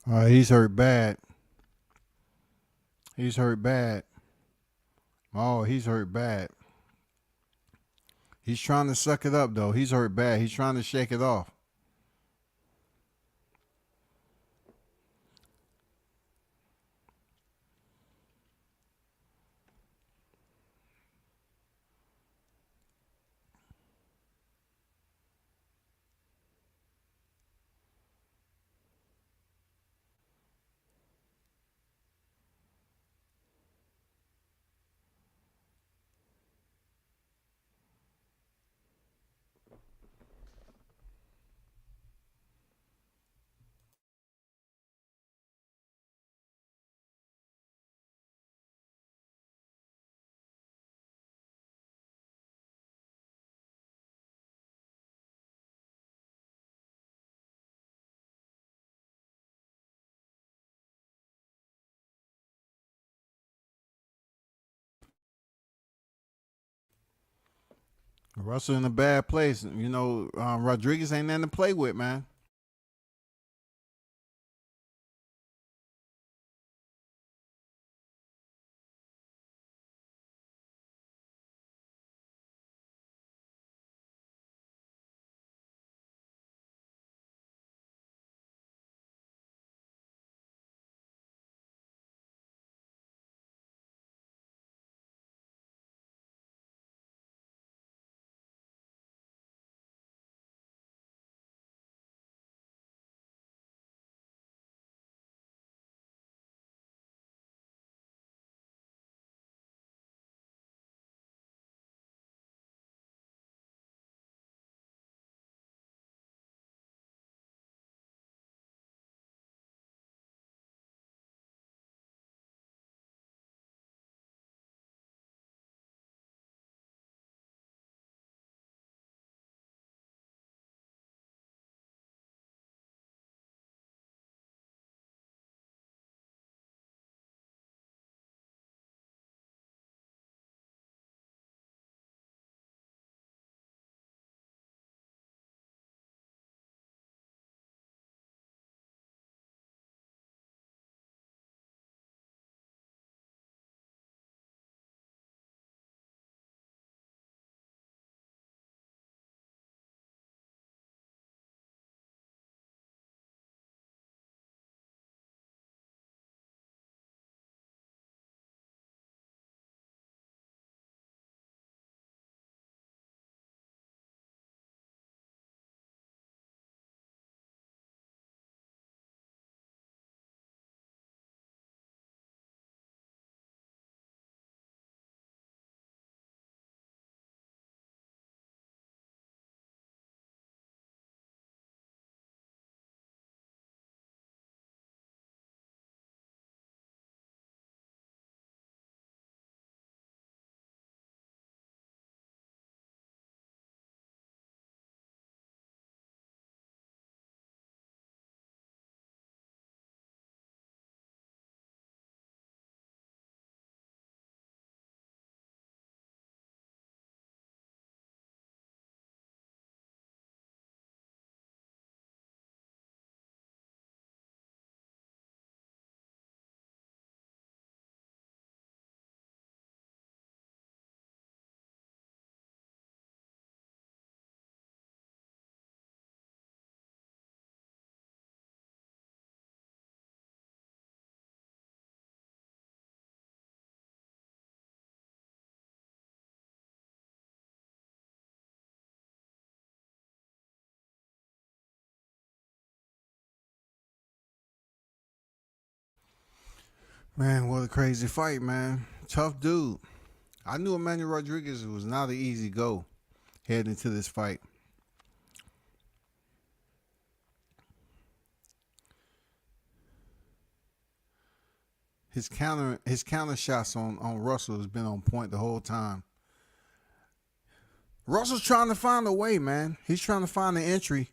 He's hurt bad. He's hurt bad. Oh, he's hurt bad. He's trying to suck it up, though. He's hurt bad. He's trying to shake it off. Russell in a bad place. You know, Rodriguez ain't nothing to play with, man. Man, what a crazy fight, man. Tough dude. I knew Emmanuel Rodriguez was not an easy go heading into this fight. His counter shots on Russell has been on point the whole time. Russell's trying to find a way, man. He's trying to find the entry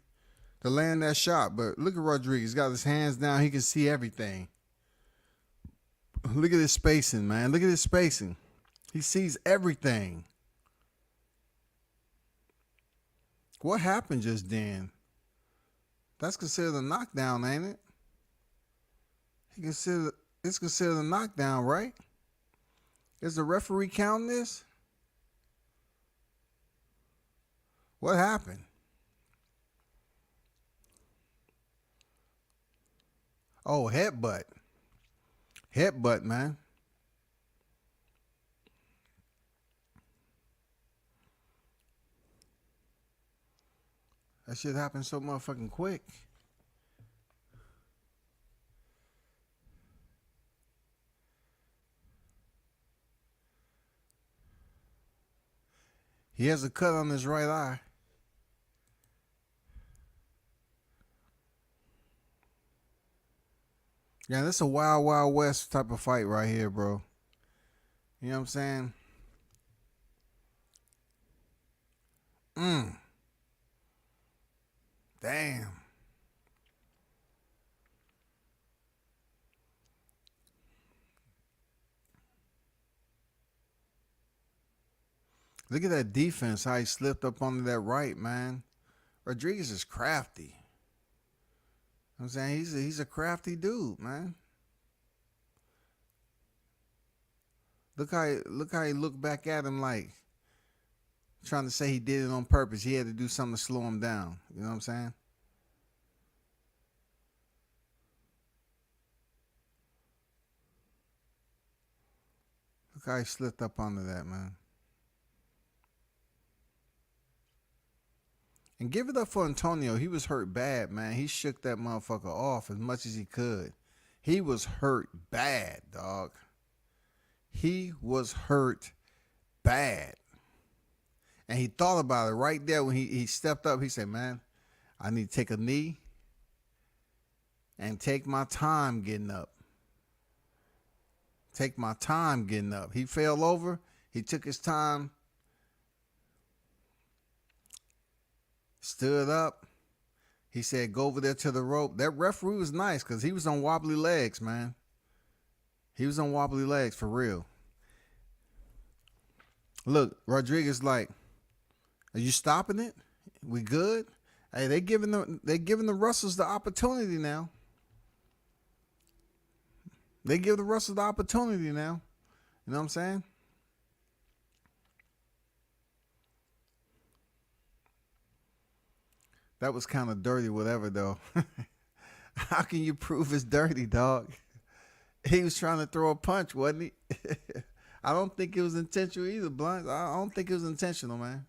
to land that shot. But look at Rodriguez. He's got his hands down. He can see everything. Look at his spacing, man. Look at his spacing. He sees everything. What happened just then? That's considered a knockdown, ain't it? it's considered a knockdown, right? Is the referee counting this? What happened? Oh, headbutt. Headbutt, man. That shit happened so motherfucking quick. He has a cut on his right eye. Yeah, this is a Wild Wild West type of fight right here, bro. You know what I'm saying? Damn. Look at that defense, how he slipped up onto that right, man. Rodriguez is crafty. You know what I'm saying? He's a crafty dude, man. Look how he looked back at him like trying to say he did it on purpose. He had to do something to slow him down. You know what I'm saying? Look how he slipped up onto that, man. And give it up for Antonio. He was hurt bad, man. He shook that motherfucker off as much as he could. He was hurt bad, dog. He was hurt bad. And he thought about it right there when he stepped up. He said, man, I need to take a knee and take my time getting up. Take my time getting up. He fell over. He took his time. Stood up. He said, go over there to the rope. That referee was nice because he was on wobbly legs, man. He was on wobbly legs for real. Look, Rodriguez like, are you stopping it? We good? Hey, they giving the Russells the opportunity now. They give the Russells the opportunity now. You know what I'm saying? That was kind of dirty, whatever, though. How can you prove it's dirty, dog? He was trying to throw a punch, wasn't he? I don't think it was intentional either, Blunt. I don't think it was intentional, man.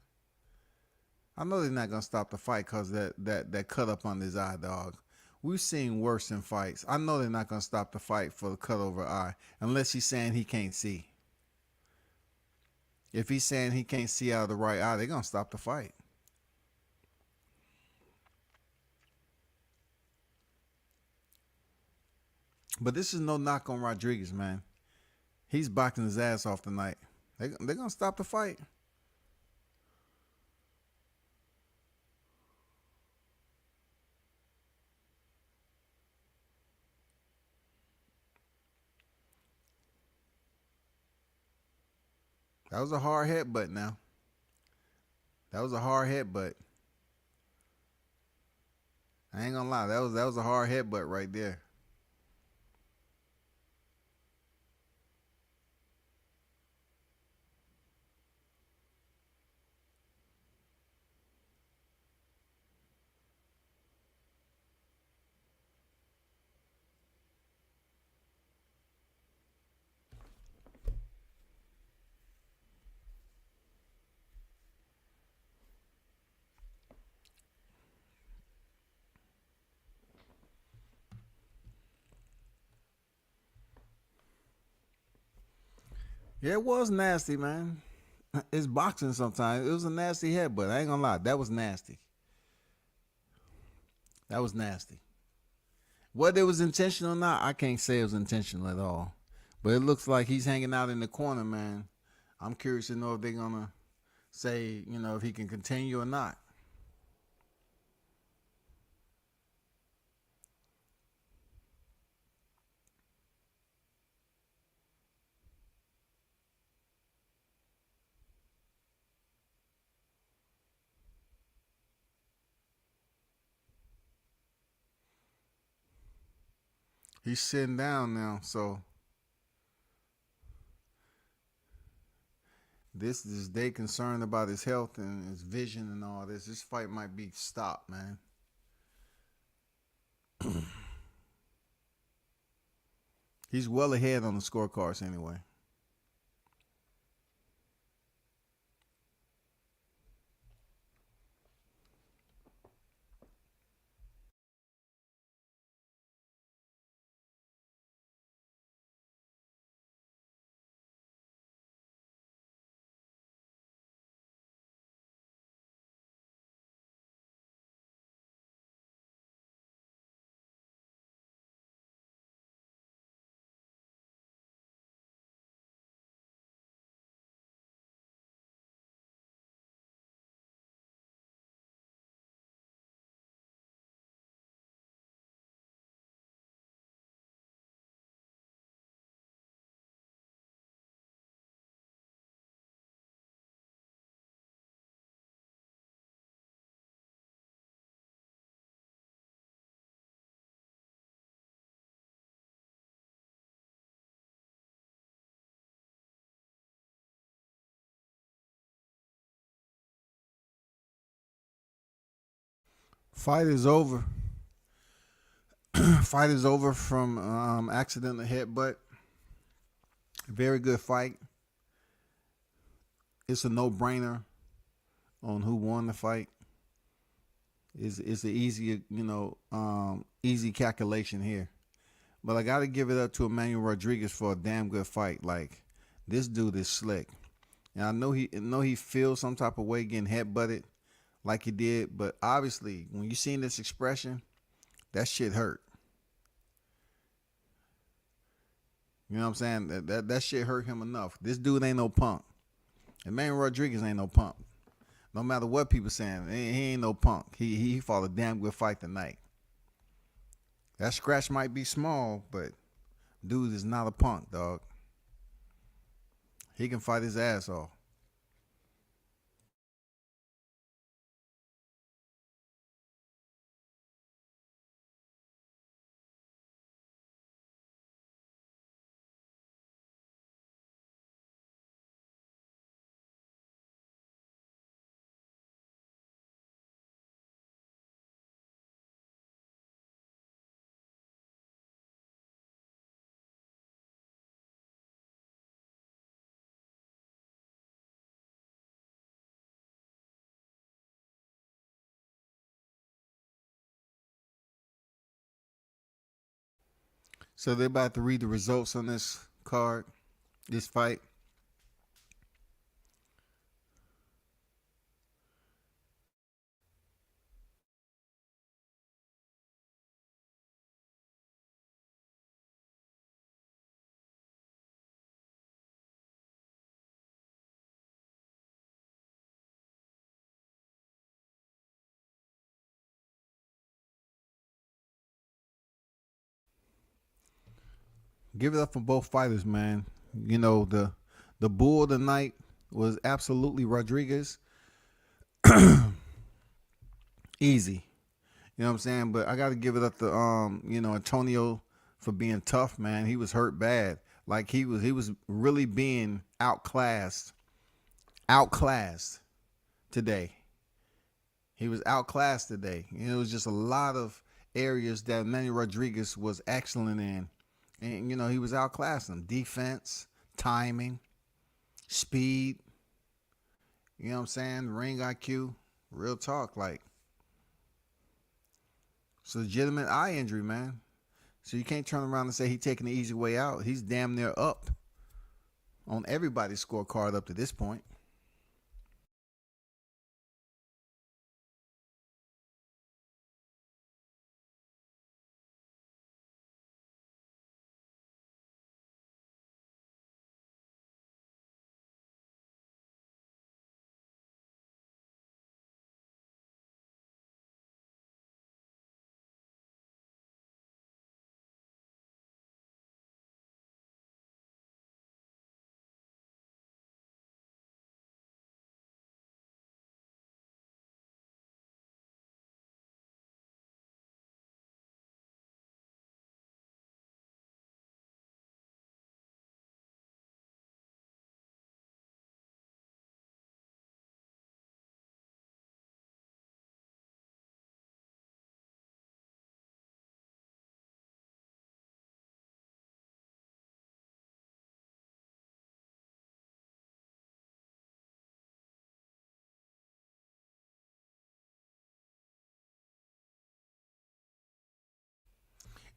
I know they're not going to stop the fight because that cut up on his eye, dog. We've seen worse in fights. I know they're not going to stop the fight for the cut over eye unless he's saying he can't see. If he's saying he can't see out of the right eye, they're going to stop the fight. But this is no knock on Rodriguez, man. He's boxing his ass off tonight. They're going to stop the fight. That was a hard headbutt now. That was a hard headbutt. I ain't going to lie. That was a hard headbutt right there. Yeah, it was nasty, man. It's boxing sometimes. It was a nasty headbutt. I ain't gonna lie. That was nasty. That was nasty. Whether it was intentional or not, I can't say it was intentional at all. But it looks like he's hanging out in the corner, man. I'm curious to know if they're gonna say, if he can continue or not. He's sitting down now, so this is they concerned about his health and his vision and all this. This fight might be stopped, man. He's well ahead on the scorecards anyway. Fight is over. Fight is over from accidental headbutt. Very good fight. It's a no-brainer on who won the fight. It's an easy, easy calculation here. But I got to give it up to Emmanuel Rodriguez for a damn good fight. Like, this dude is slick. And I know he feels some type of way getting headbutted like he did. But obviously, when you seen this expression, that shit hurt. You know what I'm saying? That shit hurt him enough. This dude ain't no punk. Emmanuel Rodriguez ain't no punk. No matter what people saying, he ain't no punk. He fought a damn good fight tonight. That scratch might be small, but dude is not a punk, dog. He can fight his ass off. So they're about to read the results on this card, this fight. Give it up for both fighters, man. You know, the bull of the night was absolutely Rodriguez. Easy. You know what I'm saying? But I got to give it up to Antonio for being tough, man. He was hurt bad. Like he was really being outclassed today. He was outclassed today. It was just a lot of areas that Manny Rodriguez was excellent in. And, he was outclassing him. Defense, timing, speed, you know what I'm saying? Ring IQ, real talk. Like, it's a legitimate eye injury, man. So you can't turn around and say he's taking the easy way out. He's damn near up on everybody's scorecard up to this point.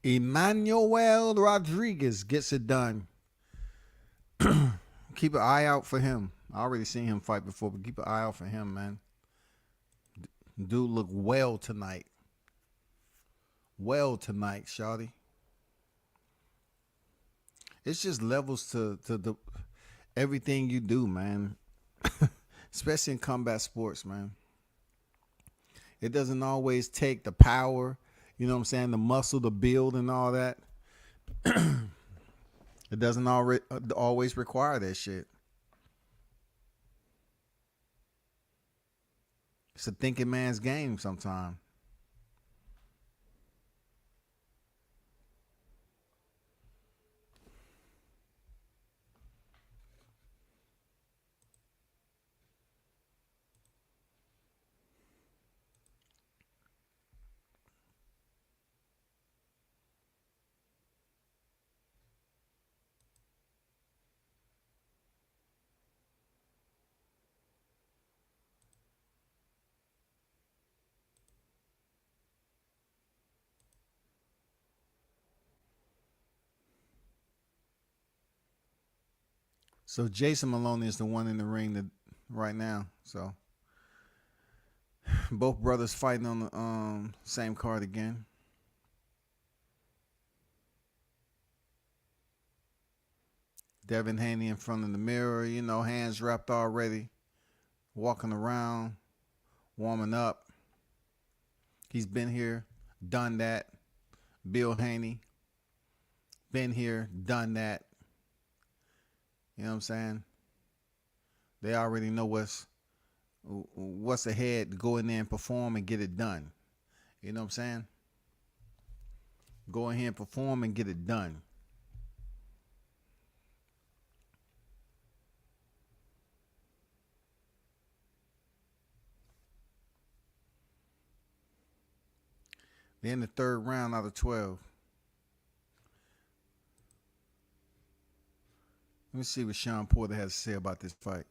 Emmanuel Rodriguez gets it done. Keep an eye out for him. I already seen him fight before, but keep an eye out for him, man. Dude look well tonight. Well tonight, shawty. It's just levels to the everything you do, man. Especially in combat sports, man. It doesn't always take the power, you know what I'm saying, the muscle, the build and all that. It doesn't always require that shit. It's a thinking man's game sometimes. So Jason Maloney is the one in the ring right now. So both brothers fighting on the same card again. Devin Haney in front of the mirror, you know, hands wrapped already, walking around, warming up. He's been here, done that. Bill Haney, been here, done that. You know what I'm saying? They already know what's ahead to go in there and perform and get it done. You know what I'm saying? Go in here and perform and get it done. They're in the third round out of 12. Let me see what Sean Porter has to say about this fight.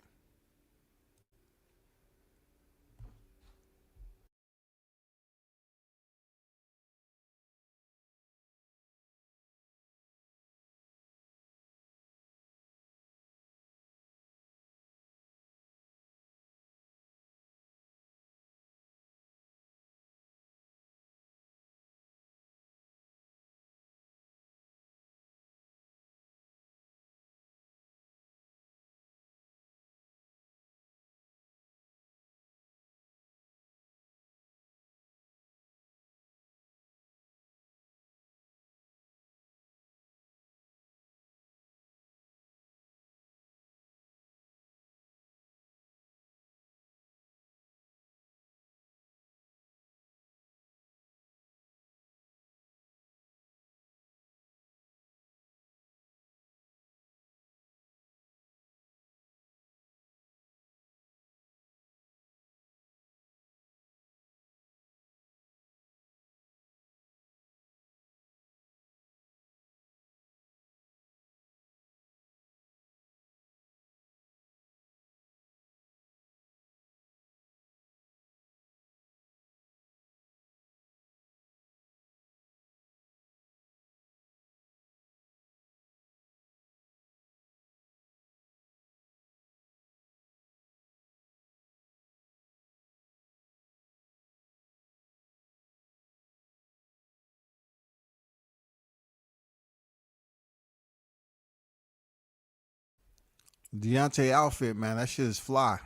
Deontay outfit, man, that shit is fly.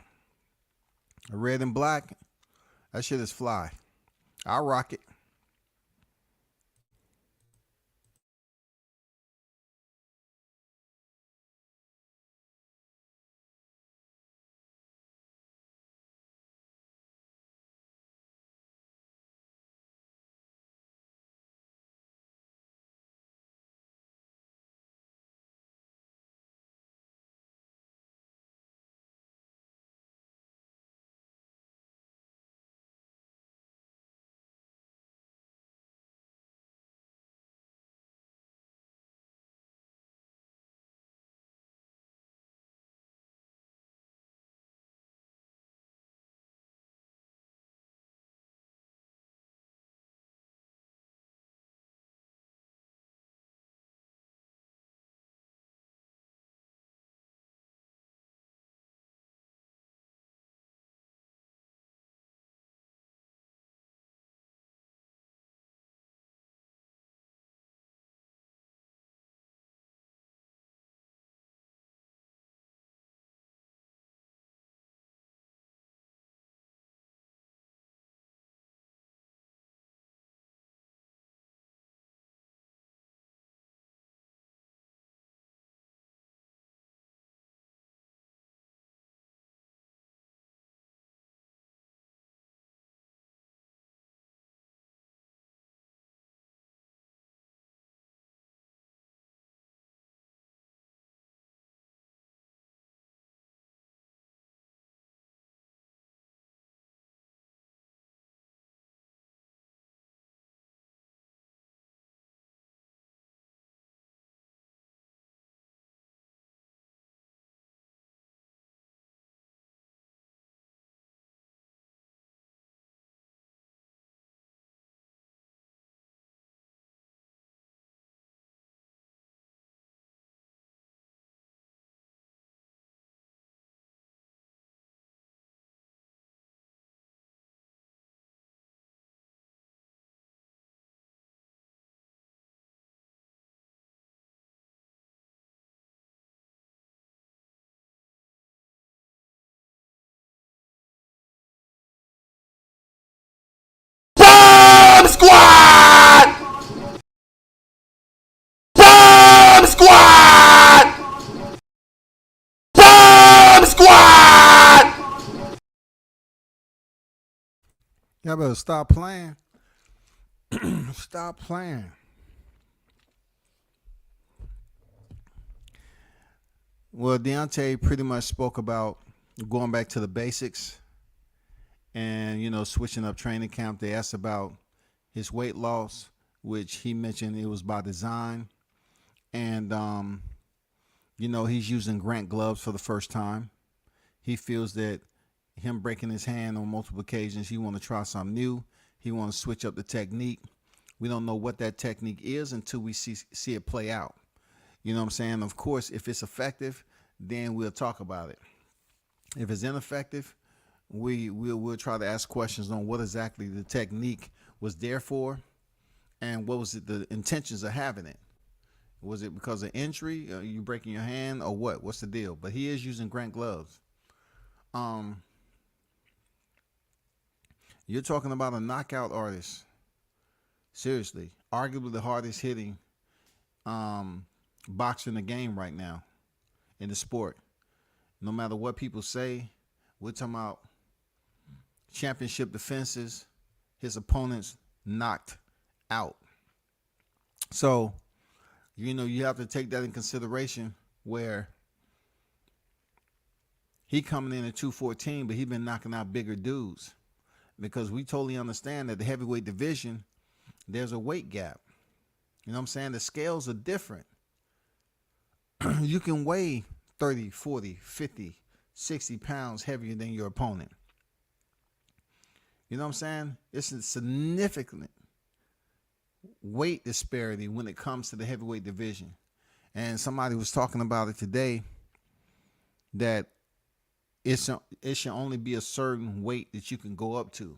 Red and black, that shit is fly. I'll rock it. Y'all better stop playing. Stop playing. Well, Deontay pretty much spoke about going back to the basics and, switching up training camp. They asked about his weight loss, which he mentioned it was by design. And, he's using Grant gloves for the first time. He feels that him breaking his hand on multiple occasions, he want to try something new. He want to switch up the technique. We don't know what that technique is until we see it play out. You know what I'm saying? Of course, if it's effective, then we'll talk about it. If it's ineffective, we'll try to ask questions on what exactly the technique was there for and what was it, the intentions of having it. Was it because of injury? Are you breaking your hand or what? What's the deal? But he is using Grant gloves. You're talking about a knockout artist. Seriously, arguably the hardest hitting boxer in the game right now in the sport. No matter what people say, we're talking about championship defenses, his opponents knocked out. So, you have to take that in consideration where he coming in at 214, but he been knocking out bigger dudes. Because we totally understand that the heavyweight division, there's a weight gap. You know what I'm saying? The scales are different. You can weigh 30, 40, 50, 60 pounds heavier than your opponent. You know what I'm saying? It's a significant weight disparity when it comes to the heavyweight division. And somebody was talking about it today that it should only be a certain weight that you can go up to.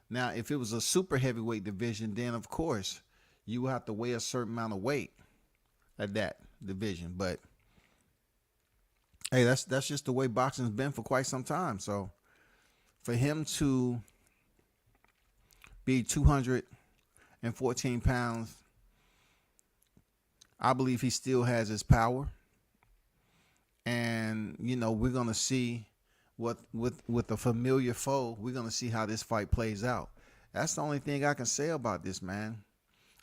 Now, if it was a super heavyweight division, then of course you will have to weigh a certain amount of weight at that division. But hey, that's just the way boxing's been for quite some time. So for him to be 214 pounds, I believe he still has his power. And, we're going to see what with a familiar foe, we're going to see how this fight plays out. That's the only thing I can say about this, man.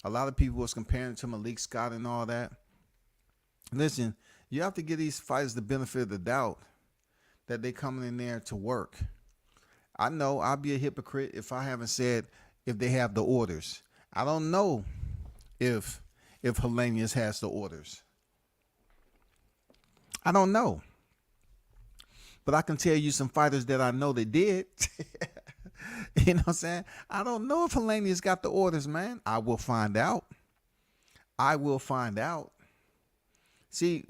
A lot of people was comparing to Malik Scott and all that. Listen, you have to give these fighters the benefit of the doubt that they coming in there to work. I know I'll be a hypocrite if I haven't said if they have the orders. I don't know if Helenius has the orders. I don't know. But I can tell you some fighters that I know that did. You know what I'm saying? I don't know if Helenius got the orders, man. I will find out. I will find out. See,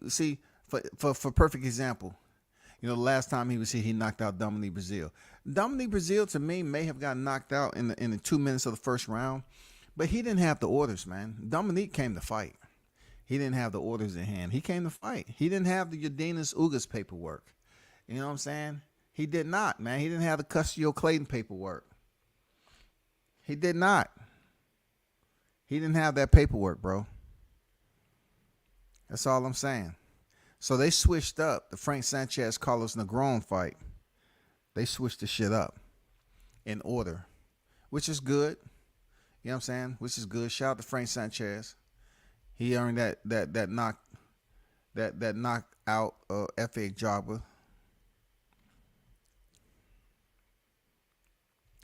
for perfect example, the last time he was here, he knocked out Dominique Brazil. Dominique Brazil, to me, may have gotten knocked out in the 2 minutes of the first round, but he didn't have the orders, man. Dominique came to fight. He didn't have the orders in hand. He came to fight. He didn't have the Udenis Ugas paperwork. You know what I'm saying? He did not, man. He didn't have the Custio Clayton paperwork. He did not. He didn't have that paperwork, bro. That's all I'm saying. So they switched up the Frank Sanchez Carlos Negron fight. They switched the shit up in order, which is good. You know what I'm saying? Which is good. Shout out to Frank Sanchez. He earned that knockout FA jobber.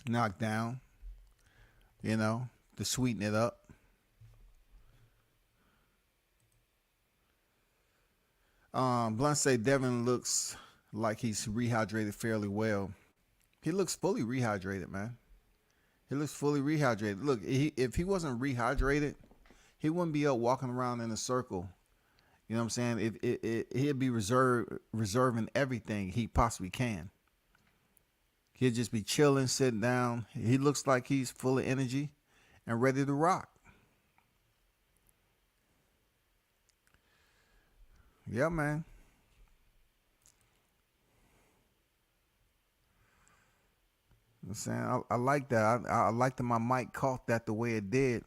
Knocked down. To sweeten it up. Blunt say Devin looks like he's rehydrated fairly well. He looks fully rehydrated, man. He looks fully rehydrated. Look, if he wasn't rehydrated, he wouldn't be up walking around in a circle. You know what I'm saying? He'd be reserving everything he possibly can. He'll just be chilling, sitting down. He looks like he's full of energy and ready to rock. Yeah, man. I'm saying I like that. I like that my mic caught that the way it did.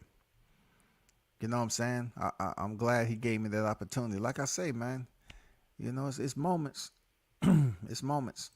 You know what I'm saying? I'm glad he gave me that opportunity. Like I say, man, it's moments. It's moments.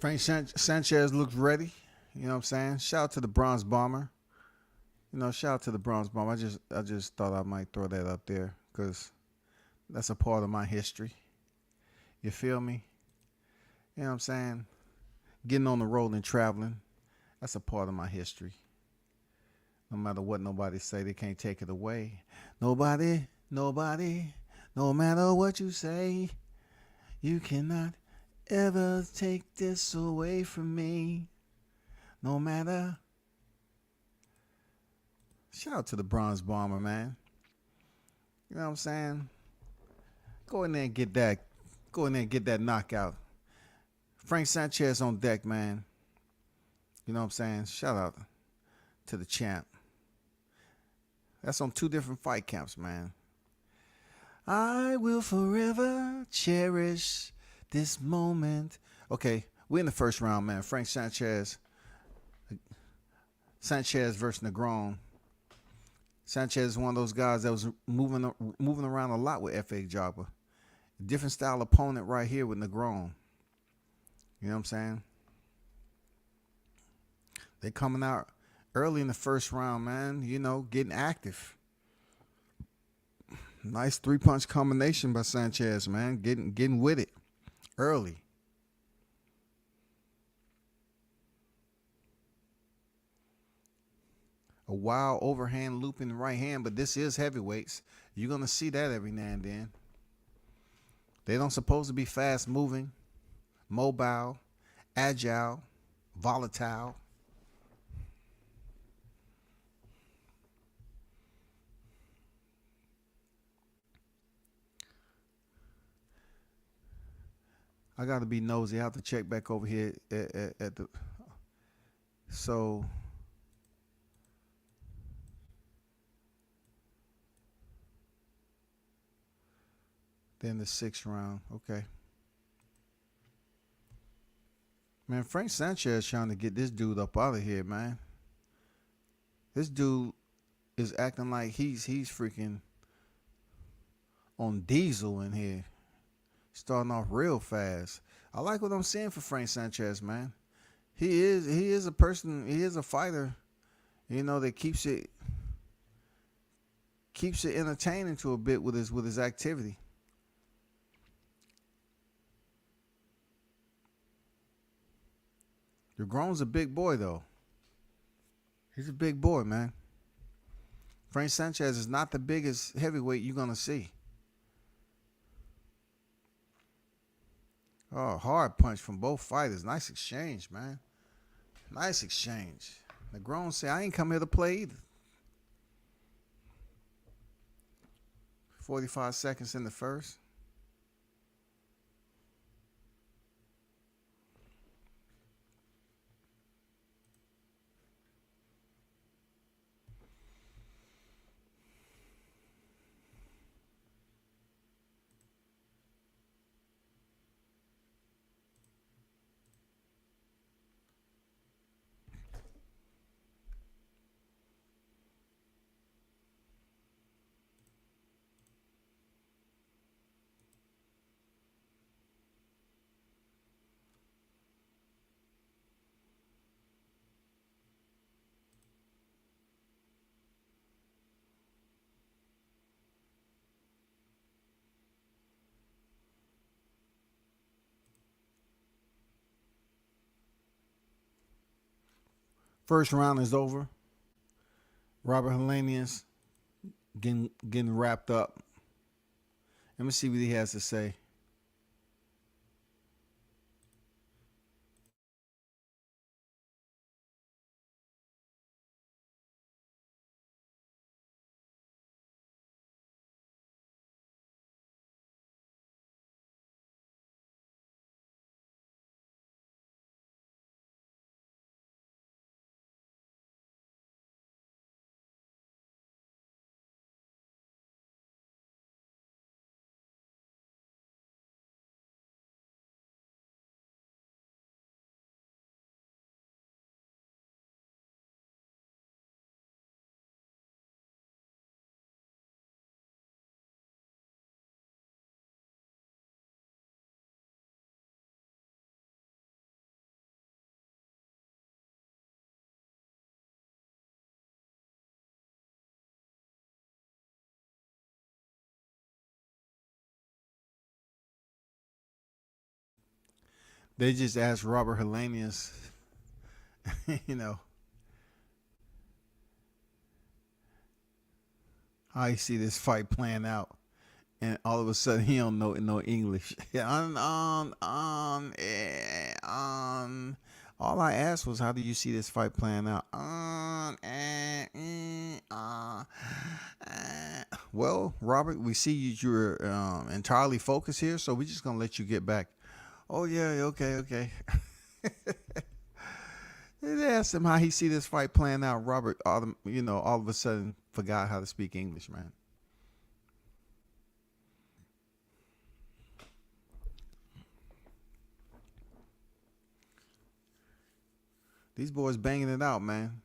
Sanchez looks ready. You know what I'm saying? Shout out to the Bronze Bomber. Shout out to the Bronze Bomber. I just thought I might throw that up there because that's a part of my history. You feel me? You know what I'm saying? Getting on the road and traveling, that's a part of my history. No matter what nobody say, they can't take it away. Nobody, no matter what you say, you cannot ever take this away from me. No matter. Shout out to the Bronze Bomber, man. You know what I'm saying? Go in there and get that. Go in there and get that knockout. Frank Sanchez on deck, man. You know what I'm saying? Shout out to the champ. That's on 2 different fight camps, man. I will forever cherish this moment. Okay, we're in the first round, man. Frank Sanchez versus Negron. Sanchez is one of those guys that was moving around a lot with F.A. Jobber. Different style opponent right here with Negron. You know what I'm saying? They coming out early in the first round, man. Getting active. Nice 3-punch combination by Sanchez, man. Getting with it early. A wild overhand loop in the right hand, but this is heavyweights. You're going to see that every now and then. They don't supposed to be fast moving, mobile, agile, volatile. I got to be nosy. I have to check back over here at the. So. Then the 6th round. Okay. Man, Frank Sanchez trying to get this dude up out of here, man. This dude is acting like he's freaking on diesel in here. Starting off real fast. I like what I'm seeing for Frank Sanchez, man. He is a person, he is a fighter, that keeps it entertaining to a bit with his activity. Negron's a big boy, though. He's a big boy, man. Frank Sanchez is not the biggest heavyweight you're going to see. Oh, hard punch from both fighters. Nice exchange, man. Nice exchange. Negron said, I ain't come here to play either. 45 seconds in the first. First round is over. Robert Helenius getting wrapped up. Let me see what he has to say. They just asked Robert Helenius, you know, how you see this fight playing out. And all of a sudden, he don't know no English. All I asked was, how do you see this fight playing out? Well, Robert, we see you're entirely focused here, so we're just gonna let you get back. Oh yeah, okay. They asked him how he see this fight playing out. Robert, all of a sudden forgot how to speak English, man. These boys banging it out, man.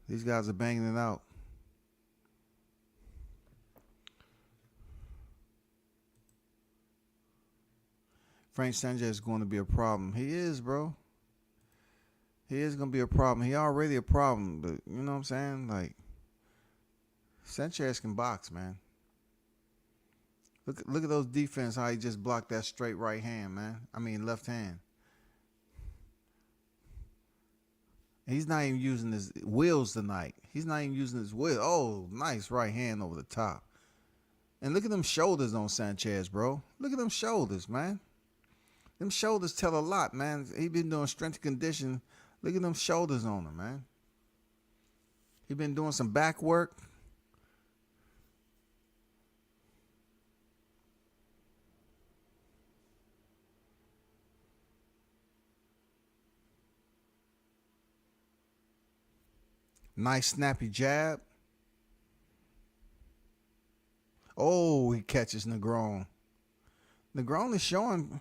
These guys are banging it out. Frank Sanchez is going to be a problem. He is, bro. He is going to be a problem. He already a problem, but you know what I'm saying? Like, Sanchez can box, man. Look at those defense, how he just blocked that straight right hand, man. I mean, left hand. He's not even using his wheels tonight. He's not even using his wheel. Oh, nice right hand over the top. And look at them shoulders on Sanchez, bro. Look at them shoulders, man. Them shoulders tell a lot, man. He been doing strength and condition. Look at them shoulders on him, man. He been doing some back work. Nice snappy jab. Oh, he catches Negron. Negron is showing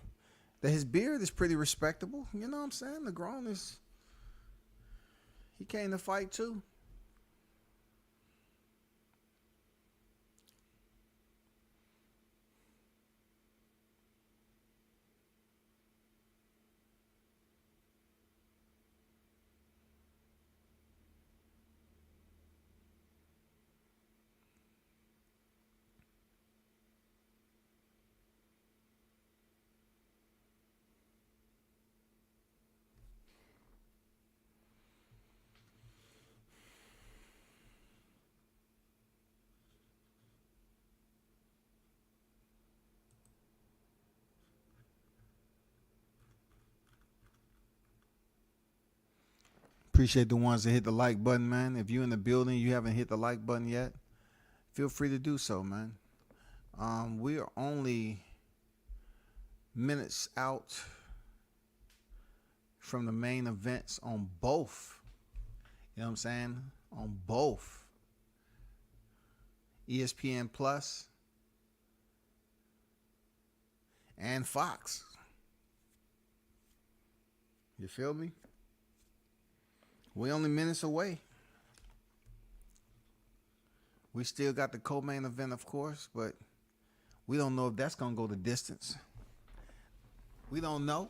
that his beard is pretty respectable. You know what I'm saying? Negron is... He came to fight too. Appreciate the ones that hit the like button, man. If you're in the building, you haven't hit the like button yet, feel free to do so, man. We are only minutes out from the main events on both. You know what I'm saying? On both ESPN Plus and Fox. You feel me? We only minutes away. We still got the co-main event, of course, but we don't know if that's going to go the distance. We don't know.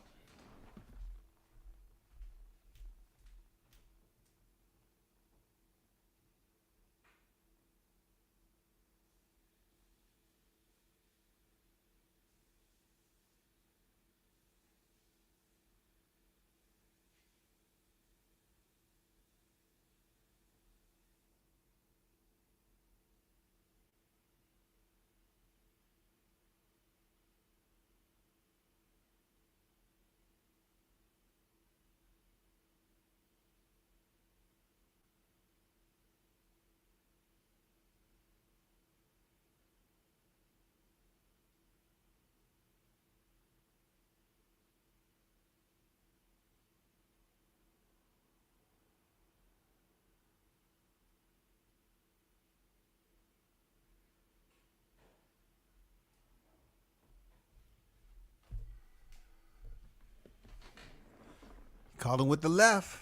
Caught him with the left.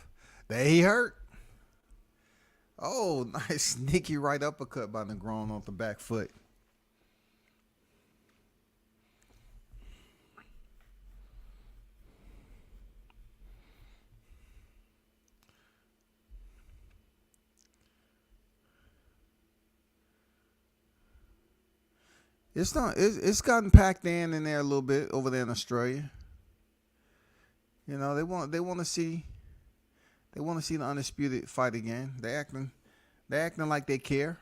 There he hurt. Oh, nice sneaky right uppercut by Negron off the back foot. It's not. It's gotten packed in there a little bit over there in Australia. You know, they want to see the undisputed fight again. They acting like they care.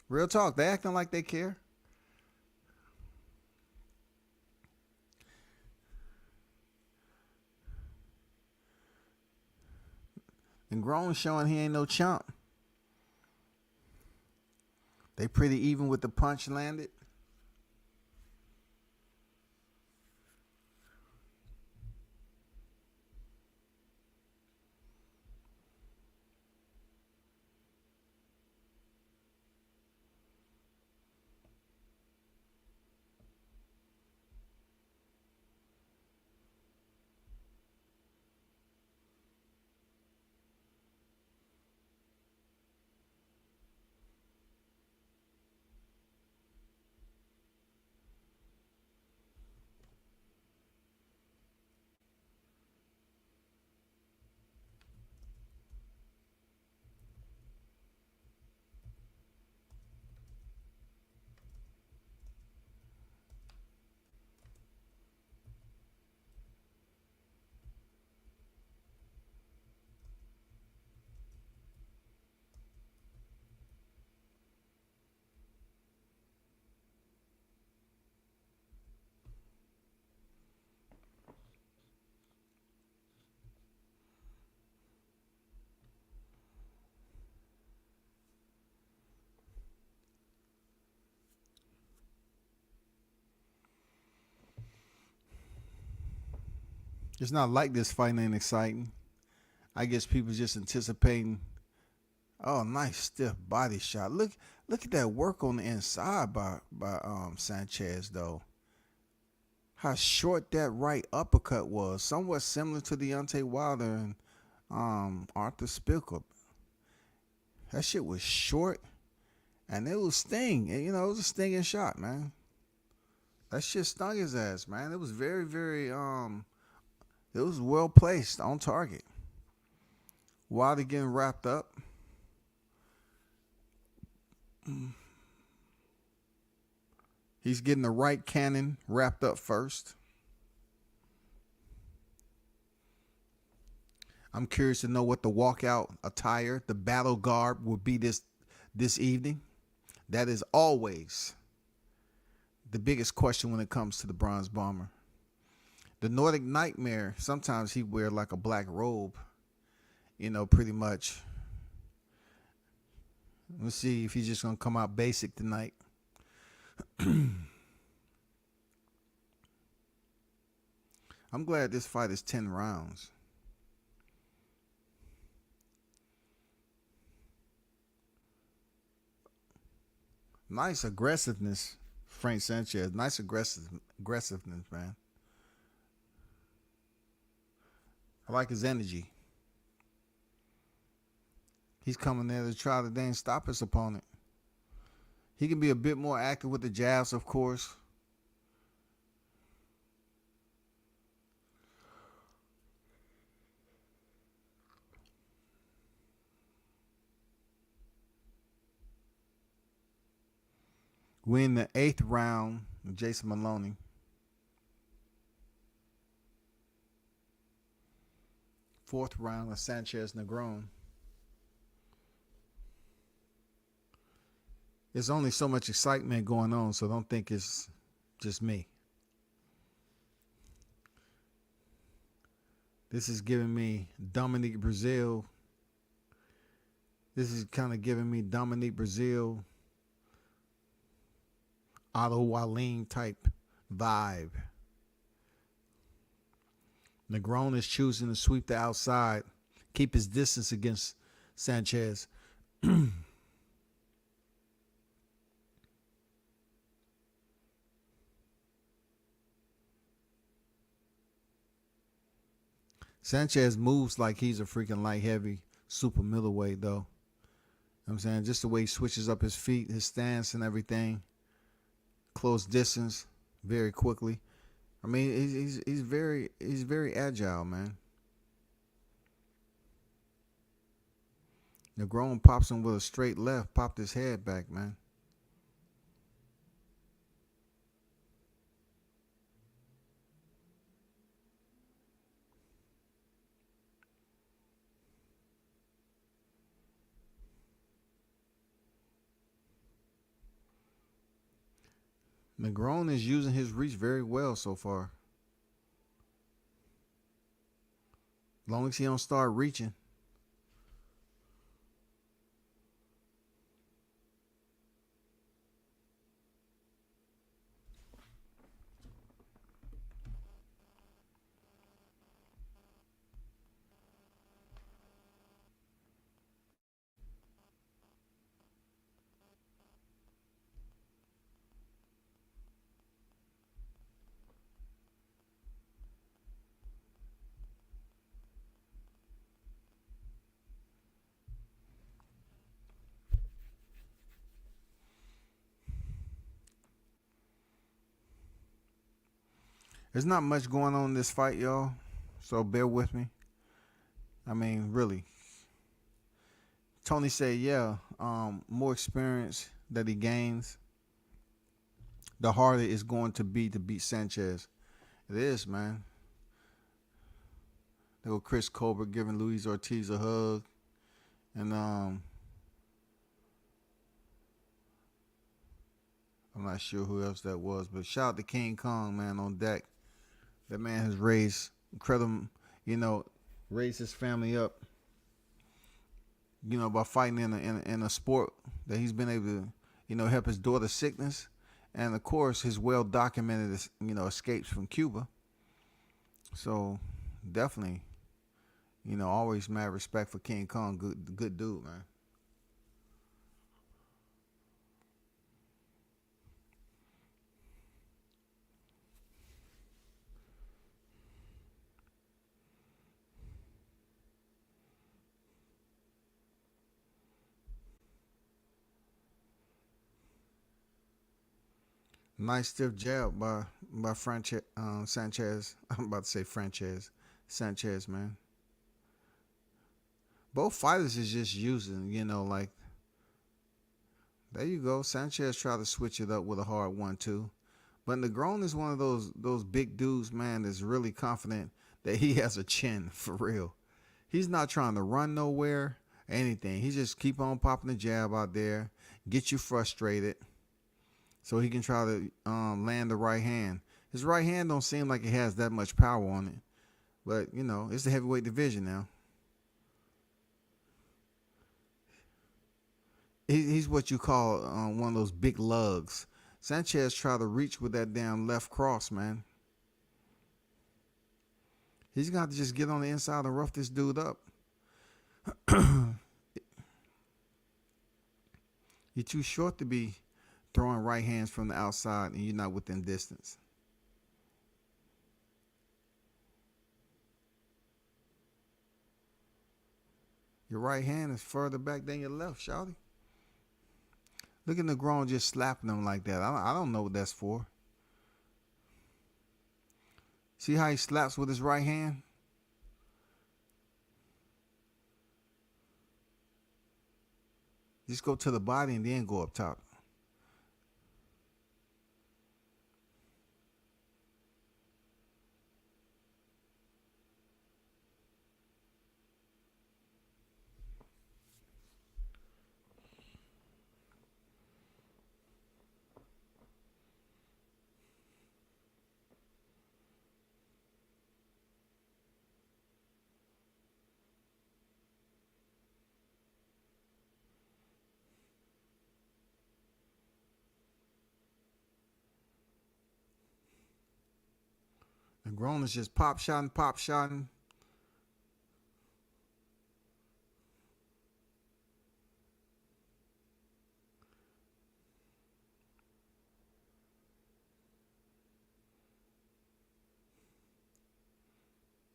Real talk, they acting like they care. And Grown showing he ain't no chump. They pretty even with the punch landed. It's not like this fight ain't exciting. I guess people just anticipating. Oh, nice stiff body shot. Look at that work on the inside by Sanchez though. How short that right uppercut was, somewhat similar to Deontay Wilder and Arthur Spielker. That shit was short, and it was sting. You know, it was a stinging shot, man. That shit stung his ass, man. It was very, very it was well placed on target. Wilder getting wrapped up. He's getting the right cannon wrapped up first. I'm curious to know what the walkout attire, the battle garb will be this evening. That is always the biggest question when it comes to the Bronze Bomber. The Nordic Nightmare, sometimes he wear like a black robe, you know, pretty much. Let's see if he's just going to come out basic tonight. I'm glad this fight is 10 rounds. Nice aggressiveness, Frank Sanchez. Nice aggressiveness, man. I like his energy. He's coming there to try to then stop his opponent. He can be a bit more active with the jabs, of course. We're in the 8th round, Jason Maloney. Fourth round of Sanchez Negron. There's only so much excitement going on, so don't think it's just me. This is giving me Dominique Brazil. This is kind of giving me Dominique Brazil, Otto Wallin type vibe. Negron is choosing to sweep the outside, keep his distance against Sanchez. Sanchez moves like he's a freaking light heavy super middleweight though. You know what I'm saying? Just the way he switches up his feet, his stance and everything. Close distance very quickly. I mean, he's very agile, man. Negron pops him with a straight left, popped his head back, man. Negron is using his reach very well so far. As long as he don't start reaching. There's not much going on in this fight, y'all. So bear with me. I mean, really. Tony said, yeah, more experience that he gains, the harder it's going to be to beat Sanchez. It is, man. There was Chris Colbert giving Luis Ortiz a hug. And I'm not sure who else that was, but shout out to King Kong, man, on deck. That man has raised incredible, raised his family up, by fighting in a sport that he's been able to, help his daughter's sickness. And, of course, his well-documented, escapes from Cuba. So, definitely, always mad respect for King Kong. Good dude, man. Nice stiff jab by Sanchez. I'm about to say Sanchez, man. Both fighters is just using, there you go. Sanchez tried to switch it up with a hard 1-2. But Negron is one of those big dudes, man, that's really confident that he has a chin, for real. He's not trying to run nowhere, anything. He just keep on popping the jab out there, get you frustrated, so he can try to land the right hand. His right hand don't seem like it has that much power on it. But, it's the heavyweight division now. He's what you call one of those big lugs. Sanchez tried to reach with that damn left cross, man. He's got to just get on the inside and rough this dude up. You're too short to be throwing right hands from the outside and you're not within distance. Your right hand is further back than your left, shawty. Look at Negron just slapping him like that. I don't know what that's for. See how he slaps with his right hand? Just go to the body and then go up top. Negron is just pop shotting.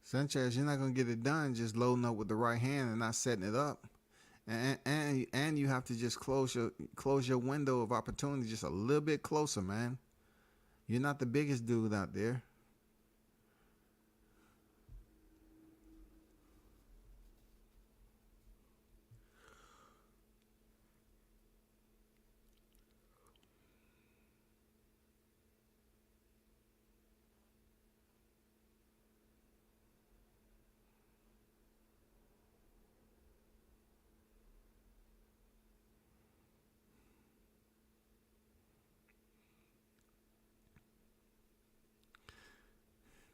Sanchez, you're not gonna get it done just loading up with the right hand and not setting it up, and you have to just close your window of opportunity just a little bit closer, man. You're not the biggest dude out there.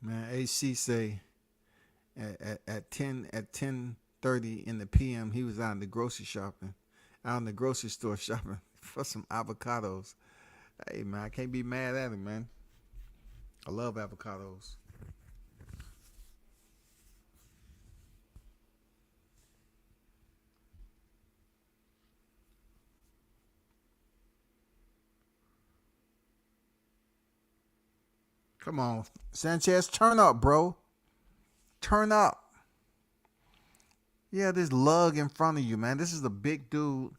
Man, AC say at 10:30 in the PM, he was out in the grocery shopping, out in the grocery store shopping for some avocados. Hey man, I can't be mad at him, man. I love avocados. Come on, Sanchez, turn up, bro. Turn up. Yeah, this lug in front of you, man. This is a big dude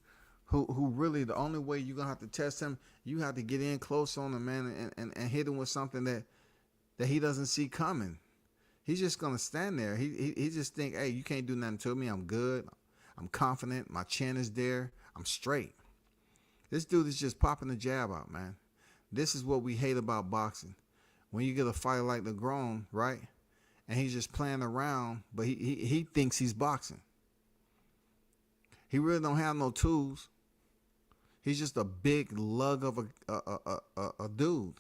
who really, the only way you're going to have to test him, you have to get in close on him, man, and hit him with something that he doesn't see coming. He's just going to stand there. He just think, hey, you can't do nothing to me. I'm good. I'm confident. My chin is there. I'm straight. This dude is just popping the jab out, man. This is what we hate about boxing. When you get a fighter like Negron, right, and he's just playing around, but he thinks he's boxing. He really don't have no tools. He's just a big lug of a dude.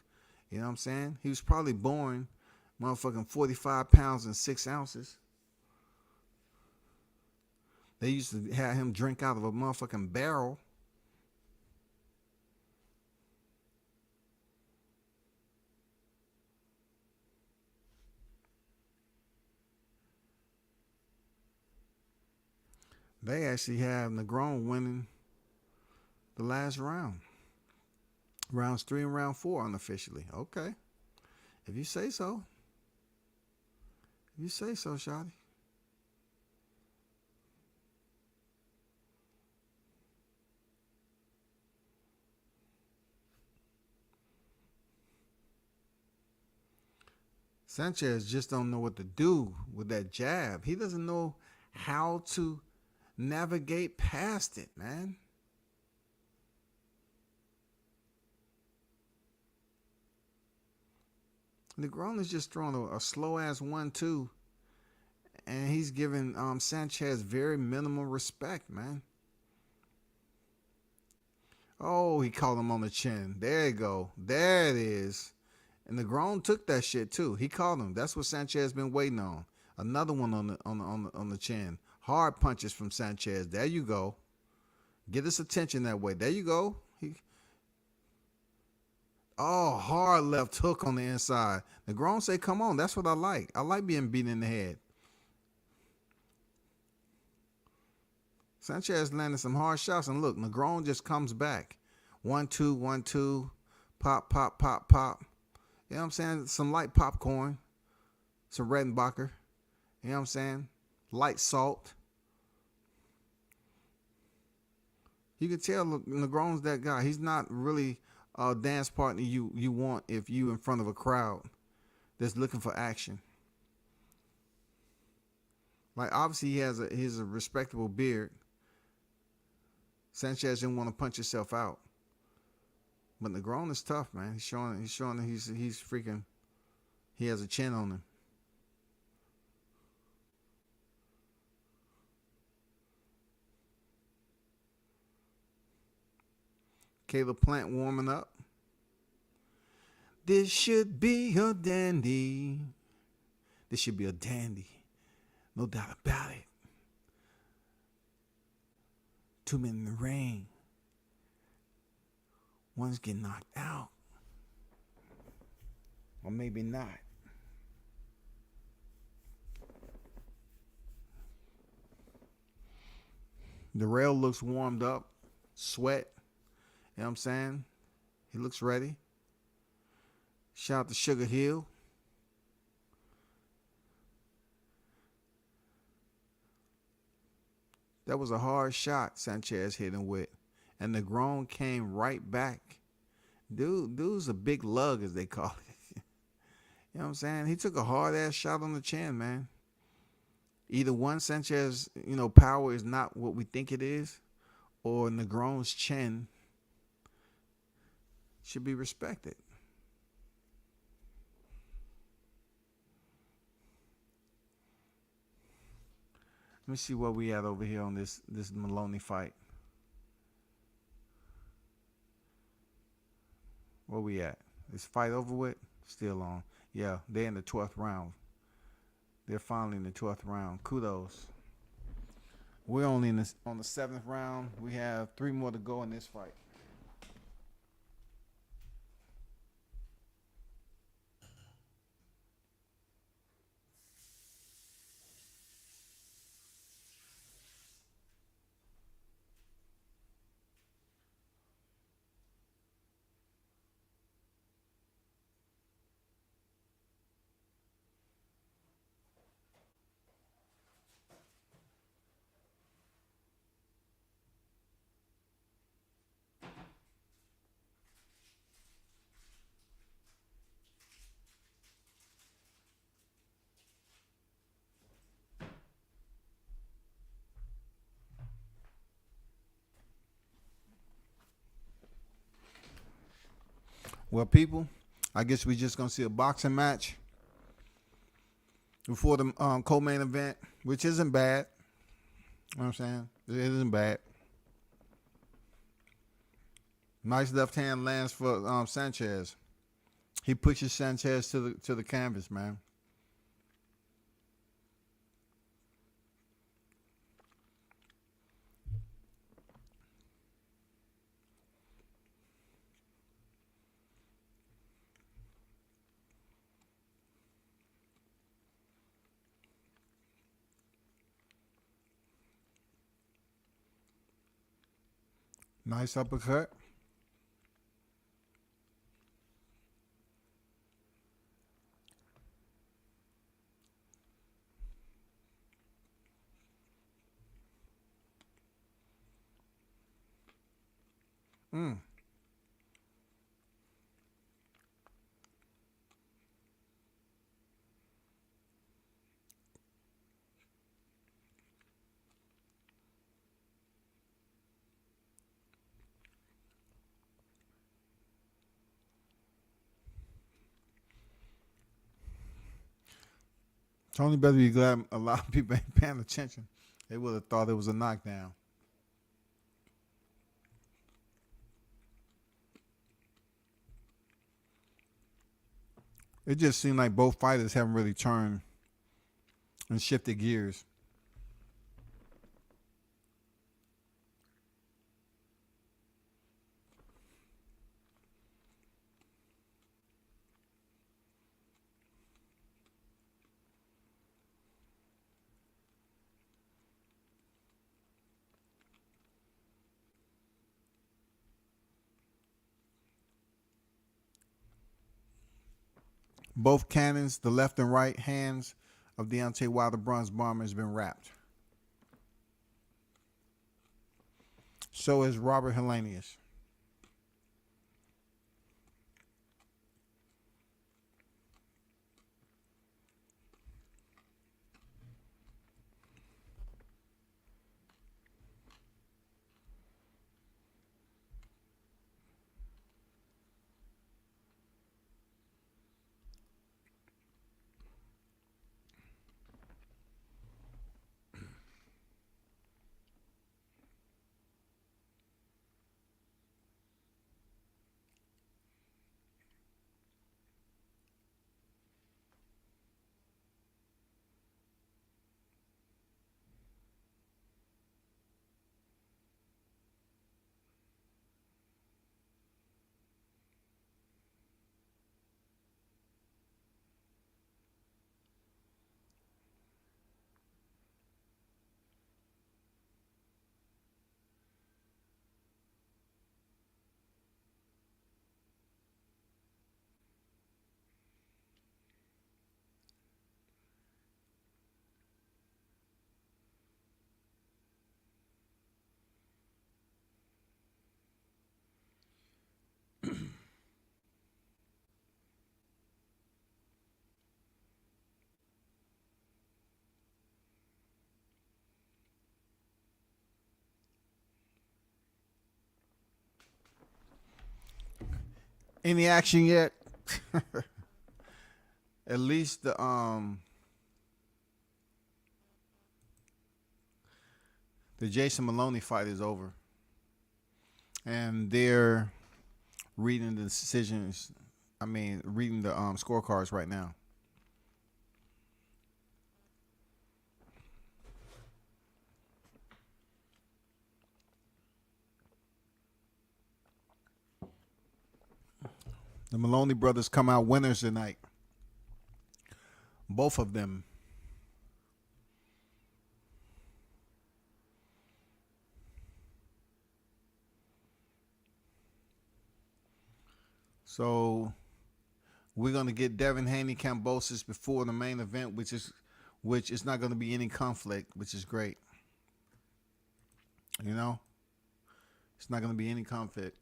You know what I'm saying? He was probably born motherfucking 45 pounds and 6 ounces. They used to have him drink out of a motherfucking barrel. They actually have Negron winning the last round. Rounds 3 and round 4 unofficially. Okay. If you say so. If you say so, Shotty. Sanchez just don't know what to do with that jab. He doesn't know how to navigate past it, man. Negron is just throwing a slow-ass 1-2, and he's giving Sanchez very minimal respect, man. Oh, he called him on the chin. There you go. There it is. And Negron took that shit too. He called him. That's what Sanchez been waiting on. Another one on the chin. Hard punches from Sanchez. There you go. Get his attention that way. There you go. Hard left hook on the inside. Negron say, come on. That's what I like. I like being beaten in the head. Sanchez landed some hard shots. And look, Negron just comes back. 1-2, 1-2. Pop, pop, pop, pop. You know what I'm saying? Some light popcorn. Some Redenbacher. You know what I'm saying? Light salt. You can tell Negron's that guy. He's not really a dance partner you want if you in front of a crowd that's looking for action. Like obviously he has a respectable beard. Sanchez didn't want to punch himself out. But Negron is tough, man. He's showing that he's freaking, he has a chin on him. Caleb Plant warming up. This should be a dandy. This should be a dandy. No doubt about it. 2 men in the ring. One's getting knocked out. Or maybe not. Dirrell looks warmed up. Sweat. You know what I'm saying? He looks ready. Shout out to Sugar Hill. That was a hard shot Sanchez hit him with. And Negron came right back. Dude's a big lug, as they call it. You know what I'm saying? He took a hard-ass shot on the chin, man. Either one, Sanchez, power is not what we think it is, or Negron's chin should be respected. Let me see where we at over here on this Maloney fight. Where we at? Is fight over with? Still on. Yeah, they're in the 12th round. They're finally in the 12th round. Kudos. We're only on the 7th round. We have 3 more to go in this fight. Well, people, I guess we just gonna see a boxing match before the co-main event, which isn't bad. You know what I'm saying? It isn't bad. Nice left hand lands for Sanchez. He pushes Sanchez to the canvas, man. Nice uppercut. Tony better be glad a lot of people ain't paying attention. They would have thought it was a knockdown. It just seemed like both fighters haven't really turned and shifted gears. Both cannons, the left and right hands of Deontay Wilder bronze bomber has been wrapped. So is Robert Helenius. Any action yet? At least the Jason Maloney fight is over, and they're reading the decisions reading the scorecards right now. The Maloney brothers come out winners tonight. Both of them. So we're gonna get Devin Haney Kambosos before the main event, which is not gonna be any conflict, which is great. You know, it's not gonna be any conflict.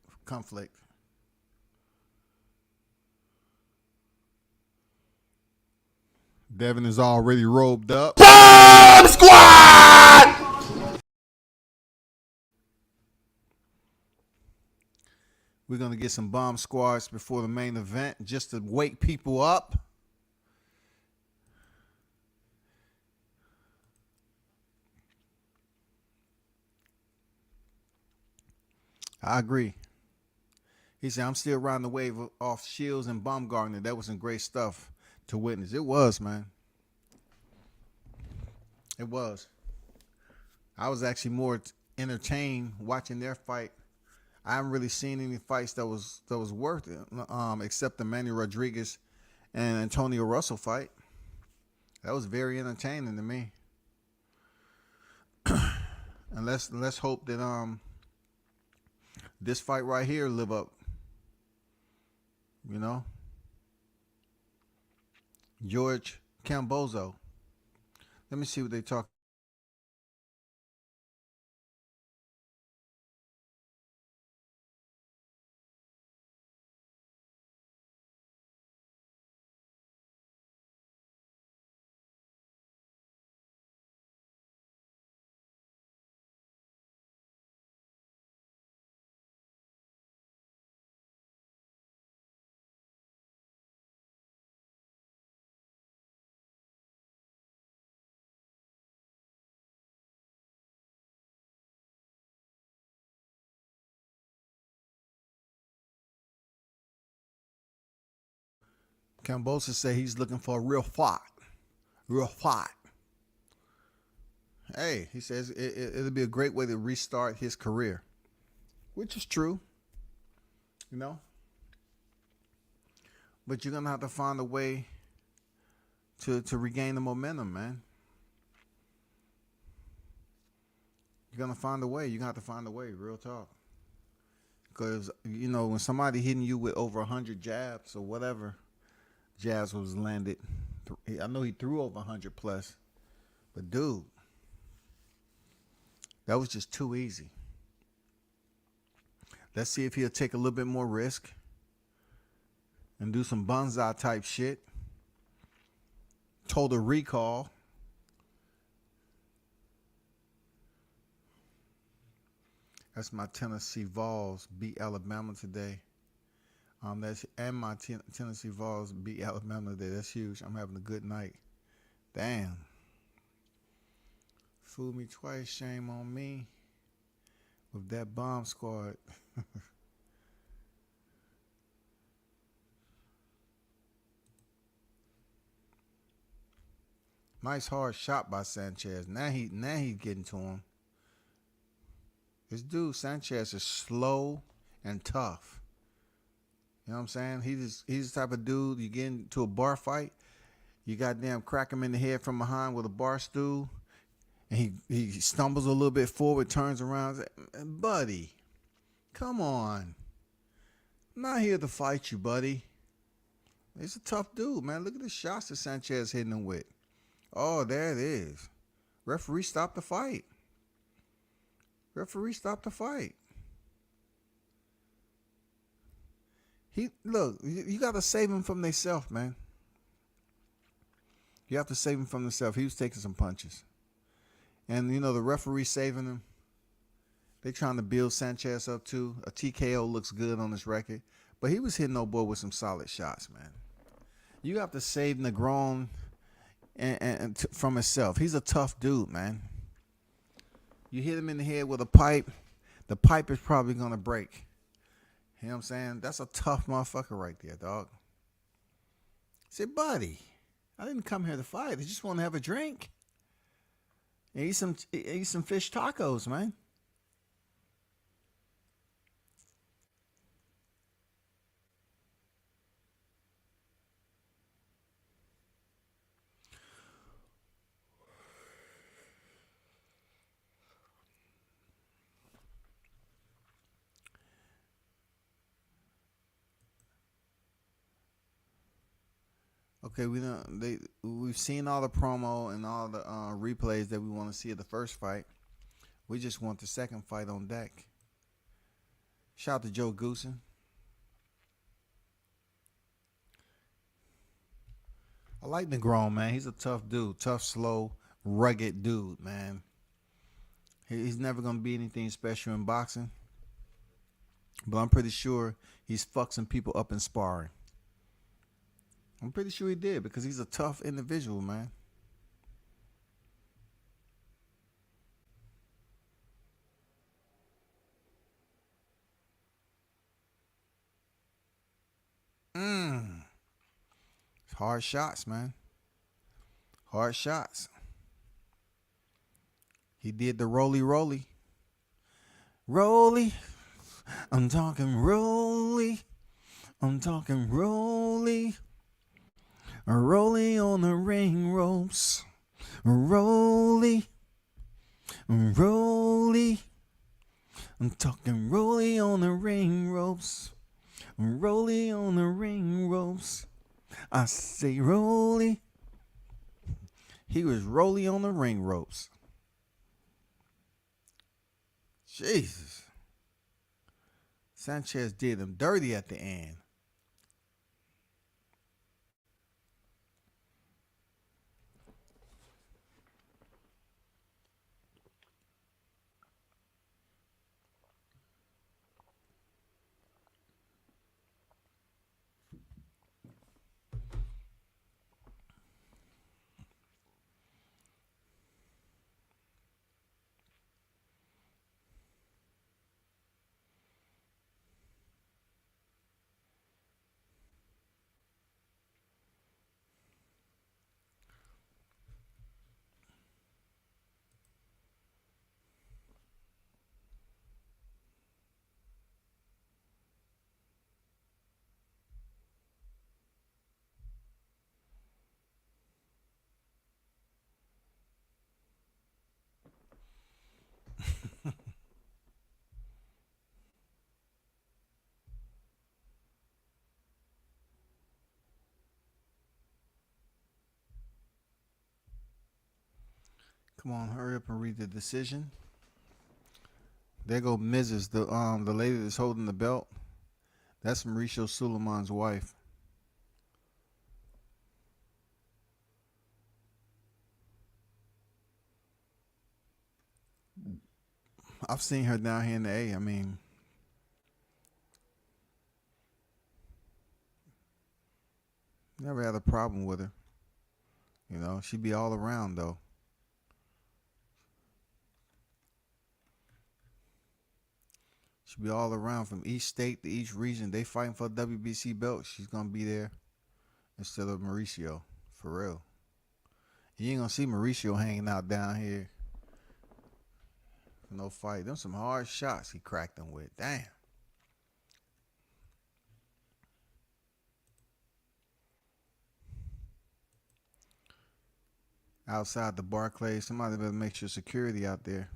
Devin is already robed up. Bomb Squad! We're going to get some bomb squads before the main event just to wake people up. I agree. He said, I'm still riding the wave off Shields and Baumgardner. That was some great stuff to witness. It was, man. It was. I was actually more entertained watching their fight. I haven't really seen any fights that was worth it, except the Emmanuel Rodriguez and Antonio Russell fight. That was very entertaining to me. And let's hope that this fight right here live up. You know, George Kambosos. Let me see what they talk. Kambosos said he's looking for a real fight. Real fight. Hey, he says it'll be a great way to restart his career, which is true, you know. But you're going to have to find a way to regain the momentum, man. You're going to find a way. You're going to have to find a way, real talk. Because, you know, when somebody hitting you with over 100 jabs or whatever, jabs was landed. I know he threw over 100 plus, but dude, that was just too easy. Let's see if he'll take a little bit more risk and do some bonsai type shit. Total recall. That's my Tennessee Vols beat Alabama today. And my Tennessee Vols beat Alabama today. That's huge. I'm having a good night. Damn. Fooled me twice. Shame on me. With that bomb squad. Nice hard shot by Sanchez. Now he's getting to him. This dude Sanchez is slow and tough. You know what I'm saying? He's the type of dude, you get into a bar fight, you goddamn crack him in the head from behind with a bar stool, and he stumbles a little bit forward, turns around, and says, buddy, come on. I'm not here to fight you, buddy. He's a tough dude, man. Look at the shots that Sanchez hitting him with. Oh, there it is. Referee stopped the fight. Referee stopped the fight. Look, you got to save him from themselves, man. You have to save him from himself. He was taking some punches. And, you know, the referee saving him. They trying to build Sanchez up, too. A TKO looks good on his record. But he was hitting old boy with some solid shots, man. You have to save Negron from himself. He's a tough dude, man. You hit him in the head with a pipe, the pipe is probably going to break. You know what I'm saying? That's a tough motherfucker right there, dog. said, buddy, I didn't come here to fight. I just want to have a drink. And eat some fish tacos, man. Okay, we've seen all the promo and all the replays that we want to see of the first fight. We just want the second fight on deck. Shout out to Joe Goosen. I like Negron, man. He's a tough dude. Tough, slow, rugged dude, man. He's never going to be anything special in boxing. But I'm pretty sure he's fucked some people up in sparring. I'm pretty sure he did because he's a tough individual, man. It's hard shots, man. Hard shots. He did the roly. Roly. I'm talking roly. I'm talking roly. Roly on the ring ropes. Roly. Roly. I'm talking roly on the ring ropes. Roly on the ring ropes. I say roly. He was roly on the ring ropes. Jesus. Sanchez did him dirty at the end. Come on, hurry up and read the decision. There go Mrs. The lady that's holding the belt. That's Mauricio Suleiman's wife. I've seen her down here in the A. I mean, never had a problem with her. You know, she'd be all around though. She'll be all around from each state to each region. They fighting for a WBC belt. She's going to be there instead of Mauricio. For real. You ain't going to see Mauricio hanging out down here for no fight. Them some hard shots he cracked them with. Damn. Outside the Barclays, somebody better make sure security out there.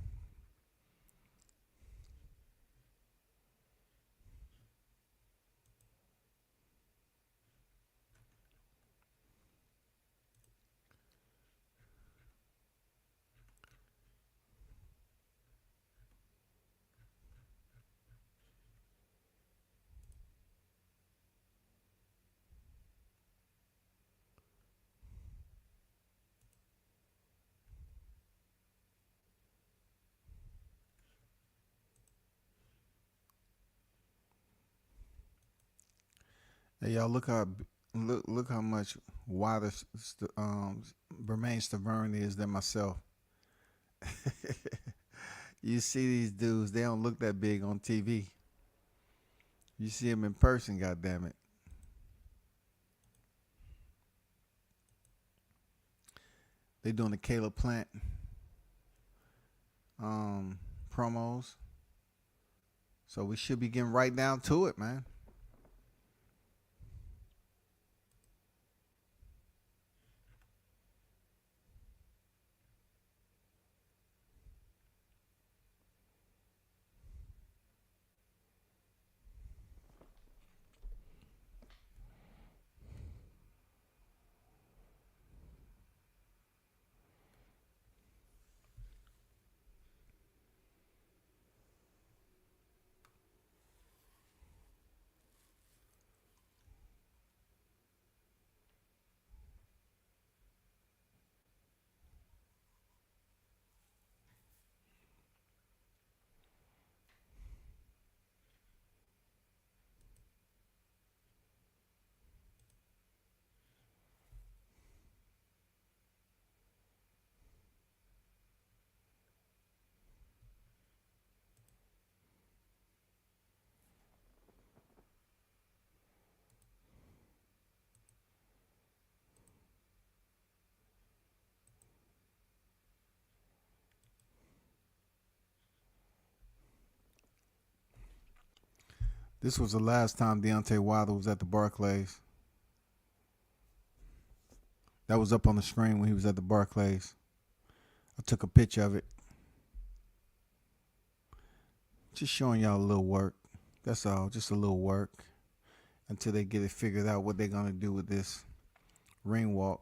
Hey, y'all, look how much wider Bermain Stavern is than myself. You see these dudes, they don't look that big on TV. You see them in person, goddammit. They doing the Caleb Plant promos. So we should be getting right down to it, man. This was the last time Deontay Wilder was at the Barclays. That was up on the screen when he was at the Barclays. I took a picture of it. Just showing y'all a little work. That's all. Just a little work until they get it figured out what they're going to do with this ring walk.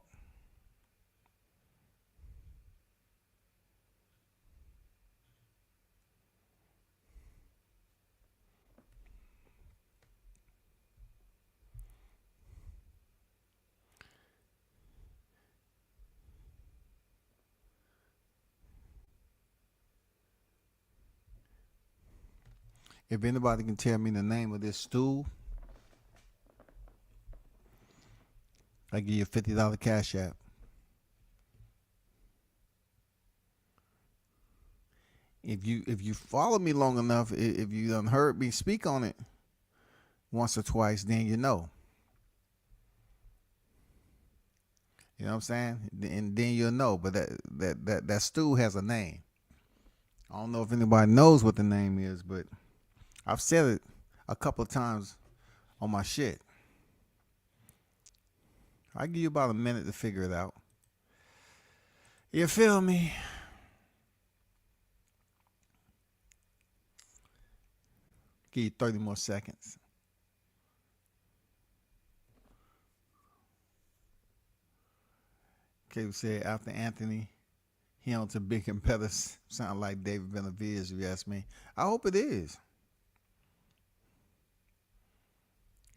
If anybody can tell me the name of this stool, I give you a $50 cash app. If you follow me long enough, if you done heard me speak on it once or twice, then you know. You know what I'm saying? And then you'll know. But that stool has a name. I don't know if anybody knows what the name is, but I've said it a couple of times on my shit. I give you about a minute to figure it out. You feel me? Give you 30 more seconds. Okay, we said after Anthony, he on to big competitors. Sound like David Benavidez, if you ask me. I hope it is.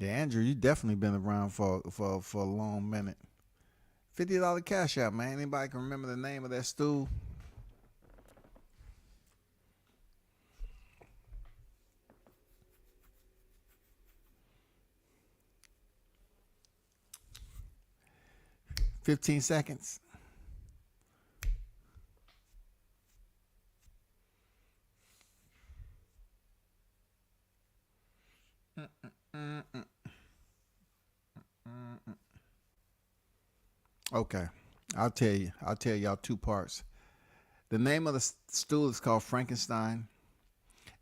Yeah, Andrew, you definitely been around for a long minute. $50 cash out, man. Anybody can remember the name of that stool? $15 seconds. Okay, I'll tell y'all two parts. The name of the stool is called Frankenstein,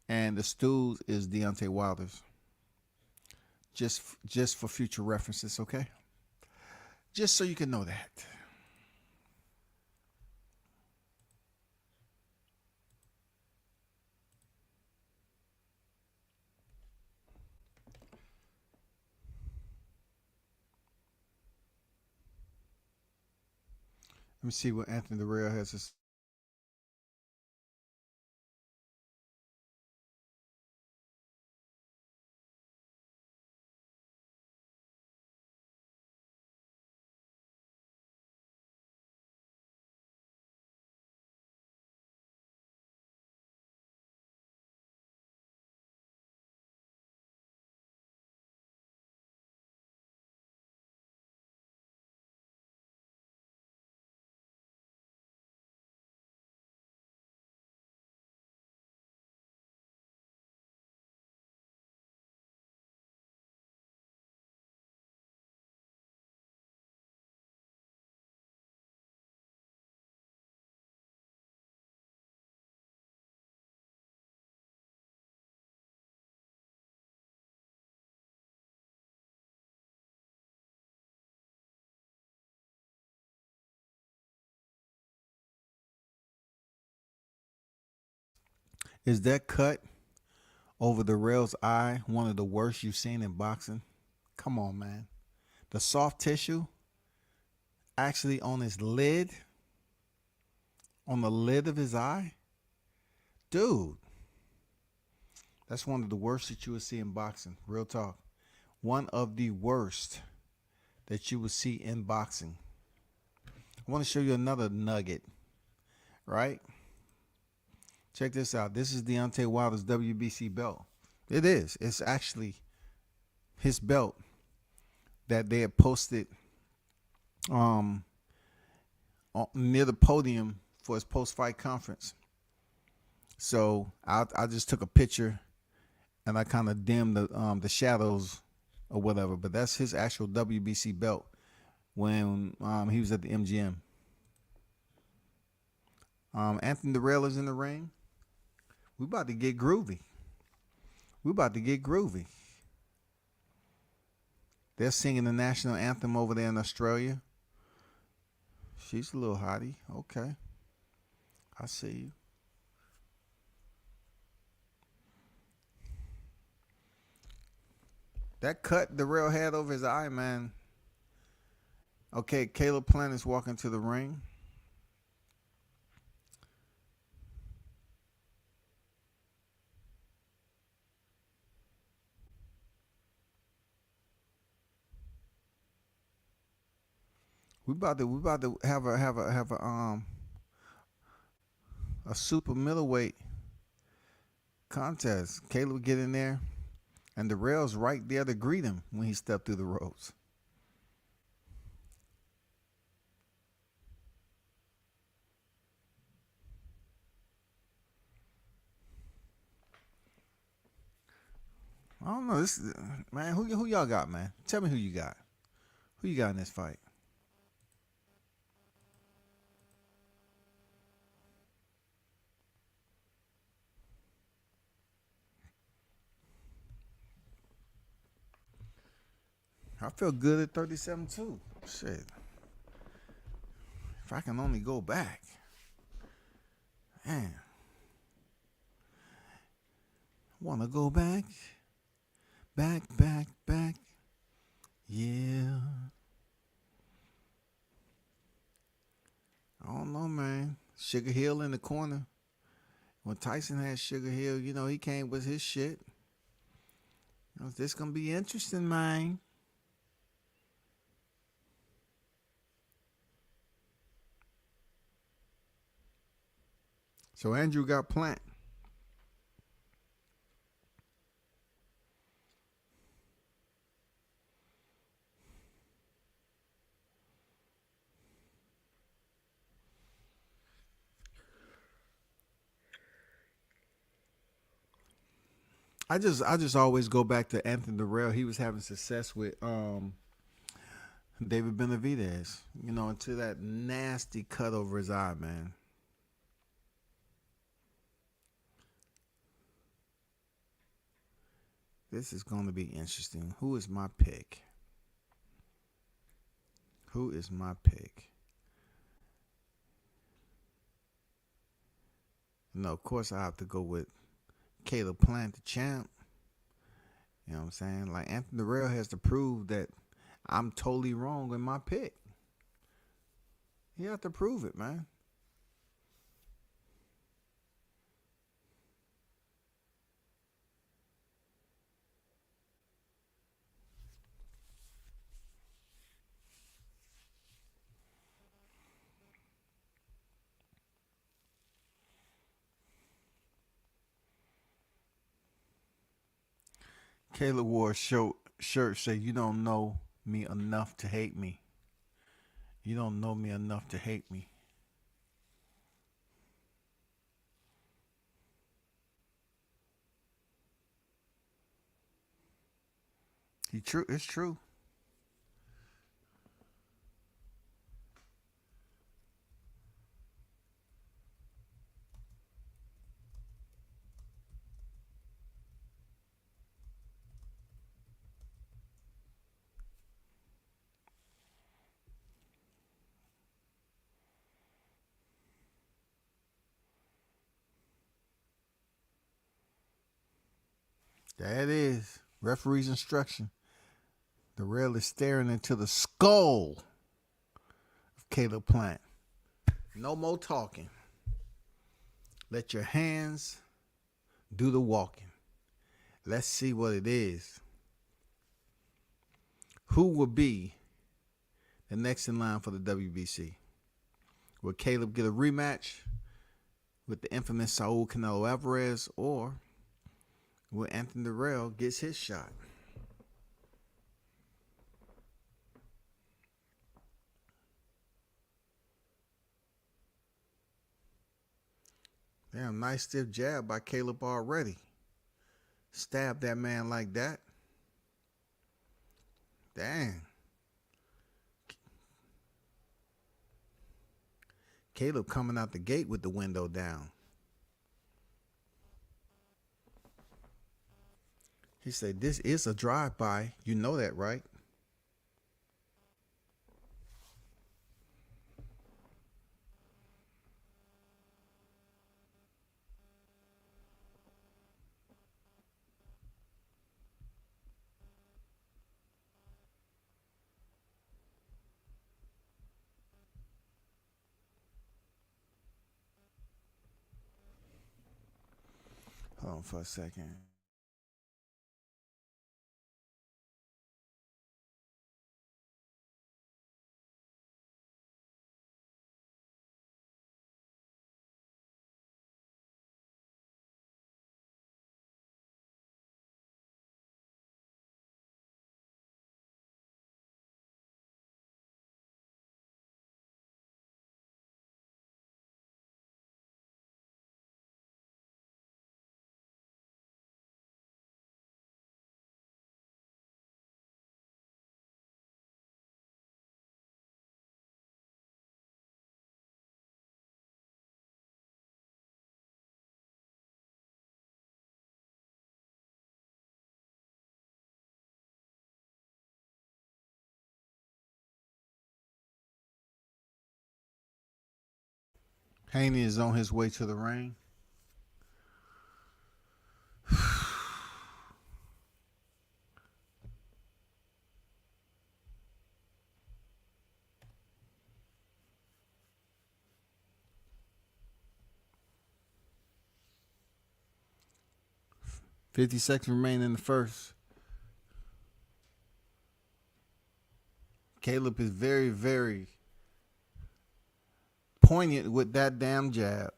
and the stool is Deontay Wilder's. Just for future references, okay? Just so you can know that. Let me see what Anthony Dirrell has to say. Is that cut over Dirrell's eye one of the worst you've seen in boxing? Come on, man. The soft tissue actually on his lid, on the lid of his eye? Dude, that's one of the worst that you would see in boxing. Real talk. One of the worst that you would see in boxing. I want to show you another nugget, right? Check this out. This is Deontay Wilder's WBC belt. It is. It's actually his belt that they had posted near the podium for his post-fight conference. So I just took a picture and I kind of dimmed the shadows or whatever. But that's his actual WBC belt when he was at the MGM. Anthony Dirrell is in the ring. We about to get groovy. They're singing the national anthem over there in Australia. She's a little hottie. Okay. I see you. That cut Dirrell had over his eye, man. Okay, Caleb Plant is walking to the ring. We about to have a super middleweight contest. Caleb get in there, and Dirrell's right there to greet him when he stepped through the ropes. I don't know. This man, who y'all got, man? Tell me who you got. Who you got in this fight? I feel good at 37 too. Shit. If I can only go back. Man. Wanna go back. Back. Yeah. I don't know, man. Sugar Hill in the corner. When Tyson had Sugar Hill, you know, he came with his shit. You know, this gonna be interesting, man. So Andrew got Plant. I just always go back to Anthony Dirrell. He was having success with David Benavidez, you know, until that nasty cut over his eye, man. This is going to be interesting. Who is my pick? No, of course I have to go with Caleb Plant, the champ. You know what I'm saying? Like, Anthony Dirrell has to prove that I'm totally wrong in my pick. He has to prove it, man. Caleb wore a shirt say, "You don't know me enough to hate me. You don't know me enough to hate me." It's true. There it is. Referee's instruction. Dirrell is staring into the skull of Caleb Plant. No more talking. Let your hands do the walking. Let's see what it is. Who will be the next in line for the WBC? Will Caleb get a rematch with the infamous Saul Canelo Alvarez, or will Anthony Dirrell get his shot? Damn, nice stiff jab by Caleb already. Stab that man like that. Dang. Caleb coming out the gate with the window down. He said, this is a drive-by. You know that, right? Hold on for a second. Haney is on his way to the ring. 50 seconds remain in the first. Caleb is very, very poignant with that damn jab.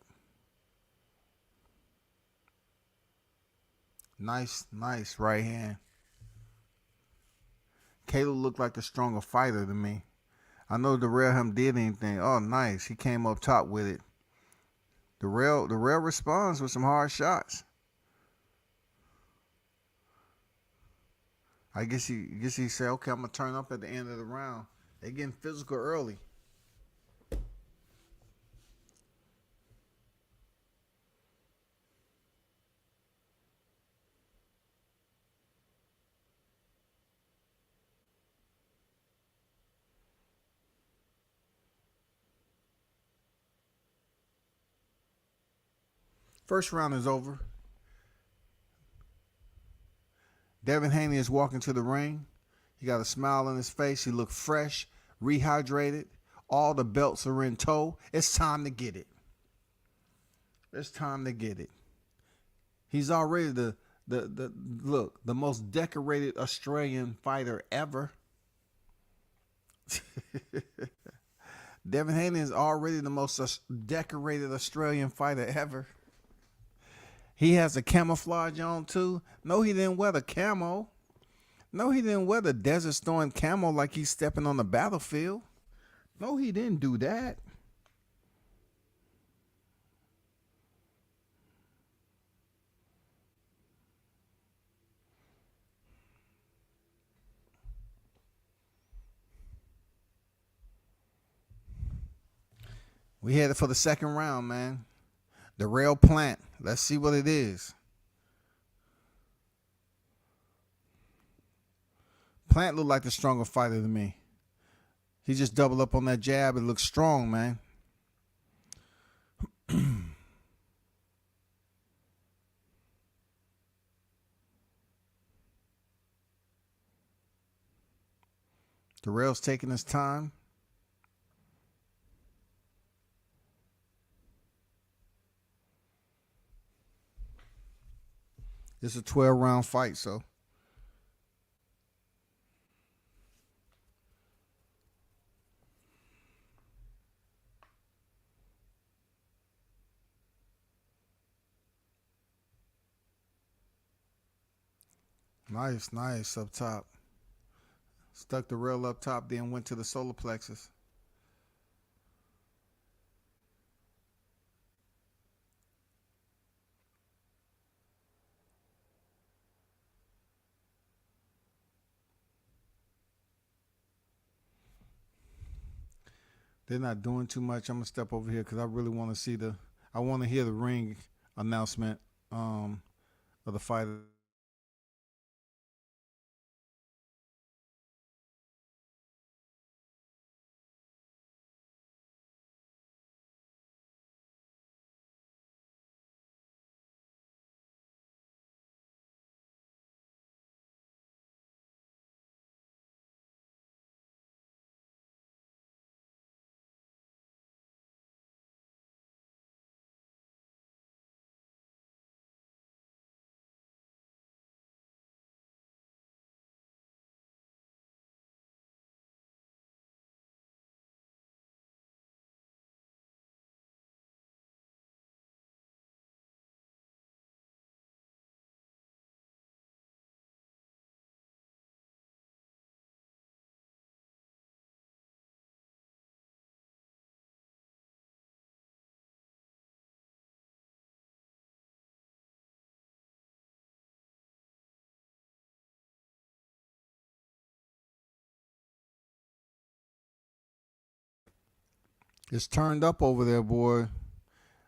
Nice right hand. Caleb looked like a stronger fighter than me. I know Dirrell him did anything. Oh, nice. He came up top with it. Dirrell responds with some hard shots. I guess he said, okay, I'm gonna turn up at the end of the round. They getting physical early. First round is over. Devin Haney is walking to the ring. He got a smile on his face. He looked fresh, rehydrated. All the belts are in tow. It's time to get it. It's time to get it. He's already the most decorated Australian fighter ever. Devin Haney is already the most decorated Australian fighter ever. He has a camouflage on too. No, he didn't wear the camo. No, he didn't wear the Desert Storm camo like he's stepping on the battlefield. No, he didn't do that. We headed for the second round, man. Dirrell Plant. Let's see what it is. Plant looked like the stronger fighter than me. He just doubled up on that jab. It looks strong, man. Dirrell's taking his time. It's a 12-round fight, so. Nice up top. Stuck Dirrell up top, then went to the solar plexus. They're not doing too much. I'm gonna step over here because I really want to see I want to hear the ring announcement of the fight. It's turned up over there, boy.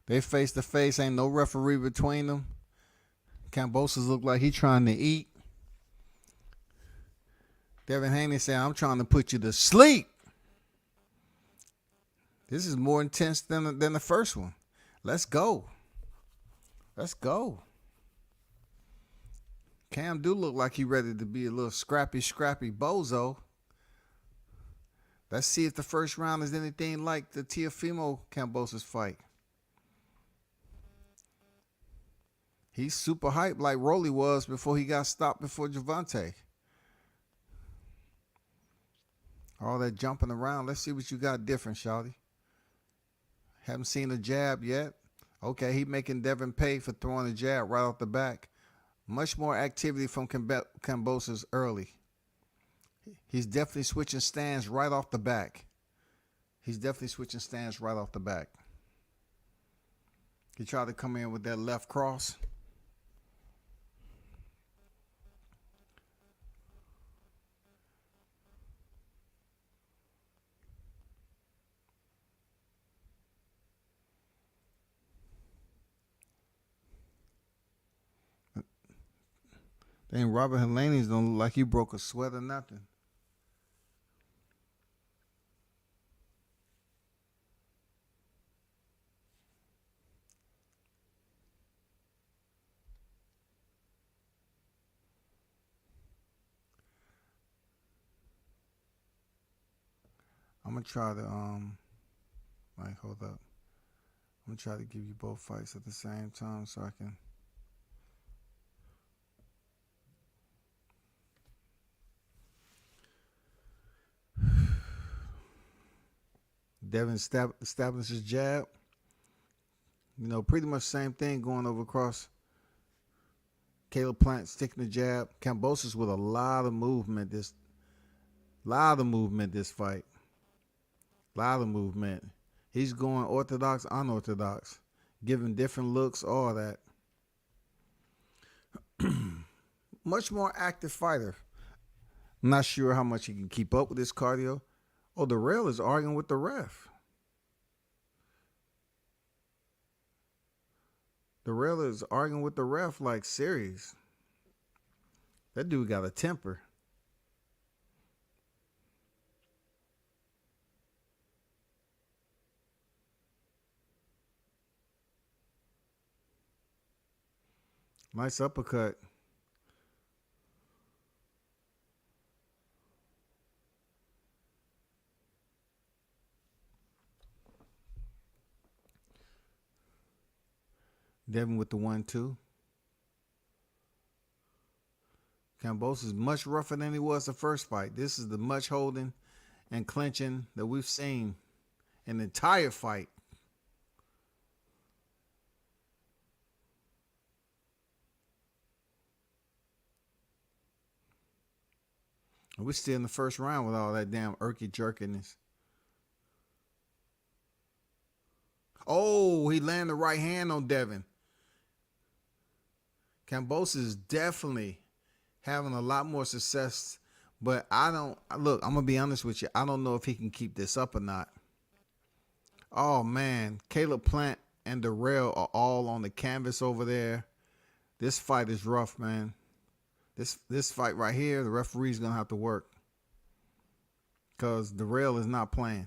They face to face. Ain't no referee between them. Kambosos look like he trying to eat. Devin Haney said, I'm trying to put you to sleep. This is more intense than the first one. Let's go. Let's go. Cam do look like he ready to be a little scrappy bozo. Let's see if the first round is anything like the Teofimo Kambosos fight. He's super hyped like Rolly was before he got stopped before Gervonta. All that jumping around. Let's see what you got different, shawty. Haven't seen a jab yet. Okay, he making Devin pay for throwing a jab right off the back. Much more activity from Kambosos early. He's definitely switching stands right off the back. He tried to come in with that left cross. Dang, Robert Helenius don't look like he broke a sweat or nothing. I'm gonna try to hold up. I'm gonna try to give you both fights at the same time so I can. Devin establishes jab. You know, pretty much same thing going over across. Caleb Plant sticking the jab. Kambosos with a lot of movement this fight. Lot of movement. He's going orthodox, unorthodox, giving different looks, all that. Much more active fighter. I'm not sure how much he can keep up with his cardio. Oh, Dirrell is arguing with the ref. Dirrell is arguing with the ref like serious. That dude got a temper. Nice uppercut. Devin with the 1-2. Kambosos is much rougher than he was the first fight. This is the much holding and clinching that we've seen in the entire fight. And we're still in the first round with all that damn jerkiness. Oh, he landed the right hand on Devin. Kambosos is definitely having a lot more success, but I'm gonna be honest with you. I don't know if he can keep this up or not. Oh man, Caleb Plant and Dirrell are all on the canvas over there. This fight is rough, man. This fight right here, the referee's gonna have to work because Dirrell is not playing.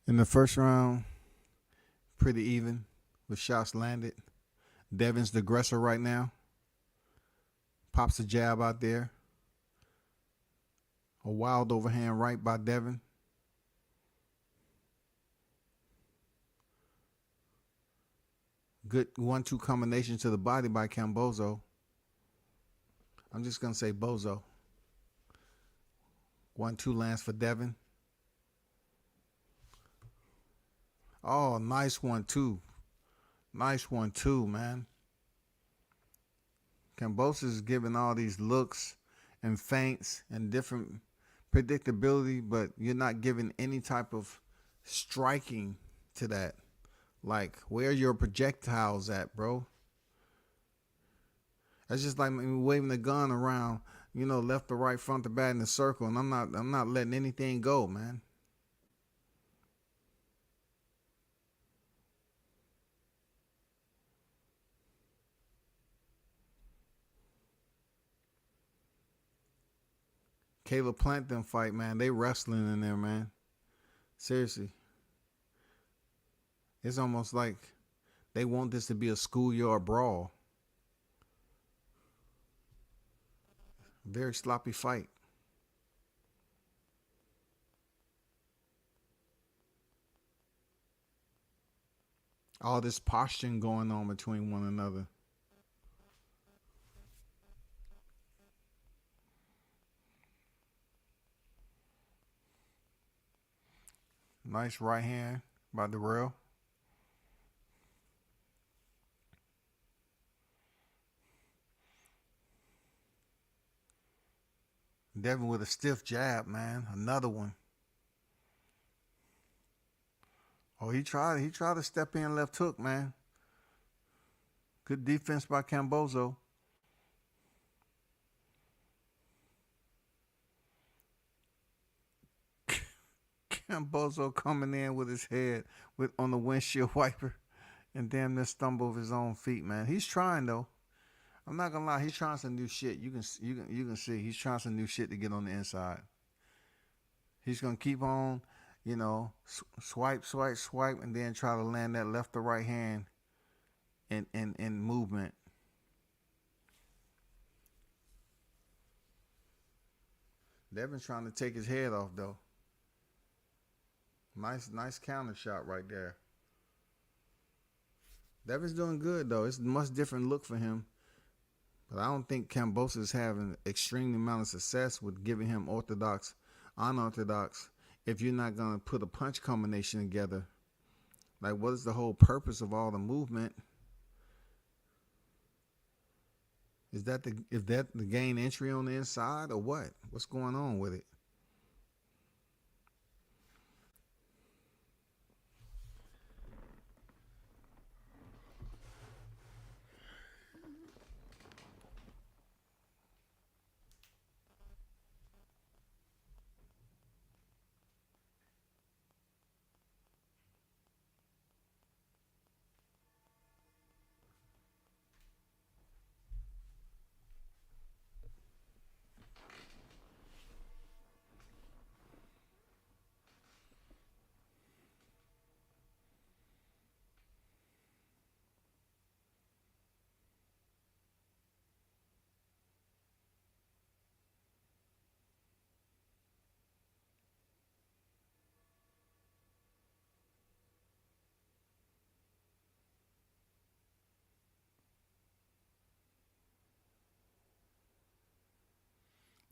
In the first round, pretty even with shots landed. Devin's the aggressor right now. Pops a jab out there. A wild overhand right by Devin. Good 1-2 combination to the body by Kambosos. I'm just going to say Bozo. 1-2 lands for Devin. Oh, nice 1-2. Nice 1-2, man. Kambosos is giving all these looks and feints and different predictability, but you're not giving any type of striking to that. Like, where are your projectiles at, bro? That's just like me waving the gun around, left to right, front to back in the circle, and I'm not letting anything go, man. Caleb Plant them fight, man. They wrestling in there, man. Seriously. It's almost like they want this to be a schoolyard brawl. Very sloppy fight. All this posturing going on between one another. Nice right hand by Dirrell. Devin with a stiff jab, man. Another one. Oh, he tried to step in left hook, man. Good defense by Kambosos. Kambosos coming in with his head on the windshield wiper and damn near stumble of his own feet, man. He's trying though. I'm not gonna lie, he's trying some new shit. You can see he's trying some new shit to get on the inside. He's gonna keep on, swipe, and then try to land that left to right hand in movement. Devin's trying to take his head off though. Nice counter shot right there. Devin's doing good though. It's a much different look for him. But I don't think Kambosos is having extreme amount of success with giving him orthodox, unorthodox, if you're not going to put a punch combination together. Like, what is the whole purpose of all the movement? Is that the gain entry on the inside or what? What's going on with it?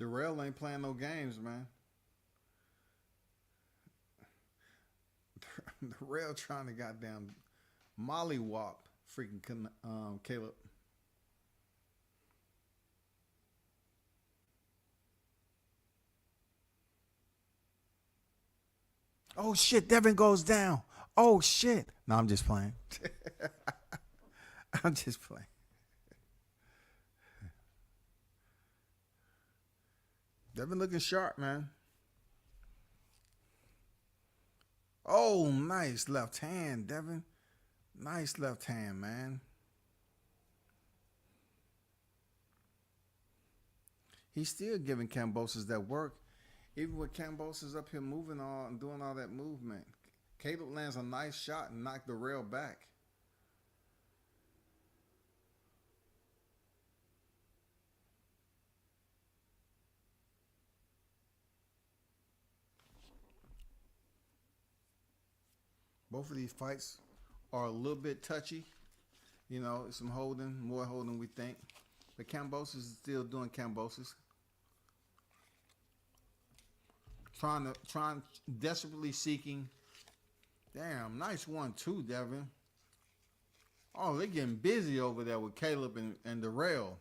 Dirrell ain't playing no games, man. Dirrell trying to goddamn mollywop freaking Caleb. Oh shit, Devin goes down. Oh shit. No, I'm just playing. I'm just playing. Devin looking sharp, man. Oh, nice left hand, Devin. Nice left hand, man. He's still giving Kambosos that work. Even with Kambosos up here moving all and doing all that movement. Caleb lands a nice shot and knocked Dirrell back. Both of these fights are a little bit touchy. You know, some holding, more holding we think. But Kambosos is still doing Kambosos. Trying, desperately seeking. Damn, nice one too, Devin. Oh, they're getting busy over there with Caleb and Dirrell.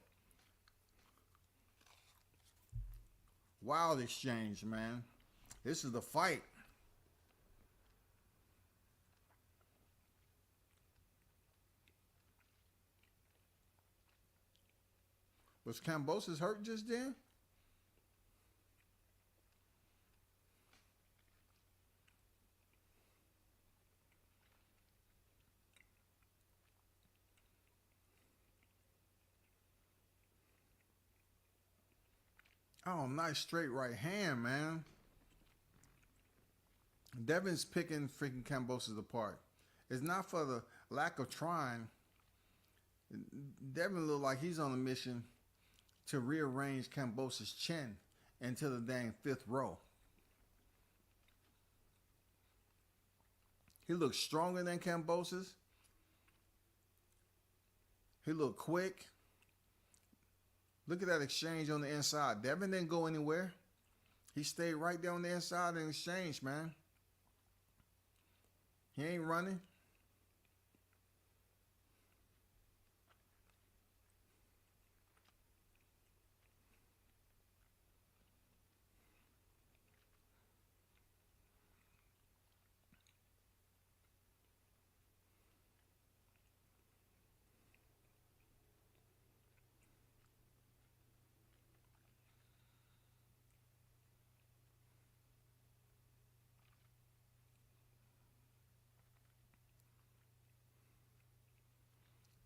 Wild exchange, man. This is the fight. Was Kambosos hurt just then? Oh, nice straight right hand, man. Devin's picking freaking Kambosos apart. It's not for the lack of trying. Devin look like he's on a mission to rearrange Kambosos' chin into the dang fifth row. He looks stronger than Kambosos. He looked quick. Look at that exchange on the inside. Devin didn't go anywhere. He stayed right there on the inside in exchange, man. He ain't running.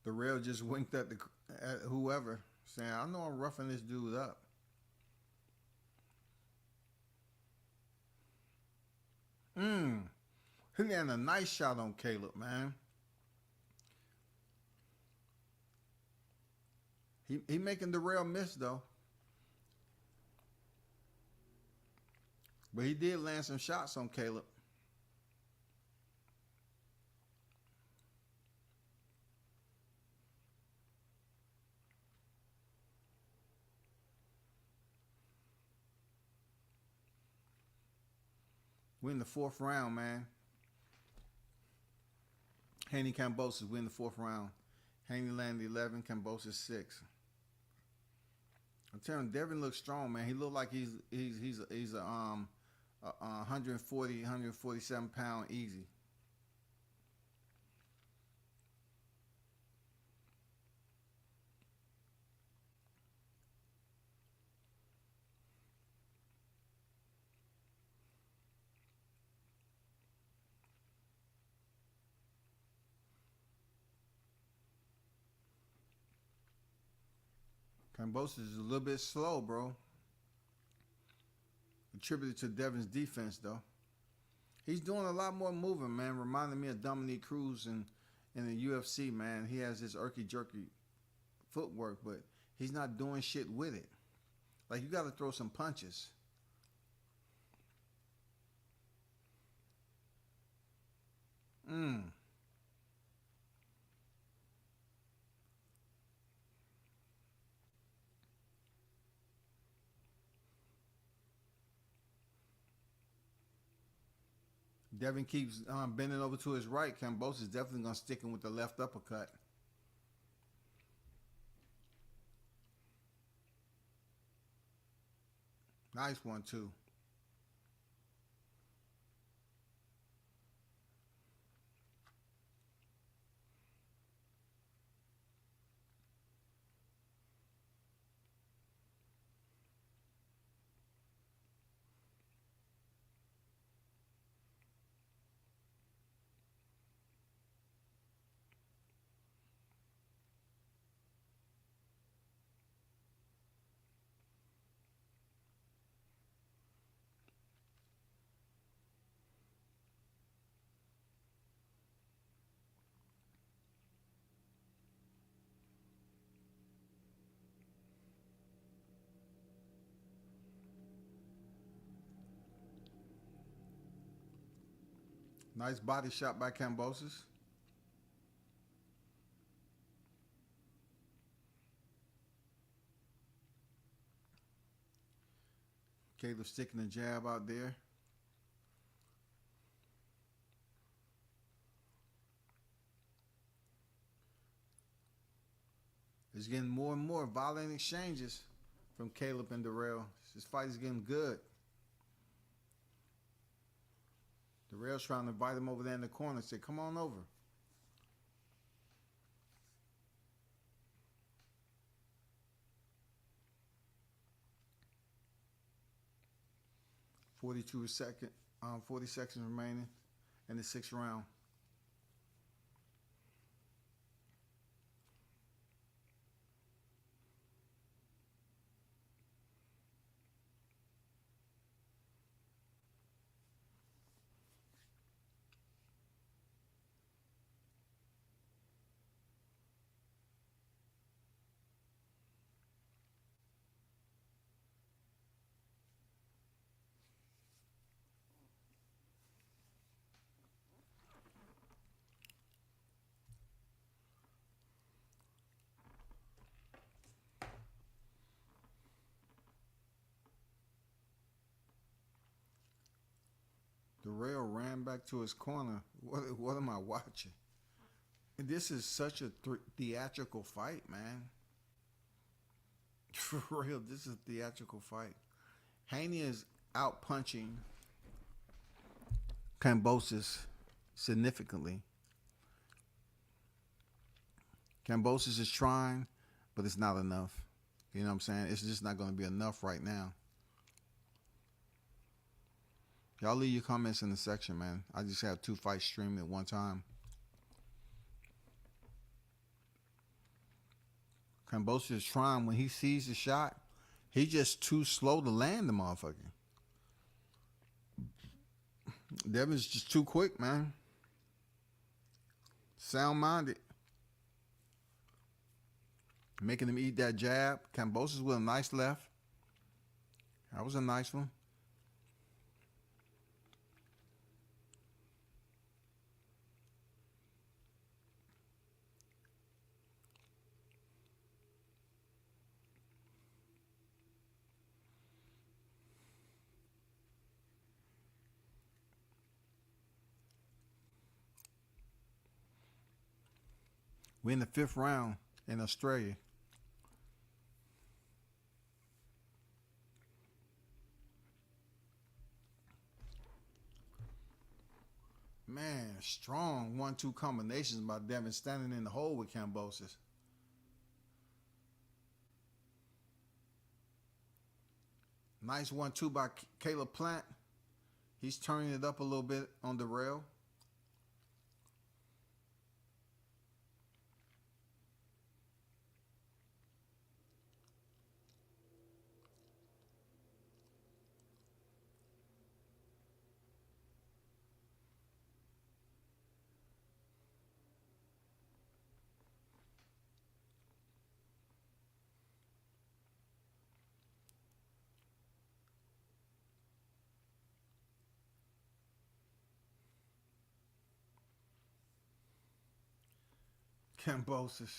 Dirrell just winked at whoever, saying, I know I'm roughing this dude up. He landed a nice shot on Caleb, man. He making Dirrell miss, though. But he did land some shots on Caleb. We're in the fourth round, man. Haney Kambosos, we're in the fourth round. Haney landed 11, Kambosos 6. I'm telling you, Devin looks strong, man. He looked like he's a 140, 147 pound easy. Kambosos is a little bit slow, bro. Attributed to Devin's defense, though. He's doing a lot more moving, man. Reminding me of Dominique Cruz in the UFC, man. He has this jerky footwork, but he's not doing shit with it. Like, you got to throw some punches. Devin keeps bending over to his right. Kambosos is definitely going to stick him with the left uppercut. Nice one, too. Nice body shot by Kambosos. Caleb sticking the jab out there. It's getting more and more violent exchanges from Caleb and Dirrell. This fight is getting good. Dirrell's trying to invite him over there in the corner and say, come on over. .40 seconds remaining in the 6th round. Dirrell ran back to his corner. What am I watching? And this is such a theatrical fight, man. For real, this is a theatrical fight. Haney is out punching Kambosos significantly. Kambosos is trying, but it's not enough. You know what I'm saying? It's just not going to be enough right now. Y'all leave your comments in the section, man. I just have 2 fights streaming at one time. Kambosos is trying. When he sees the shot, he's just too slow to land the motherfucker. Devin's just too quick, man. Sound-minded. Making him eat that jab. Kambosos with a nice left. That was a nice one. We're in the 5th round in Australia. Man, strong 1-2 combinations by Devin standing in the hole with Kambosos. Nice 1-2 by Caleb Plant. He's turning it up a little bit on Dirrell. Kambosos.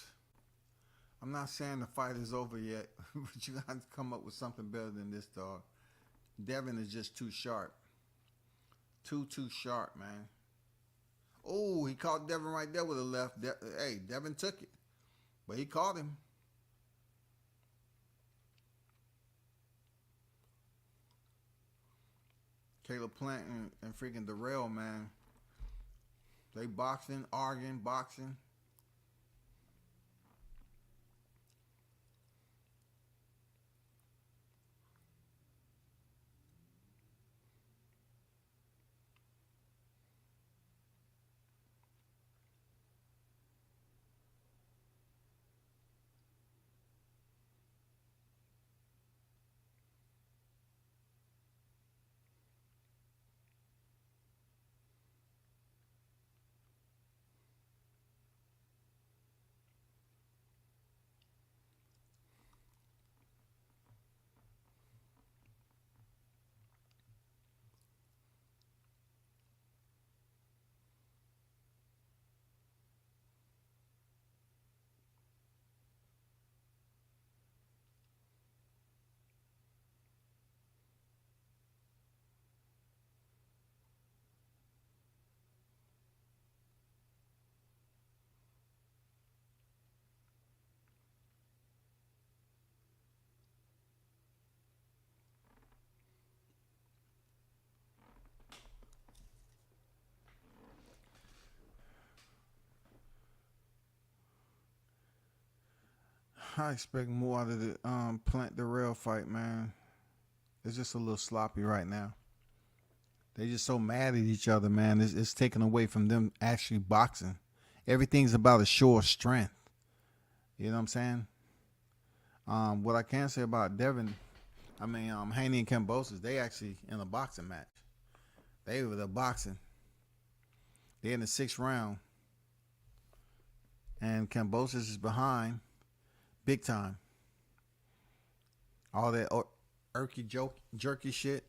I'm not saying the fight is over yet, but you got to come up with something better than this, dog. Devin is just too sharp. Too sharp, man. Oh, he caught Devin right there with a left. Hey, Devin took it, but he caught him. Caleb Plant and freaking Dirrell, man. They boxing, arguing, boxing. I expect more out of the Plant Dirrell fight, man. It's just a little sloppy right now. They just so mad at each other, man. It's taken away from them actually boxing. Everything's about a show of strength. You know what I'm saying? What I can say about Haney and Kambosos, they actually in a boxing match. They were the boxing. They're in the 6th round. And Kambosos is behind big time. All that jerky shit.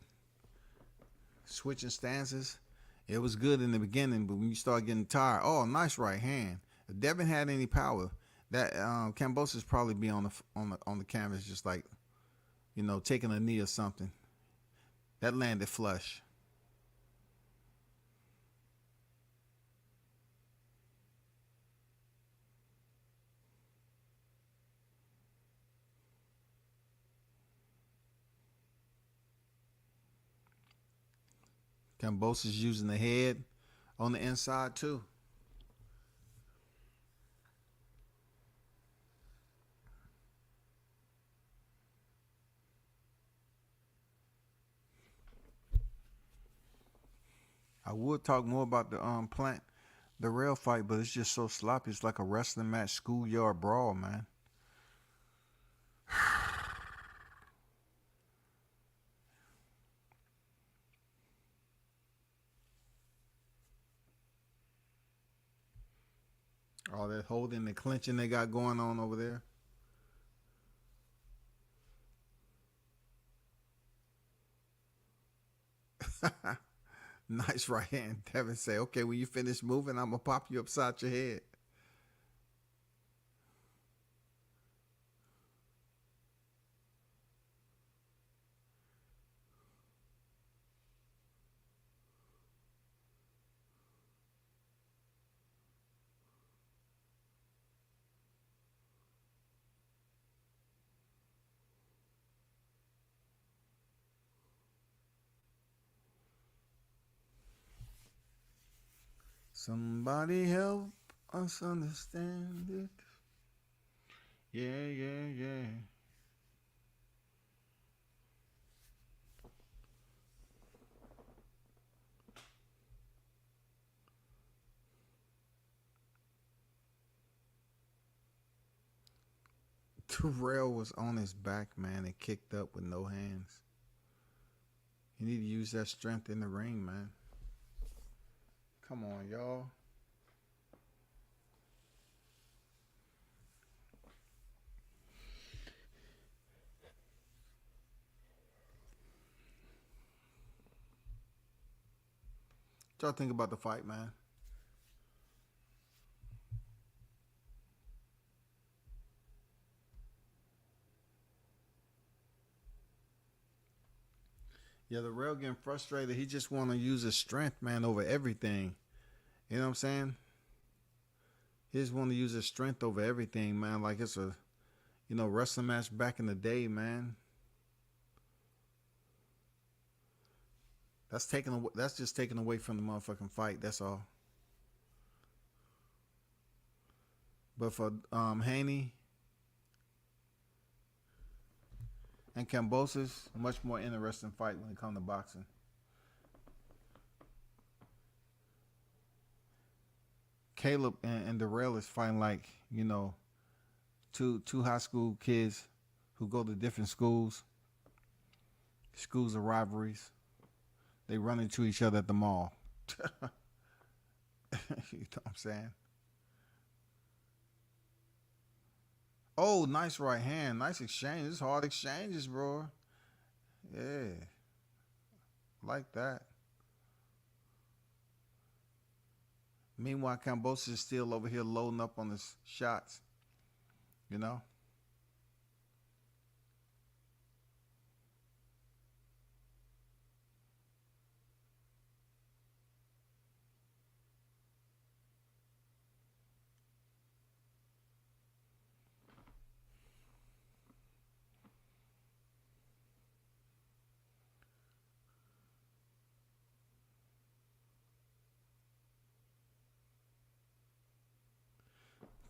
Switching stances. It was good in the beginning, but when you start getting tired, oh, nice right hand. If Devin had any power, that Kambosos probably be on the canvas just like, you know, taking a knee or something. That landed flush. Kambosos using the head on the inside too. I would talk more about the Plant Dirrell fight, but it's just so sloppy. It's like a wrestling match, schoolyard brawl, man. All that holding and clinching they got going on over there. Nice right hand. Devin say, okay, when you finish moving, I'm going to pop you upside your head. Somebody help us understand it. Yeah. Dirrell was on his back, man, and kicked up with no hands. You need to use that strength in the ring, man. Come on, y'all. What y'all think about the fight, man? Yeah, the Dirrell getting frustrated. He just want to use his strength, man, over everything. You know what I'm saying? He just want to use his strength over everything, man. Like it's a, wrestling match back in the day, man. That's just taken away from the motherfucking fight. That's all. But for Haney and Kambosos, much more interesting fight when it comes to boxing. Caleb and Dirrell is fighting like, two high school kids who go to different schools. Schools of rivalries. They run into each other at the mall. You know what I'm saying? Oh, nice right hand. Nice exchange. It's hard exchanges, bro. Yeah. Like that. Meanwhile, Kambosos is still over here loading up on his shots. You know?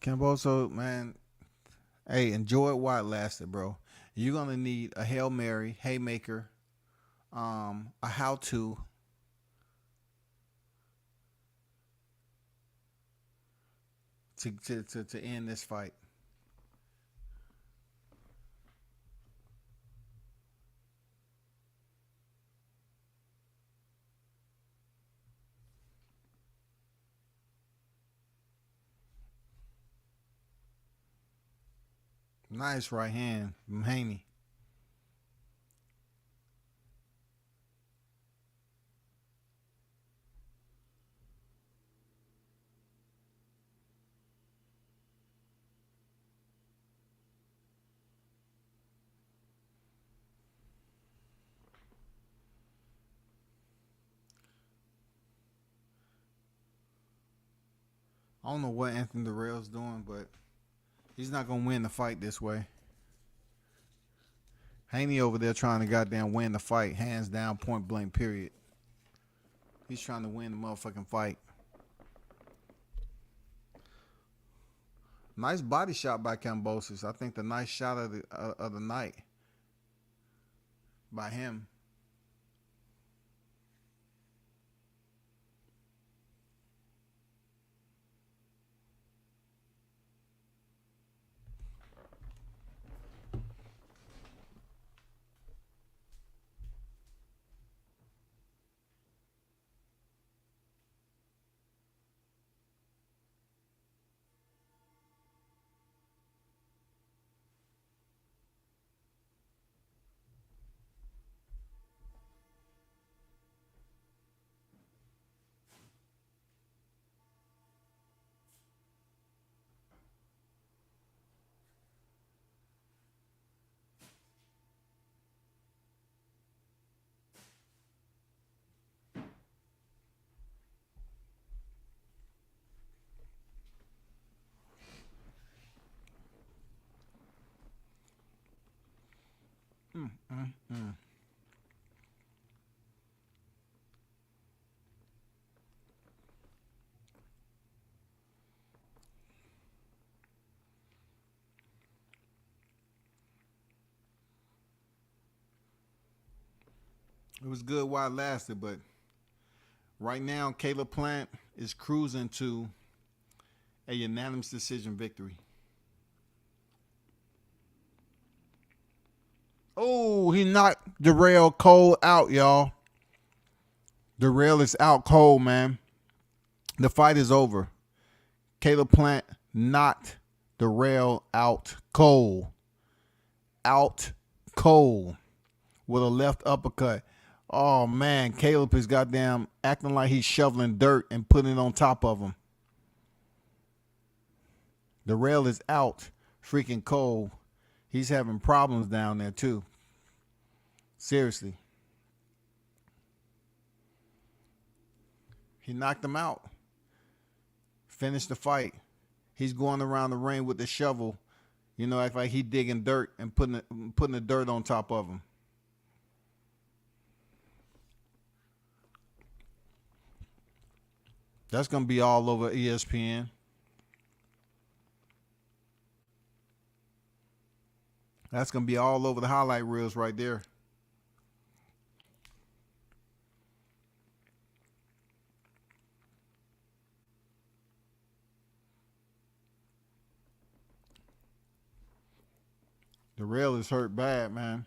Kambosos, man, hey, enjoy it while it lasted, bro. You're gonna need a Hail Mary, haymaker, a how-to, to end this fight. Nice right hand from Haney. I don't know what Anthony Dirrell's doing, but he's not going to win the fight this way. Haney over there trying to goddamn win the fight. Hands down, point blank, period. He's trying to win the motherfucking fight. Nice body shot by Kambosos. I think the nice shot of the night by him. It was good while it lasted, but right now, Caleb Plant is cruising to a unanimous decision victory. Oh, he knocked Dirrell cold out, y'all. Dirrell is out cold, man. The fight is over. Caleb Plant knocked Dirrell out cold. Out cold with a left uppercut. Oh, man, Caleb is goddamn acting like he's shoveling dirt and putting it on top of him. Dirrell is out freaking cold. He's having problems down there, too. Seriously. He knocked him out. Finished the fight. He's going around the ring with the shovel, you know, act like he digging dirt and putting the dirt on top of him. That's going to be all over ESPN. That's going to be all over the highlight reels right there. Dirrell is hurt bad, man.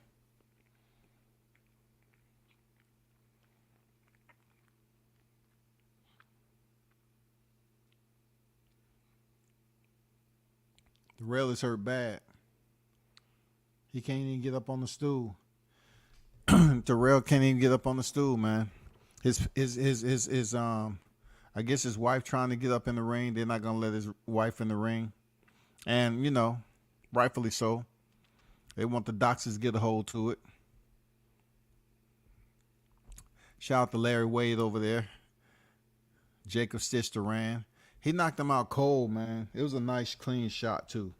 Dirrell is hurt bad. He can't even get up on the stool. Dirrell can't even get up on the stool, man. His I guess his wife trying to get up in the ring. They're not gonna let his wife in the ring, and you know, rightfully so. They want the doctors to get a hold to it. Shout out to Larry Wade over there. Jacob Stitch Duran. He knocked him out cold, man. It was a nice, clean shot, too.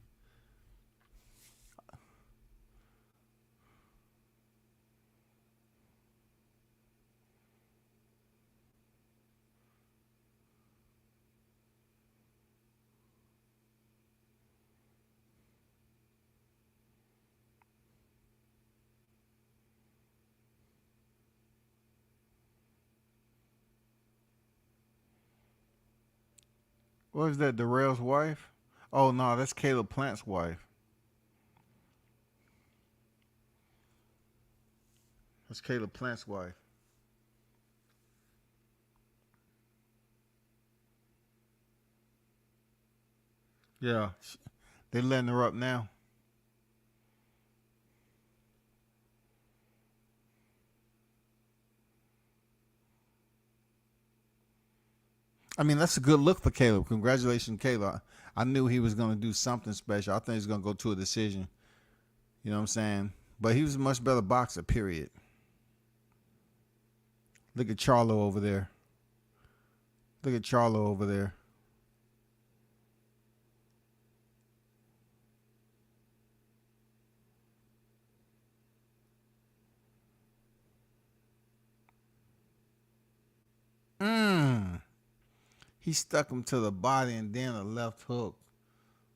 What is that, Dirrell's wife? Oh, no, that's Caleb Plant's wife. That's Caleb Plant's wife. Yeah, they letting her up now. I mean, that's a good look for Caleb. Congratulations, Caleb. I knew he was going to do something special. I think he's going to go to a decision. You know what I'm saying? But he was a much better boxer, period. Look at Charlo over there. Look at Charlo over there. He stuck him to the body and then a left hook.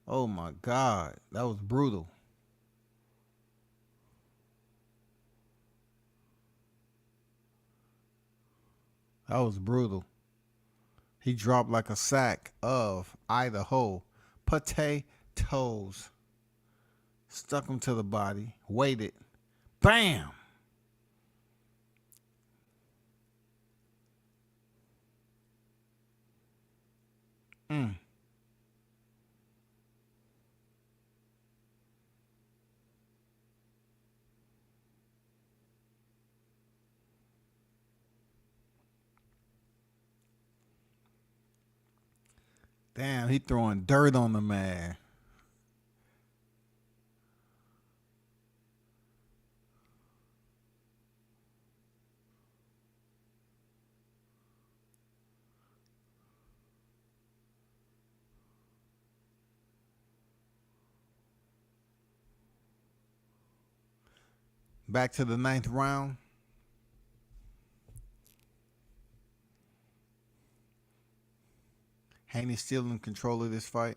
Oh, my God. That was brutal. That was brutal. He dropped like a sack of Idaho potatoes. Stuck him to the body. Waited. Bam! Damn, he throwing dirt on the man. Back to the 9th round. Haney still in control of this fight.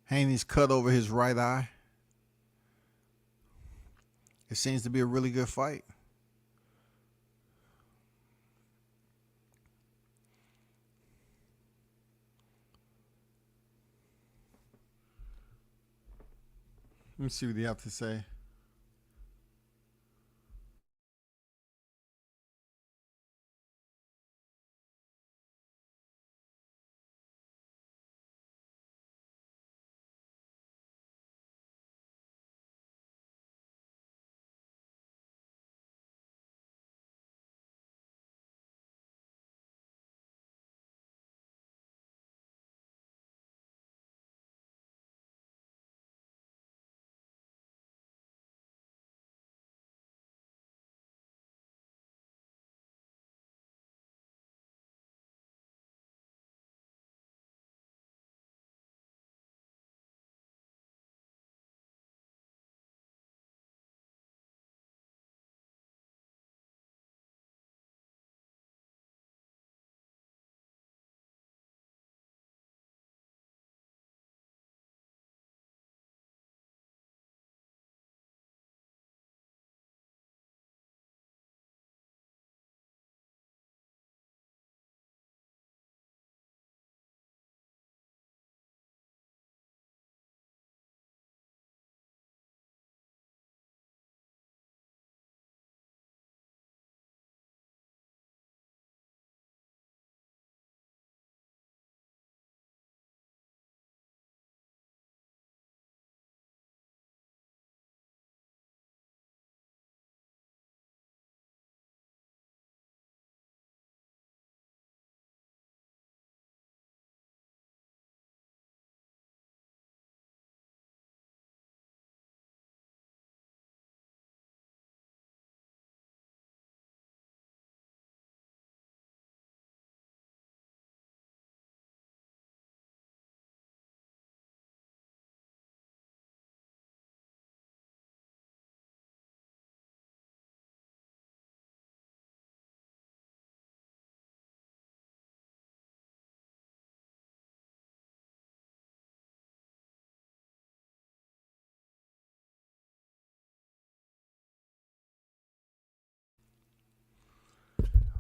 Haney's cut over his right eye. It seems to be a really good fight. Let me see what they have to say.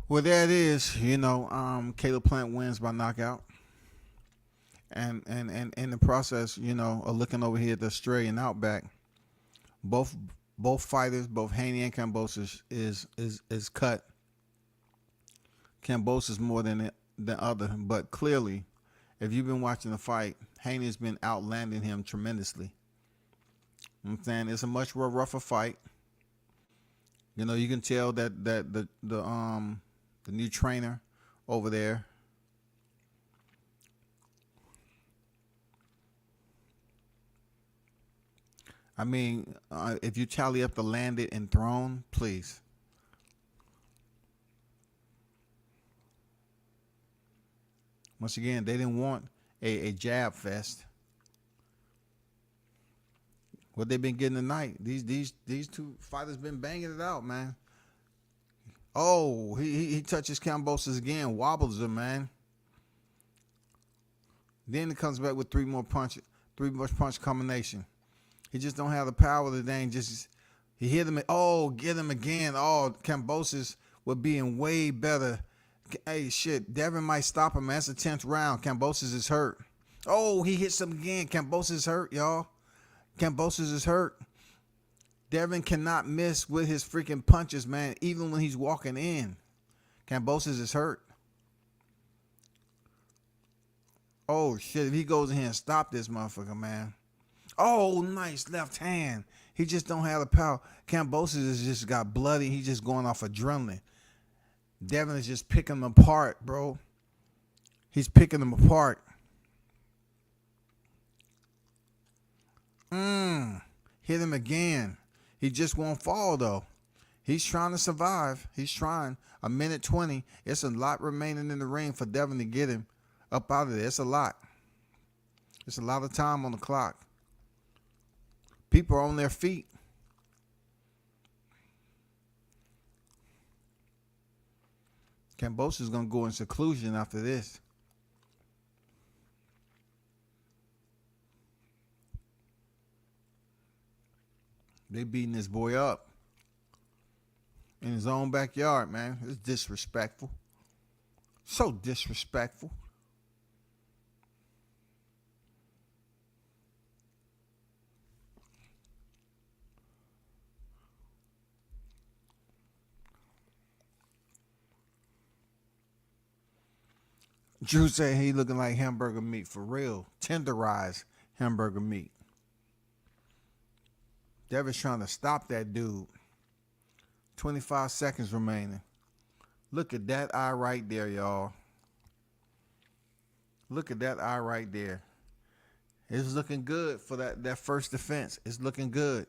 Well, there it is. Caleb Plant wins by knockout. And in the process, of looking over here at the Australian Outback, both fighters, both Haney and Kambosos is cut. Kambosos more than the other, but clearly, if you've been watching the fight, Haney has been outlanding him tremendously. I'm saying it's a much more rougher fight. You can tell that the new trainer over there, I mean, if you tally up the landed and thrown, please. Once again, they didn't want a jab fest. What they've been getting tonight, these two fighters been banging it out, man. Oh, he touches Kambosos again, wobbles him, man. Then it comes back with three more punch combination. He just don't have the power today. He hit him. Oh, get him again. Oh, Kambosos would be in way better. Hey, shit, Devin might stop him. That's the 10th round. Kambosos is hurt. Oh, he hits him again. Kambosos is hurt, y'all. Kambosos is hurt. Devin cannot miss with his freaking punches, man, even when he's walking in. Kambosos is hurt. Oh, shit, if he goes in here and stop this motherfucker, man. Oh, nice left hand. He just don't have the power. Kambosos has just got bloody. He's just going off adrenaline. Devin is just picking him apart, bro. He's picking him apart. Hit him again. He just won't fall, though. He's trying to survive. He's trying. 1:20. It's a lot remaining in the ring for Devin to get him up out of there. It's a lot. It's a lot of time on the clock. People are on their feet. Kambosos is going to go in seclusion after this. They beating this boy up in his own backyard, man. It's disrespectful. So disrespectful. Drew said he looking like hamburger meat for real. Tenderized hamburger meat. Devin's trying to stop that dude. 25 seconds remaining. Look at that eye right there, y'all. Look at that eye right there. It's looking good for that first defense. It's looking good.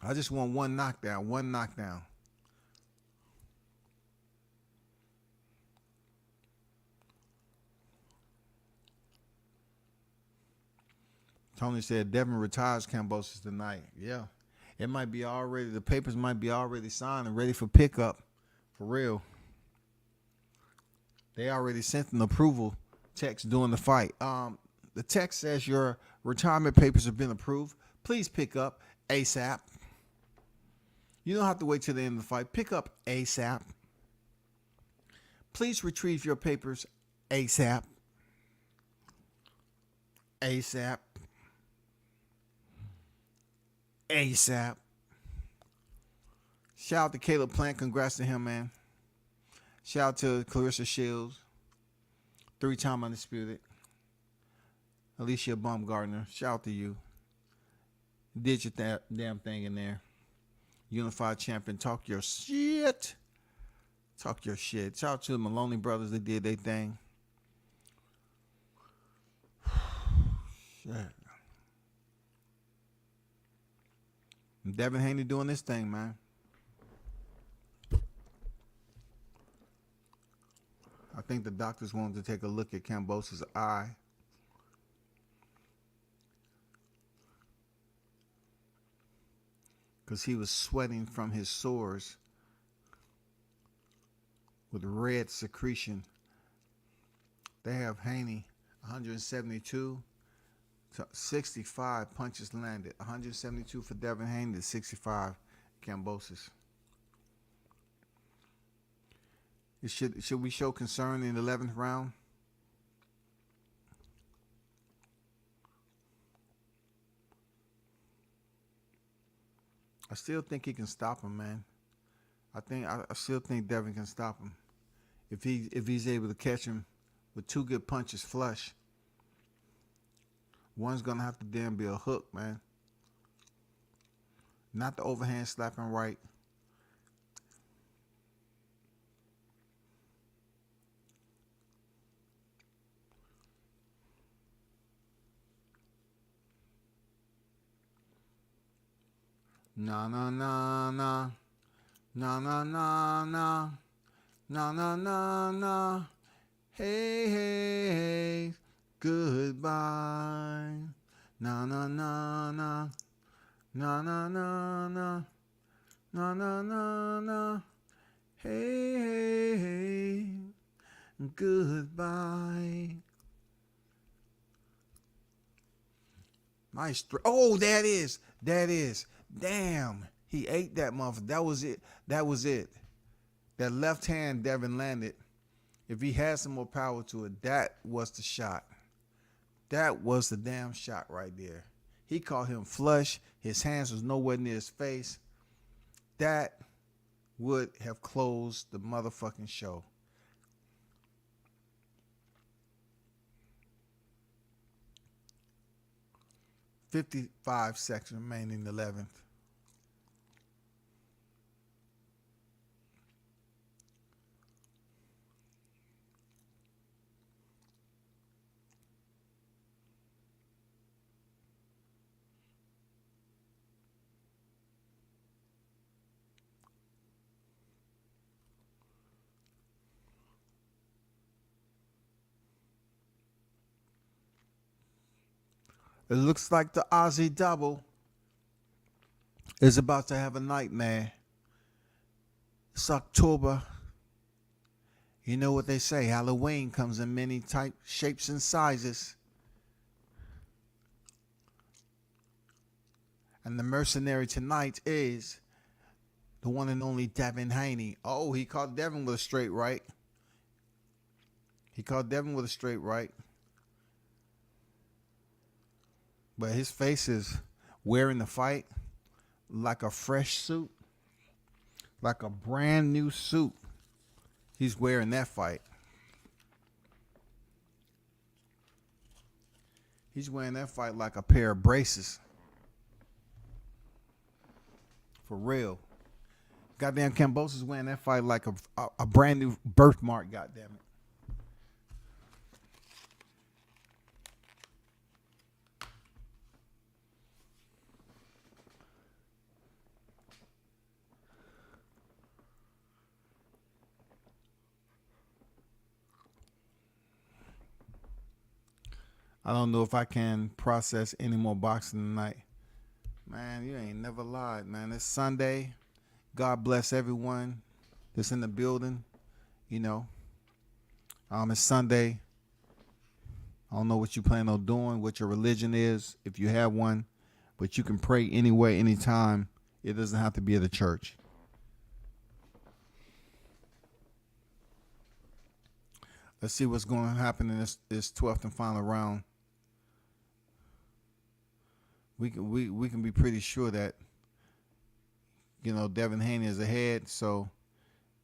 I just want one knockdown. One knockdown. Tony said Devin retires Kambosos tonight. Yeah. It might be already, the papers might be already signed and ready for pickup. For real. They already sent an approval text during the fight. The text says your retirement papers have been approved. Please pick up ASAP. You don't have to wait till the end of the fight. Pick up ASAP. Please retrieve your papers ASAP. ASAP. ASAP. Shout out to Caleb Plant. Congrats to him, man. Shout out to Clarissa Shields. 3-time undisputed. Alicia Baumgardner. Shout out to you. Did your damn thing in there. Unified champion. Talk your shit. Talk your shit. Shout out to the Maloney brothers. They did their thing. Shit. Devin Haney doing this thing, man. I think the doctors wanted to take a look at Kambosos' eye. Because he was sweating from his sores with red secretion. They have Haney 172. 65 punches landed. 172 for Devin Haney to 65 Kambosos. Should we show concern in the 11th round? I still think he can stop him, man. I still think Devin can stop him if he's able to catch him with two good punches flush. One's gonna have to damn be a hook, man. Not the overhand slapping right. Na na na na na na na na na na na na. Hey hey hey, goodbye. Na na na na na na na na na na na na. Hey hey hey, goodbye. Nice. Oh, that is. Damn, he ate that motherfucker. That was it. That left hand Devin landed. If he had some more power to it, that was the shot. That was the damn shot right there. He caught him flush. His hands was nowhere near his face. That would have closed the motherfucking show. $55 seconds remaining in the 11th. It looks like the Aussie double is about to have a nightmare. It's October. You know what they say, Halloween comes in many types, shapes, and sizes. And the mercenary tonight is the one and only Devin Haney. Oh, he caught Devin with a straight right. But his face is wearing the fight like a fresh suit, like a brand new suit. He's wearing that fight. He's wearing that fight like a pair of braces. For real. Goddamn, Kambosos wearing that fight like a brand new birthmark, goddamn it. I don't know if I can process any more boxing tonight. Man, you ain't never lied, man. It's Sunday. God bless everyone that's in the building. You know, it's Sunday. I don't know what you plan on doing, what your religion is, if you have one, but you can pray anywhere, anytime. It doesn't have to be at a church. Let's see what's going to happen in this 12th and final round. We can be pretty sure that, you know, Devin Haney is ahead. So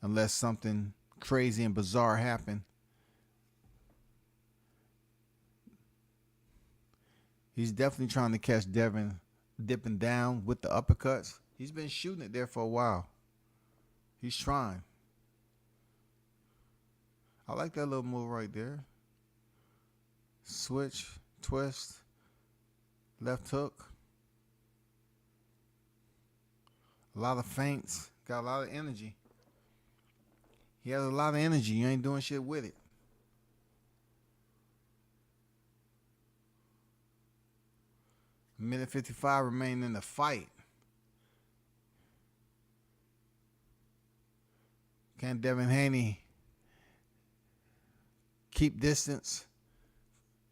unless something crazy and bizarre happen, he's definitely trying to catch Devin dipping down with the uppercuts. He's been shooting it there for a while. He's trying. I like that little move right there. Switch, twist, left hook. A lot of feints. Got a lot of energy. He has a lot of energy. You ain't doing shit with it. Minute 55 remaining in the fight. Can Devin Haney keep distance,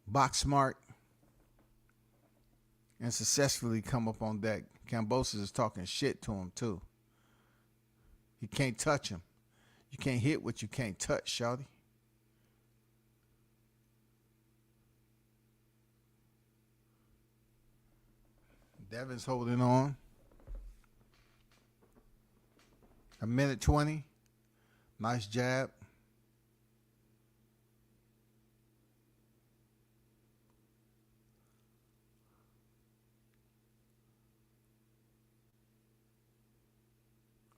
box smart, and successfully come up on deck? Kambosos is talking shit to him too. He can't touch him. You can't hit what you can't touch, shawty. Devin's holding on. 1:20. Nice jab.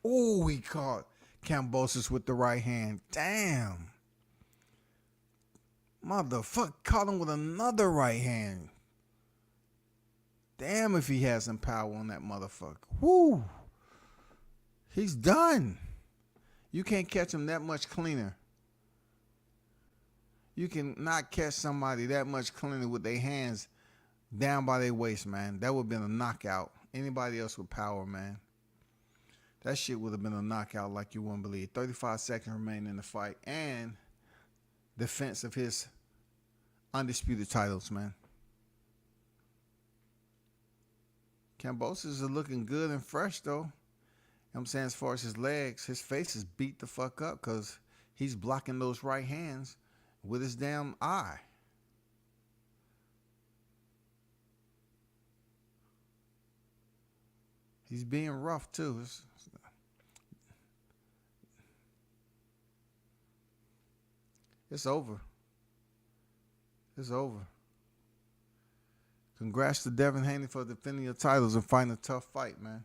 Oh, he caught Kambosos with the right hand. Damn. Motherfucker caught him with another right hand. Damn if he has some power on that motherfucker. Woo. He's done. You can't catch him that much cleaner. You can not catch somebody that much cleaner with their hands down by their waist, man. That would have been a knockout. Anybody else with power, man. That shit would have been a knockout like you wouldn't believe. 35 seconds remaining in the fight. And defense of his undisputed titles, man. Kambosos is looking good and fresh, though. You know what I'm saying? As far as his legs, his face is beat the fuck up because he's blocking those right hands with his damn eye. He's being rough, too. It's over. It's over. Congrats to Devin Haney for defending your titles and fighting a tough fight, man.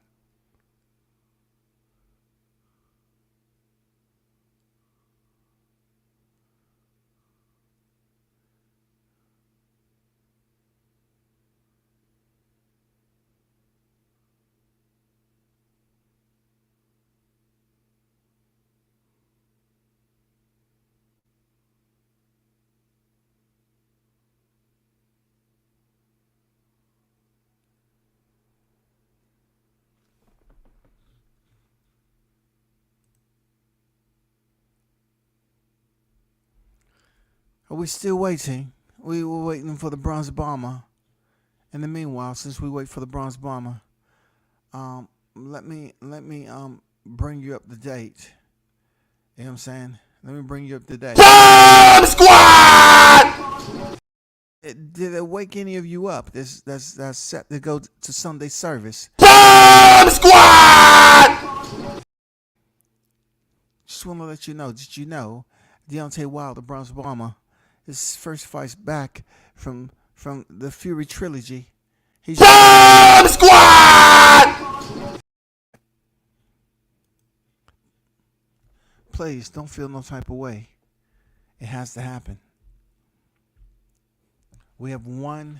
We're still waiting. We were waiting for the bronze bomber. In the meanwhile, since we wait for the bronze bomber, let me bring you up to date. You know what I'm saying? Let me bring you up to date. Bomb Squad! Did it wake any of you up? That's set to go to Sunday service. Bomb Squad! Just want to let you know. Did you know Deontay Wilder, bronze bomber, his first fight's back from the Fury trilogy. He's Bomb Squad! Please don't feel no type of way. It has to happen. We have one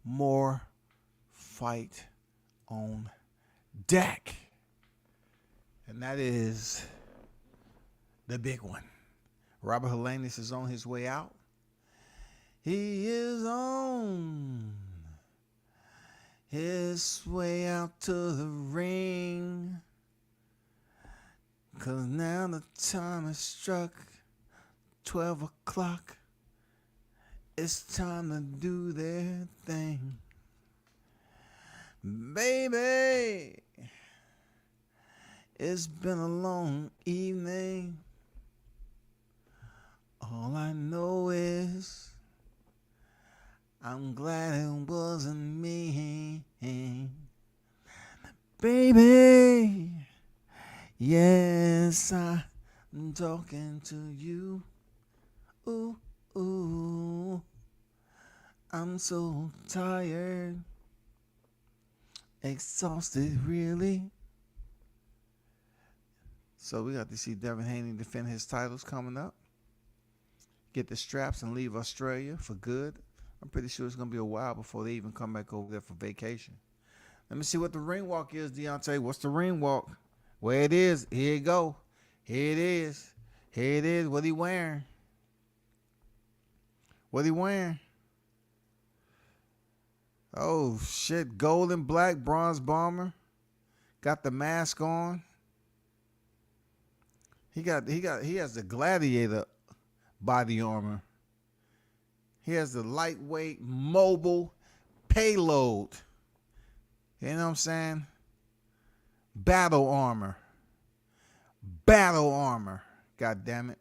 more fight on deck, and that is the big one. Robert Helenius is on his way out. He is on his way out to the ring, 'cause now the time has struck 12 o'clock. It's time to do their thing. Baby, it's been a long evening. All I know is I'm glad it wasn't me. Baby, yes, I'm talking to you. Ooh, ooh, I'm so tired, exhausted, really. So we got to see Devin Haney defend his titles coming up. Get the straps and leave Australia for good. I'm pretty sure it's going to be a while before they even come back over there for vacation. Let me see what the ring walk is, Deontay. What's the ring walk? Where it is. Here you go. Here it is. Here it is. What he wearing? What he wearing? Oh, shit. Gold and black bronze bomber. Got the mask on. He has the gladiator body armor. He has the lightweight, mobile payload. You know what I'm saying? Battle armor. Battle armor. God damn it.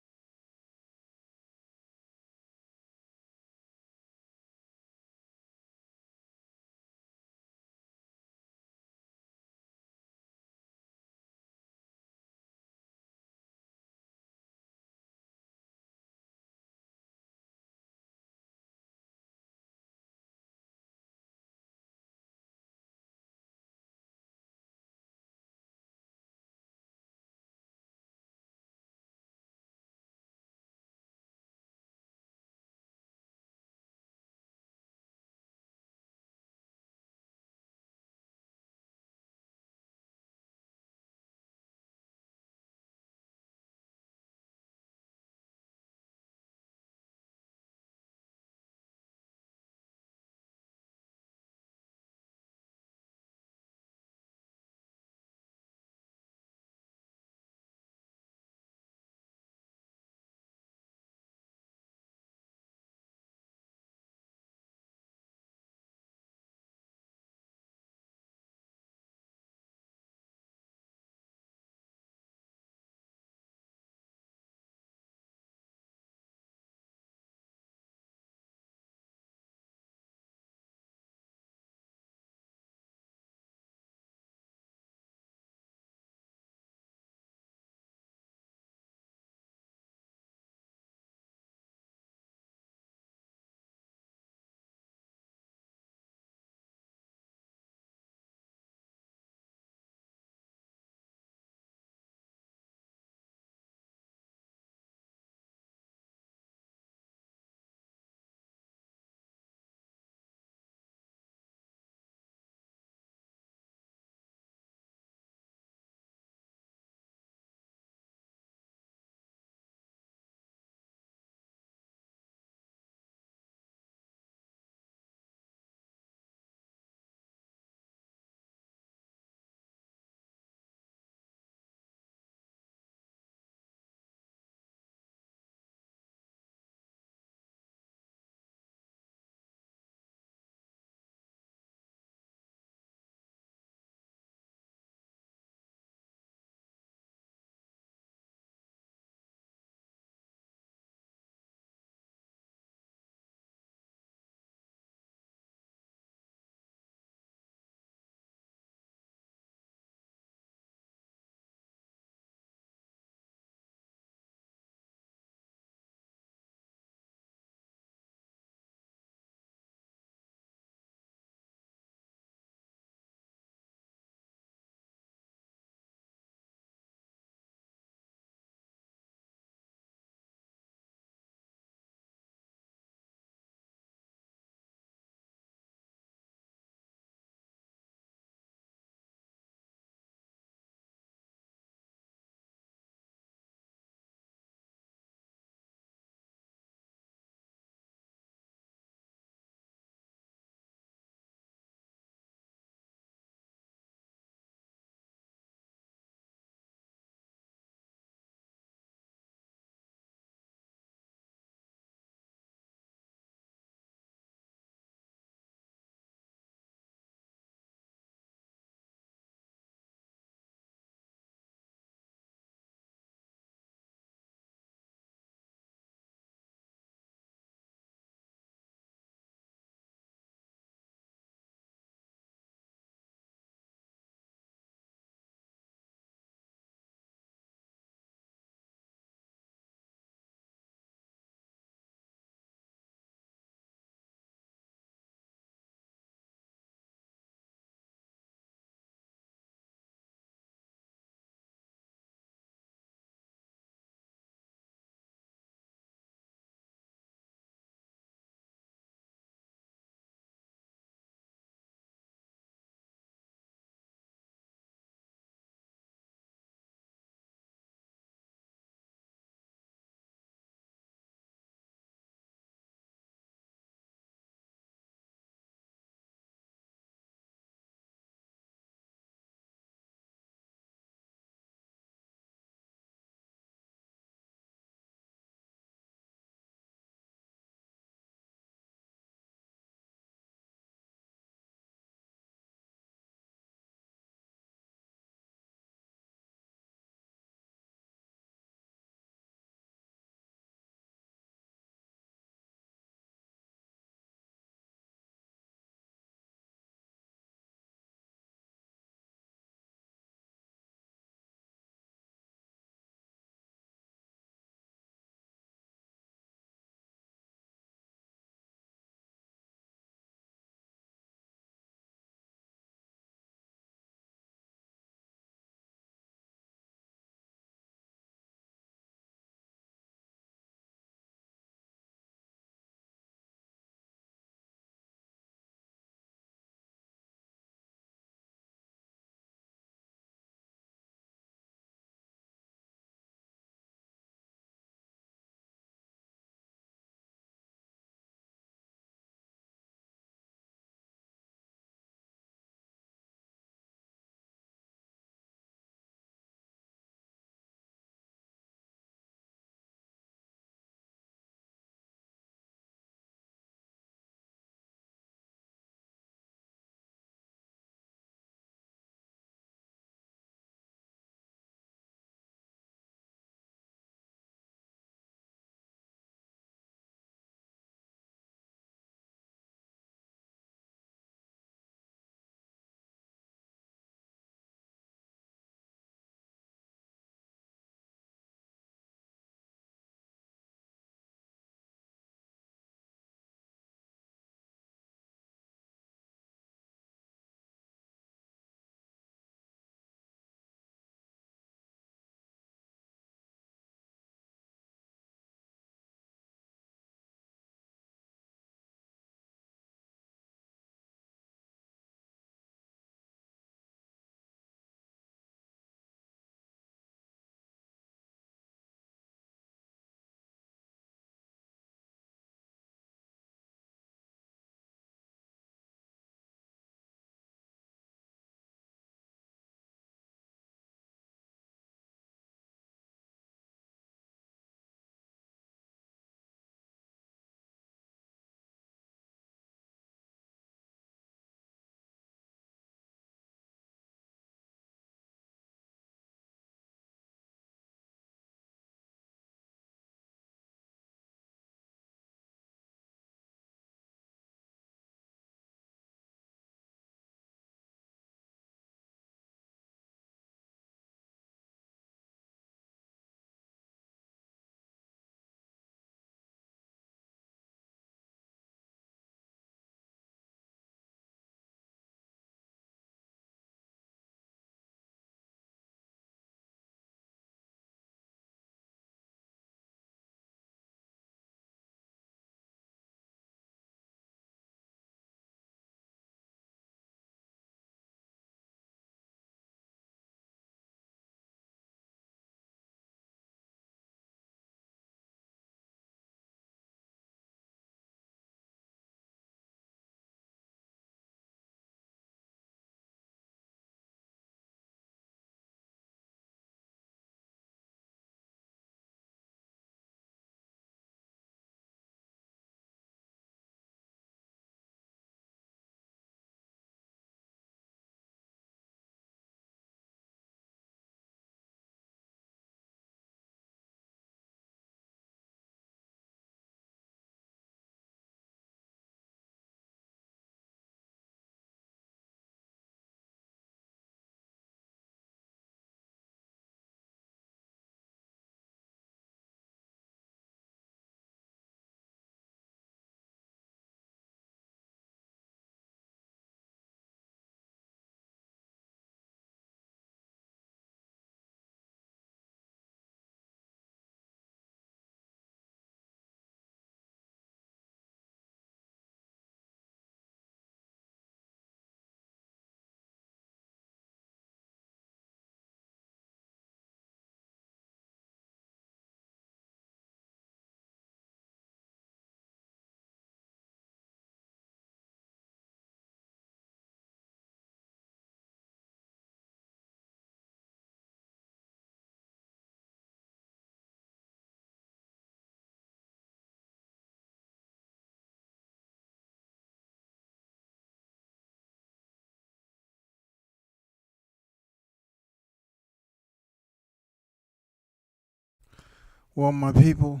Well, my people,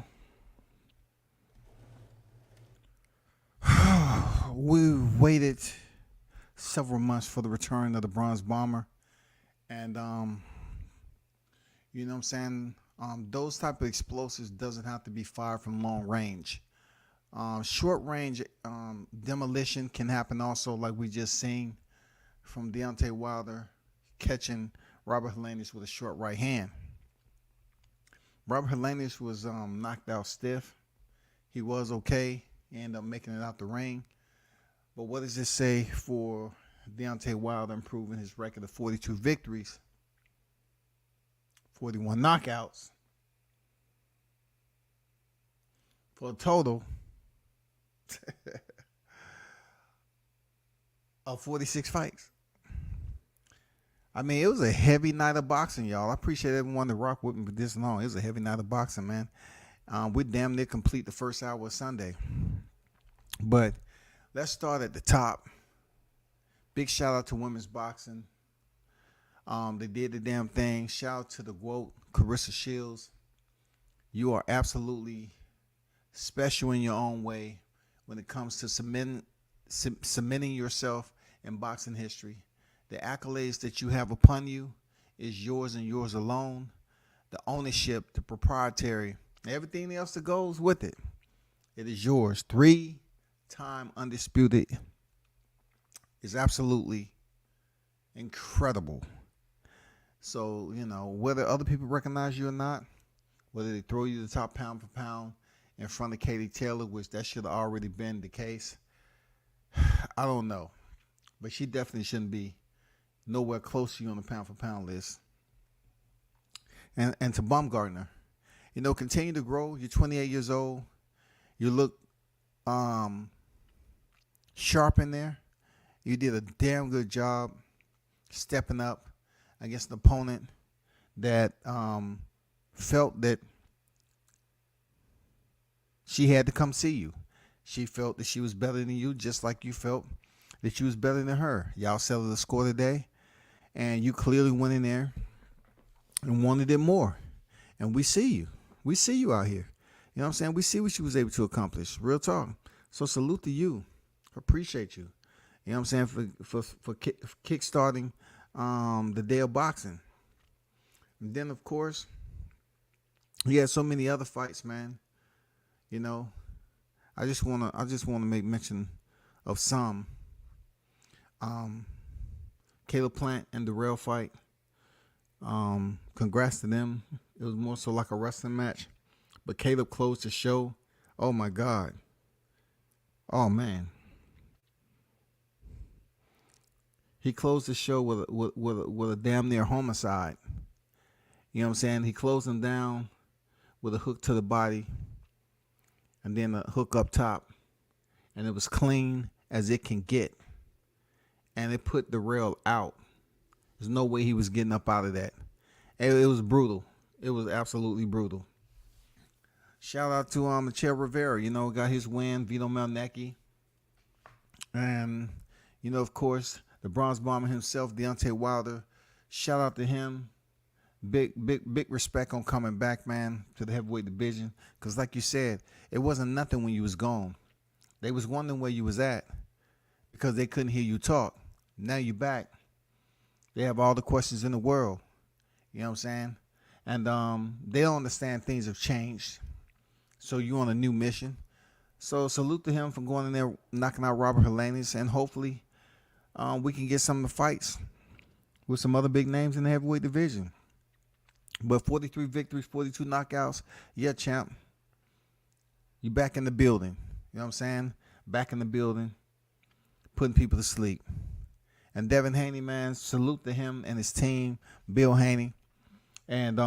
we waited several months for the return of the Bronze Bomber, and you know what I'm saying. Those type of explosives doesn't have to be fired from long range. Short range demolition can happen also, like we just seen from Deontay Wilder catching Robert Helenius with a short right hand. Robert Helenius was knocked out stiff. He was okay. He ended up making it out the ring. But what does this say for Deontay Wilder improving his record of 42 victories, 41 knockouts, for a total of 46 fights? I mean, it was a heavy night of boxing, y'all. I appreciate everyone that rocked with me for this long. It was a heavy night of boxing, man. We damn near complete the first hour of Sunday. But let's start at the top. Big shout out to women's boxing. They did the damn thing. Shout out to the GOAT, Carissa Shields. You are absolutely special in your own way when it comes to cementing yourself in boxing history. The accolades that you have upon you is yours and yours alone. The ownership, the proprietary, everything else that goes with it, it is yours. 3-time undisputed is absolutely incredible. So, you know, whether other people recognize you or not, whether they throw you the top pound for pound in front of Katie Taylor, which that should have already been the case, I don't know. But she definitely shouldn't be nowhere close to you on the pound for pound list. And to Baumgardner, you know, continue to grow. You're 28 years old. You look sharp in there. You did a damn good job stepping up against an opponent that felt that she had to come see you. She felt that she was better than you, just like you felt that you was better than her. Y'all settled the score today, and you clearly went in there and wanted it more. And we see you. We see you out here. You know what I'm saying? We see what you was able to accomplish. Real talk. So salute to you. Appreciate you. You know what I'm saying? For kickstarting the day of boxing. And then, of course, he had so many other fights, man. You know, I just wanna make mention of some. Caleb Plant and Dirrell fight. Congrats to them. It was more so like a wrestling match, but Caleb closed the show. Oh my God. Oh man. He closed the show with a damn near homicide. You know what I'm saying? He closed him down with a hook to the body and then a hook up top, and it was clean as it can get. And it put Dirrell out. There's no way he was getting up out of that. It was brutal. It was absolutely brutal. Shout out to Michel Rivera. You know, got his win. Vito Mielnicki. And, you know, of course, the Bronze Bomber himself, Deontay Wilder. Shout out to him. Big respect on coming back, man, to the heavyweight division. Because like you said, it wasn't nothing when you was gone. They was wondering where you was at because they couldn't hear you talk. Now you back. They have all the questions in the world. You know what I'm saying? And they don't understand things have changed. So you're on a new mission. So salute to him for going in there, knocking out Robert Helenius, and hopefully we can get some of the fights with some other big names in the heavyweight division. But 43 victories, 42 knockouts. Yeah, champ. You back in the building. You know what I'm saying? Back in the building, putting people to sleep. And Devin Haney, man, salute to him and his team, Bill Haney. And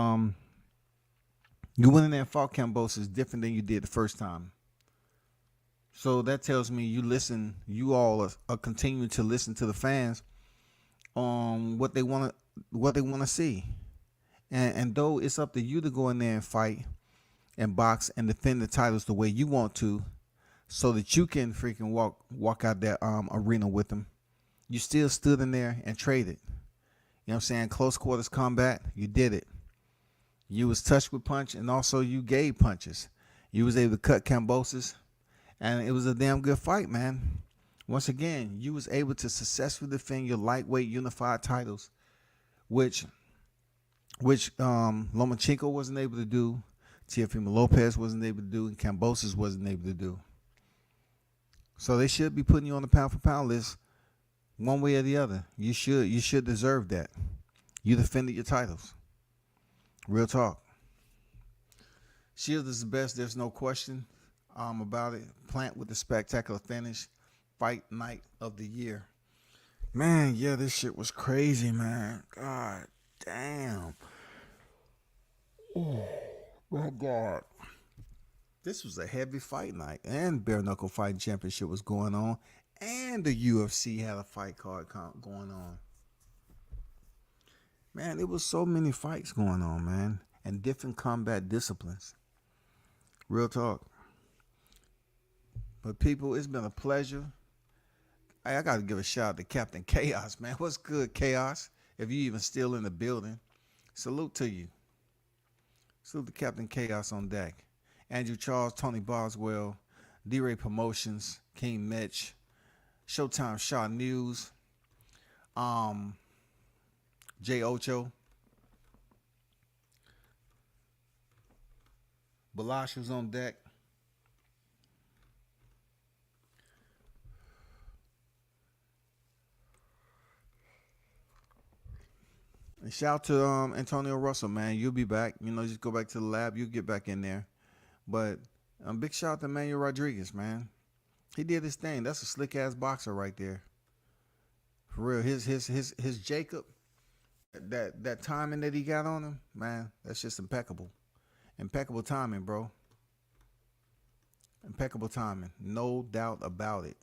you went in there and fought Kambosos different than you did the first time. So that tells me you all are continuing to listen to the fans on what they want to see. And though it's up to you to go in there and fight and box and defend the titles the way you want to, so that you can freaking walk out that arena with them, you still stood in there and traded. You know what I'm saying? Close quarters combat, you did it. You was touched with punch, and also you gave punches. You was able to cut Kambosos, and it was a damn good fight, man. Once again, you was able to successfully defend your lightweight unified titles, which Lomachenko wasn't able to do, Teofimo Lopez wasn't able to do, and Kambosos wasn't able to do. So they should be putting you on the pound for pound list one way or the other. You should deserve that. You defended your titles. Real talk. Shields is the best. There's no question about it. Plant with the spectacular finish. Fight night of the year. Man, yeah, this shit was crazy, man. God damn. Oh, my God. This was a heavy fight night. And Bare Knuckle Fighting Championship was going on. And the UFC had a fight card going on. Man, it was so many fights going on, man. And different combat disciplines. Real talk. But people, it's been a pleasure. Hey, I got to give a shout out to Captain Chaos, man. What's good, Chaos? If you even still in the building, salute to you. Salute to Captain Chaos on deck. Andrew Charles, Tony Boswell, D-Ray Promotions, King Mitch, Showtime Shaw News, J Ocho, Balash was on deck. And shout out to Antonio Russell, man. You'll be back. You know, just go back to the lab. You'll get back in there. But big shout out to Emmanuel Rodriguez, man. He did his thing. That's a slick ass boxer right there. For real. His Jacob, that timing that he got on him, man, that's just impeccable. Impeccable timing, bro. Impeccable timing. No doubt about it.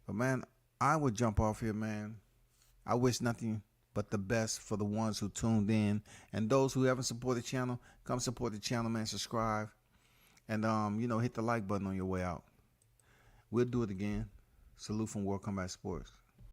But man, I would jump off here, man. I wish nothing but the best for the ones who tuned in, and those who haven't supported the channel, come support the channel, man. Subscribe, and hit the like button on your way out. We'll do it again. Salute from World Combat Sports.